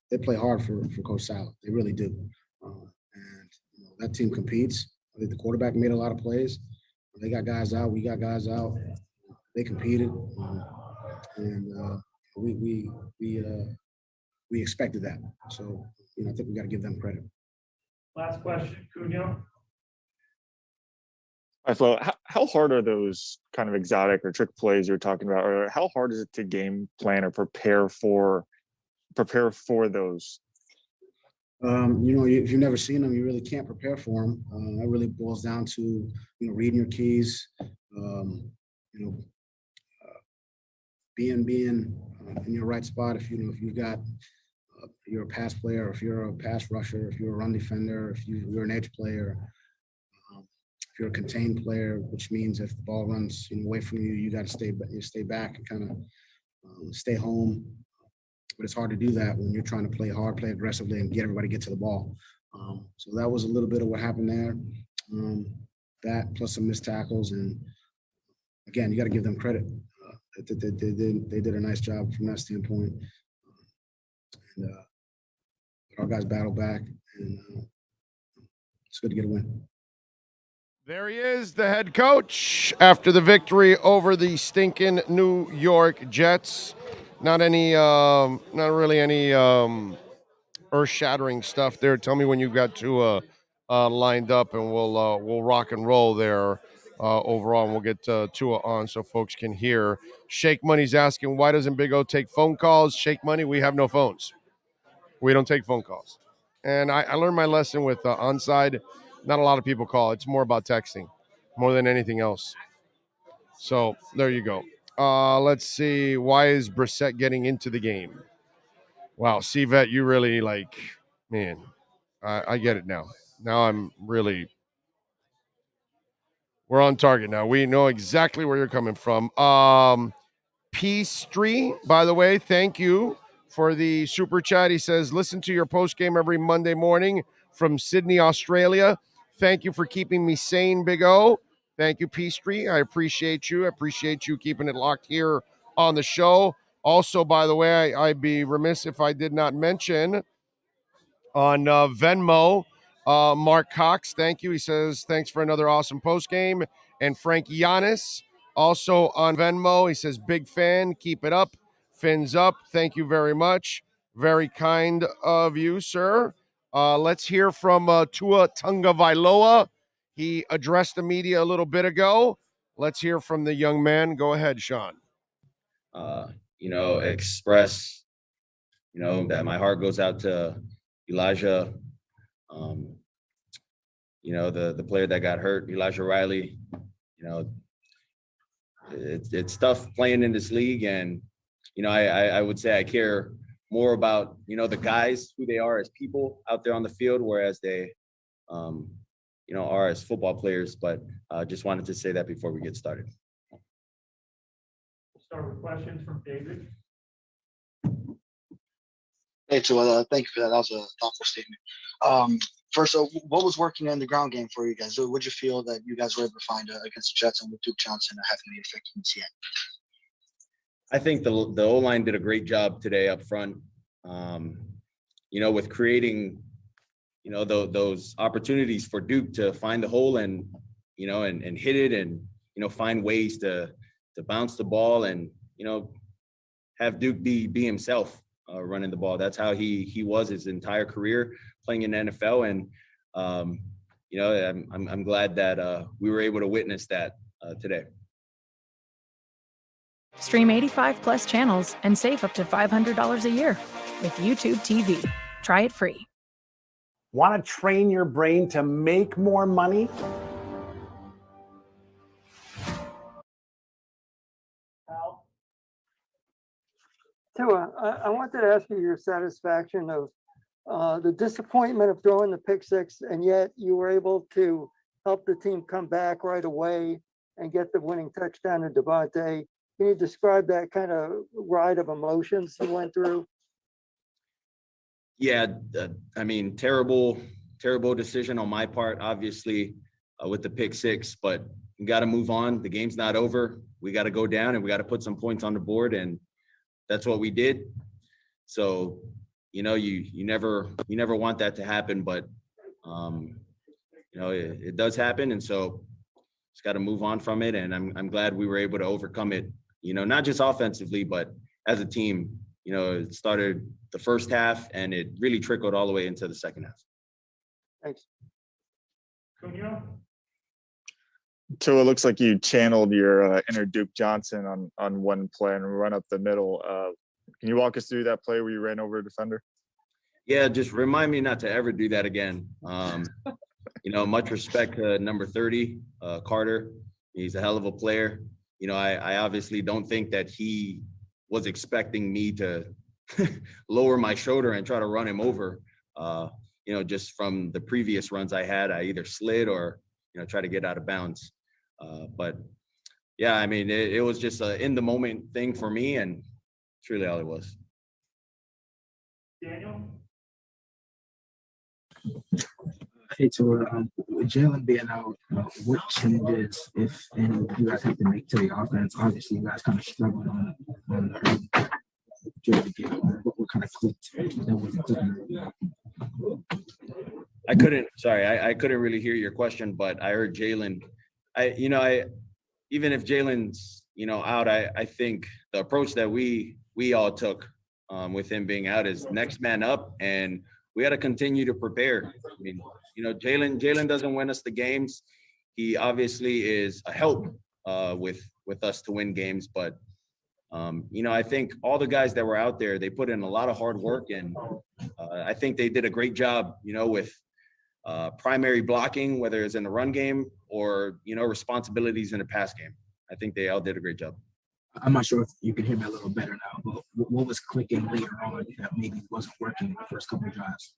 They play hard for Coach Saleh. They really do. And that team competes. I think the quarterback made a lot of plays. They got guys out. We got guys out. They competed. And we expected that. So, I think we got to give them credit. Last question, Cunha. Flo, how hard are those kind of exotic or trick plays you're talking about, or how hard is it to game plan or prepare for those? If you've never seen them, you really can't prepare for them. That really boils down to reading your keys, being in your right spot. If you've got you're a pass player, if you're a pass rusher, if you're a run defender, if you're an edge player. If you're a contained player, which means if the ball runs away from you, you got to stay back and kind of stay home. But it's hard to do that when you're trying to play hard, play aggressively, and get everybody to get to the ball. So that was a little bit of what happened there. That plus some missed tackles, and again, you got to give them credit. They did a nice job from that standpoint. And our guys battled back, and it's good to get a win. There he is, the head coach, after the victory over the stinking New York Jets. Not really any earth-shattering stuff there. Tell me when you've got Tua lined up, and we'll rock and roll there overall, and we'll get Tua on so folks can hear. Shake Money's asking, why doesn't Big O take phone calls? Shake Money, we have no phones. We don't take phone calls. And I learned my lesson with Onside. Not a lot of people call. It's more about texting, more than anything else. So there you go. Let's see. Why is Brissett getting into the game? Wow, C-Vet, you really man, I get it now. Now we're on target now. We know exactly where you're coming from. Peace-tree, by the way, thank you for the super chat. He says, listen to your post game every Monday morning from Sydney, Australia. Thank you for keeping me sane, Big O. Thank you, Peace-tree. I appreciate you. I appreciate you keeping it locked here on the show. Also, by the way, I'd be remiss if I did not mention on Venmo, Mark Cox, thank you. He says, thanks for another awesome post game. And Frank Giannis, also on Venmo, he says, big fan, keep it up. Fins up, thank you very much. Very kind of you, sir. Let's hear from Tua Tagovailoa. He addressed the media a little bit ago. Let's hear from the young man. Go ahead, Sean. Express, that my heart goes out to Elijah, the player that got hurt, Elijah Riley. It's tough playing in this league, and I would say I care more about the guys, who they are as people out there on the field, whereas they are as football players. But just wanted to say that before we get started. We'll start with questions from David. Hey, so thank you for that. That was a thoughtful statement. First, what was working in the ground game for you guys? What did you feel that you guys were able to find against the Jets and with Duke Johnson having the effect in the end? I think the O-line did a great job today up front. with creating, those opportunities for Duke to find the hole and hit it and, find ways to bounce the ball and, have Duke be himself running the ball. That's how he was his entire career playing in the NFL. And, I'm glad that we were able to witness that today. Stream 85 plus channels and save up to $500 a year with YouTube TV. Try it free. Want to train your brain to make more money? Tua, I wanted to ask you your satisfaction of the disappointment of throwing the pick six, and yet you were able to help the team come back right away and get the winning touchdown to Devontae. Can you describe that kind of ride of emotions you went through? Yeah, terrible decision on my part, obviously, with the pick six, but we got to move on. The game's not over. We got to go down and we got to put some points on the board, and that's what we did. So, you never want that to happen, but it does happen, and so just got to move on from it. And I'm glad we were able to overcome it. Not just offensively, but as a team. It started the first half and it really trickled all the way into the second half. Thanks. So it looks like you channeled your inner Duke Johnson on one play and run up the middle. Can you walk us through that play where you ran over a defender? Yeah, just remind me not to ever do that again. Much respect to number 30, Carter. He's a hell of a player. I obviously don't think that he was expecting me to lower my shoulder and try to run him over. Just from the previous runs I had, I either slid or, try to get out of bounds. But yeah, it was just a in the moment thing for me, and it's really all it was. Daniel? Hey, Tua, with Jalen being out, what changes, if any, you guys have to make to the offense? Obviously, you guys kind of struggled on the early game. What kind of clicked? I couldn't really hear your question, but I heard Jalen. Even if Jalen's, out, I think the approach that we all took with him being out is next man up, and we got to continue to prepare. Jalen doesn't win us the games. He obviously is a help with us to win games, but I think all the guys that were out there, they put in a lot of hard work, and I think they did a great job, with primary blocking, whether it's in the run game or, responsibilities in the pass game. I think they all did a great job. I'm not sure if you can hear me a little better now, but what was clicking later on that maybe wasn't working the first couple of drives?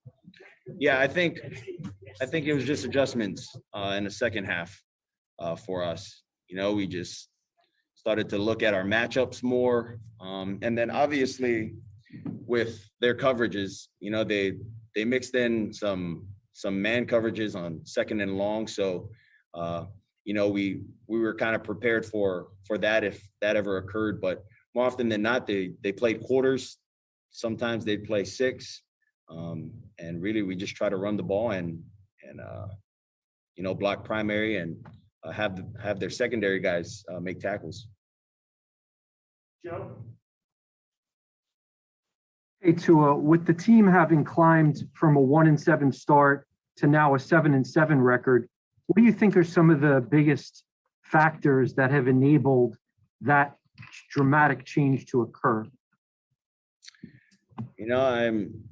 Yeah, I think it was just adjustments in the second half for us. We just started to look at our matchups more. And then obviously with their coverages, they mixed in some man coverages on second and long. So, we were kind of prepared for that if that ever occurred. But more often than not, they played quarters. Sometimes they'd play six. And really, we just try to run the ball and block primary and have their secondary guys make tackles. Joe? Hey, Tua, with the team having climbed from a 1-7 start to now a 7-7 record, what do you think are some of the biggest factors that have enabled that dramatic change to occur? I'm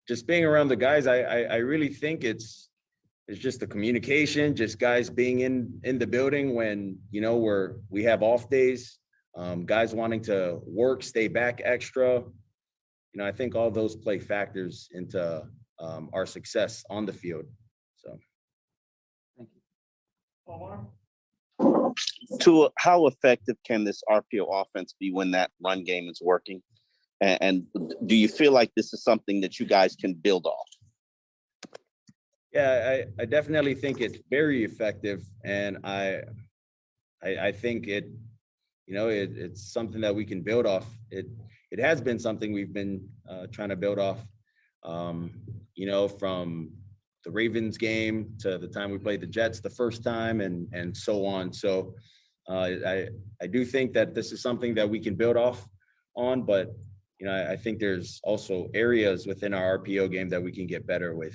just being around the guys. I really think it's just the communication, just guys being in the building when, we have off days, guys wanting to work, stay back extra. I think all those play factors into our success on the field. So. Thank you. Omar? To how effective can this RPO offense be when that run game is working? And do you feel like this is something that you guys can build off? Yeah, I definitely think it's very effective, and I think it, it's something that we can build off. It has been something we've been trying to build off From the Ravens game to the time we played the Jets the first time and so on. So I do think that this is something that we can build off on, but I think there's also areas within our RPO game that we can get better with,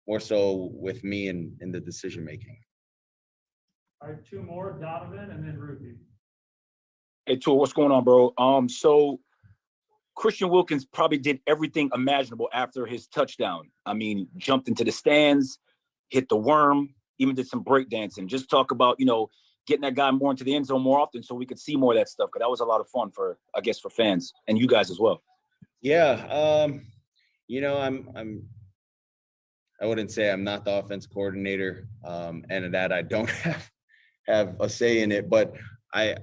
more so with me in the decision making. All right, two more, Donovan and then Ruthie. Hey, Tua, what's going on, bro? So Christian Wilkins probably did everything imaginable after his touchdown. I mean, jumped into the stands, hit the worm, even did some breakdancing. Just talk about, getting that guy more into the end zone more often so we could see more of that stuff, because that was a lot of fun for fans and you guys as well. Yeah. I wouldn't say I'm not the offense coordinator, and that I don't have a say in it, but I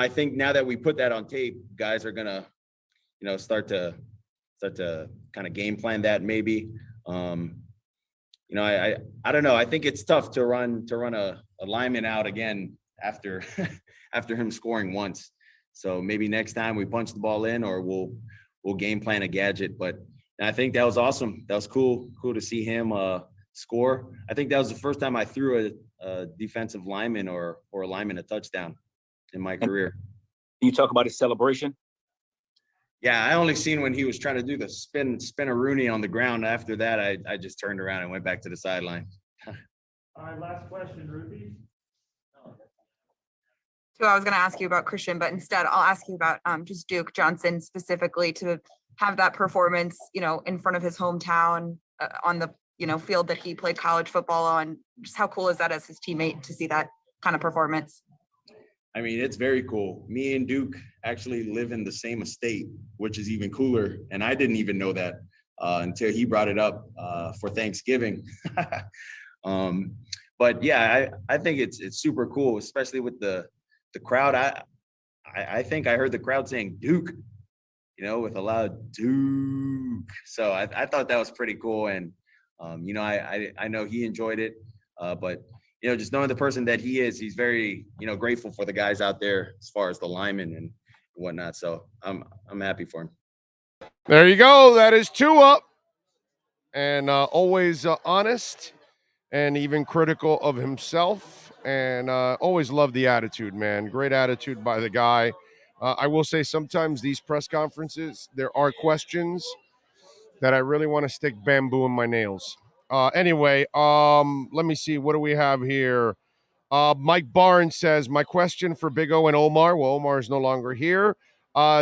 think now that we put that on tape, guys are gonna, start to kind of game plan that maybe. I don't know. I think it's tough to run a lineman out again after him scoring once. So maybe next time we punch the ball in, or we'll game plan a gadget. But I think that was awesome. That was cool to see him score. I think that was the first time I threw a defensive lineman or a lineman a touchdown in my career. Can you talk about his celebration? Yeah, I only seen when he was trying to do the spin a Rooney on the ground. After that, I just turned around and went back to the sideline. All right, last question, Ruthie. So I was going to ask you about Christian, but instead I'll ask you about just Duke Johnson specifically, to have that performance, in front of his hometown on the, field that he played college football on. Just how cool is that as his teammate to see that kind of performance? I mean, it's very cool. Me and Duke actually live in the same estate, which is even cooler. And I didn't even know that until he brought it up for Thanksgiving. But yeah, I think it's super cool, especially with the crowd. I think I heard the crowd saying Duke, with a loud Duke. So I thought that was pretty cool. And, I know he enjoyed it, but just knowing the person that he is, he's very, grateful for the guys out there as far as the linemen and whatnot. So I'm happy for him. There you go. That is Tua. And always honest and even critical of himself. And always love the attitude, man. Great attitude by the guy. I will say sometimes these press conferences, there are questions that I really want to stick bamboo in my nails. Anyway, let me see. What do we have here? Mike Barnes says, my question for Big O and Omar. Well, Omar is no longer here.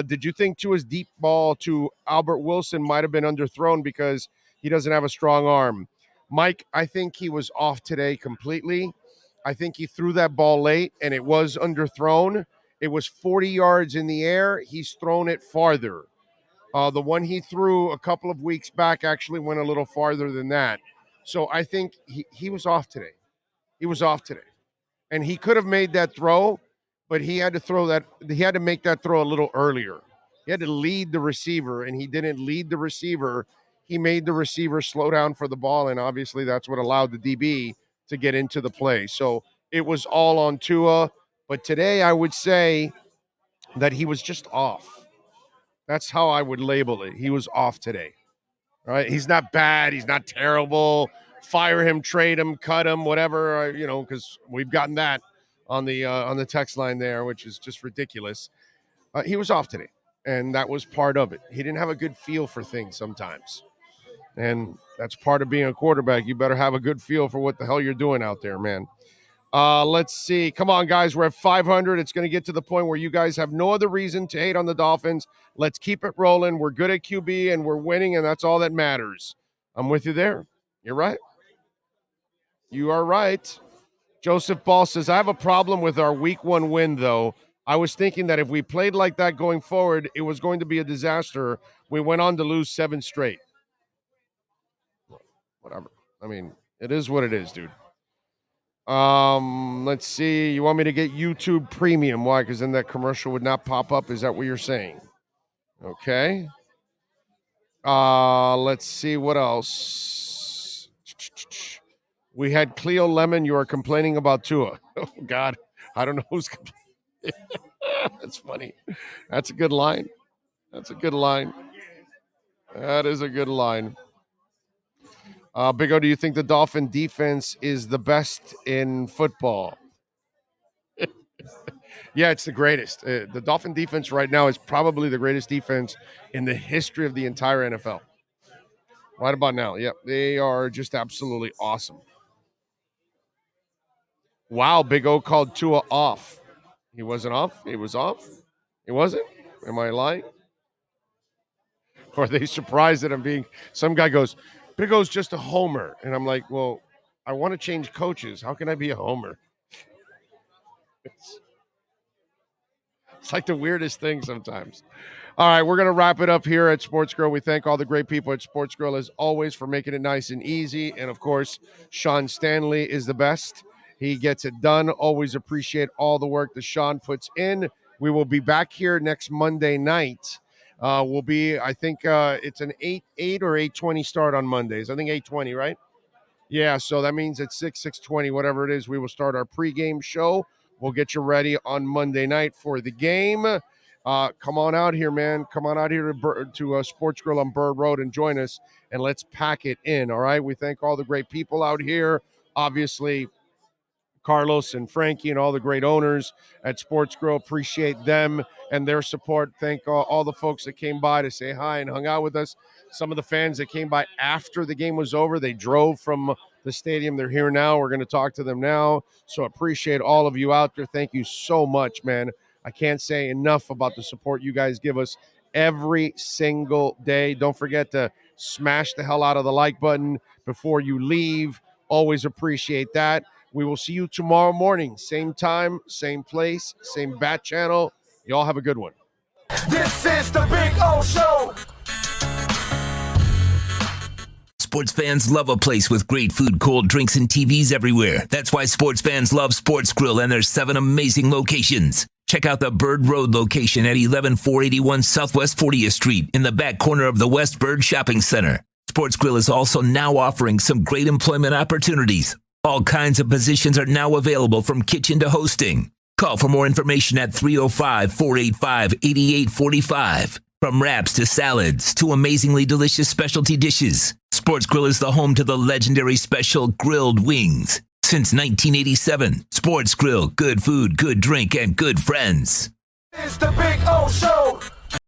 Did you think Tua's deep ball to Albert Wilson might have been underthrown because he doesn't have a strong arm? Mike, I think he was off today completely. I think he threw that ball late and it was underthrown. It was 40 yards in the air. He's thrown it farther. The one he threw a couple of weeks back actually went a little farther than that. So I think he was off today. He was off today. And he could have made that throw, but he had to make that throw a little earlier. He had to lead the receiver, and he didn't lead the receiver. He made the receiver slow down for the ball, and obviously that's what allowed the DB to get into the play. So it was all on Tua. But today I would say that he was just off. That's how I would label it. He was off today. All right? He's not bad. He's not terrible. Fire him, trade him, cut him, whatever, because we've gotten that on the text line there, which is just ridiculous. He was off today, and that was part of it. He didn't have a good feel for things sometimes, and that's part of being a quarterback. You better have a good feel for what the hell you're doing out there, man. Let's see. Come on, guys. We're at 500. It's going to get to the point where you guys have no other reason to hate on the Dolphins. Let's keep it rolling. We're good at QB, and we're winning, and that's all that matters. I'm with you there. You're right. You are right. Joseph Ball says, I have a problem with our week 1 win, though. I was thinking that if we played like that going forward, it was going to be a disaster. We went on to lose 7 straight. Whatever. I mean, it is what it is, dude. Let's see. You want me to get YouTube Premium? Why? Because then that commercial would not pop up. Is that what you're saying? Okay. Let's see what else. We had Cleo Lemon. You are complaining about Tua. Oh, God. I don't know who's complaining. That's funny. That's a good line. That's a good line. That is a good line. Big O, do you think the Dolphin defense is the best in football? Yeah, it's the greatest. The Dolphin defense right now is probably the greatest defense in the history of the entire NFL. Right about now. Yep, they are just absolutely awesome. Wow, Big O called Tua off. He wasn't off? He was off? He wasn't? Am I lying? Or are they surprised that I'm being... Some guy goes, Big O's just a homer. And I'm like, well, I want to change coaches. How can I be a homer? It's like the weirdest thing sometimes. All right, we're going to wrap it up here at Sports Grill. We thank all the great people at Sports Grill, as always, for making it nice and easy. And, of course, Sean Stanley is the best. He gets it done. Always appreciate all the work that Sean puts in. We will be back here next Monday night. We'll be, I think it's an 8 or 8:20 start on Mondays. I think 8:20, right? Yeah, so that means at 6:20, whatever it is, we will start our pregame show. We'll get you ready on Monday night for the game. Come on out here, man. Come on out here to Sports Grill on Bird Road and join us, and let's pack it in, all right? We thank all the great people out here. Obviously, Carlos and Frankie and all the great owners at Sports Grill. Appreciate them and their support. Thank all the folks that came by to say hi and hung out with us. Some of the fans that came by after the game was over, they drove from the stadium. They're here now. We're going to talk to them now. So appreciate all of you out there. Thank you so much, man. I can't say enough about the support you guys give us every single day. Don't forget to smash the hell out of the like button before you leave. Always appreciate that. We will see you tomorrow morning. Same time, same place, same bat channel. Y'all have a good one. This is the Big O Show. Sports fans love a place with great food, cold drinks, and TVs everywhere. That's why sports fans love Sports Grill and their 7 amazing locations. Check out the Bird Road location at 11481 Southwest 40th Street in the back corner of the West Bird Shopping Center. Sports Grill is also now offering some great employment opportunities. All kinds of positions are now available, from kitchen to hosting. Call for more information at 305-485-8845. From wraps to salads to amazingly delicious specialty dishes, Sports Grill is the home to the legendary special grilled wings. Since 1987, Sports Grill, good food, good drink, and good friends. It's the Big O Show.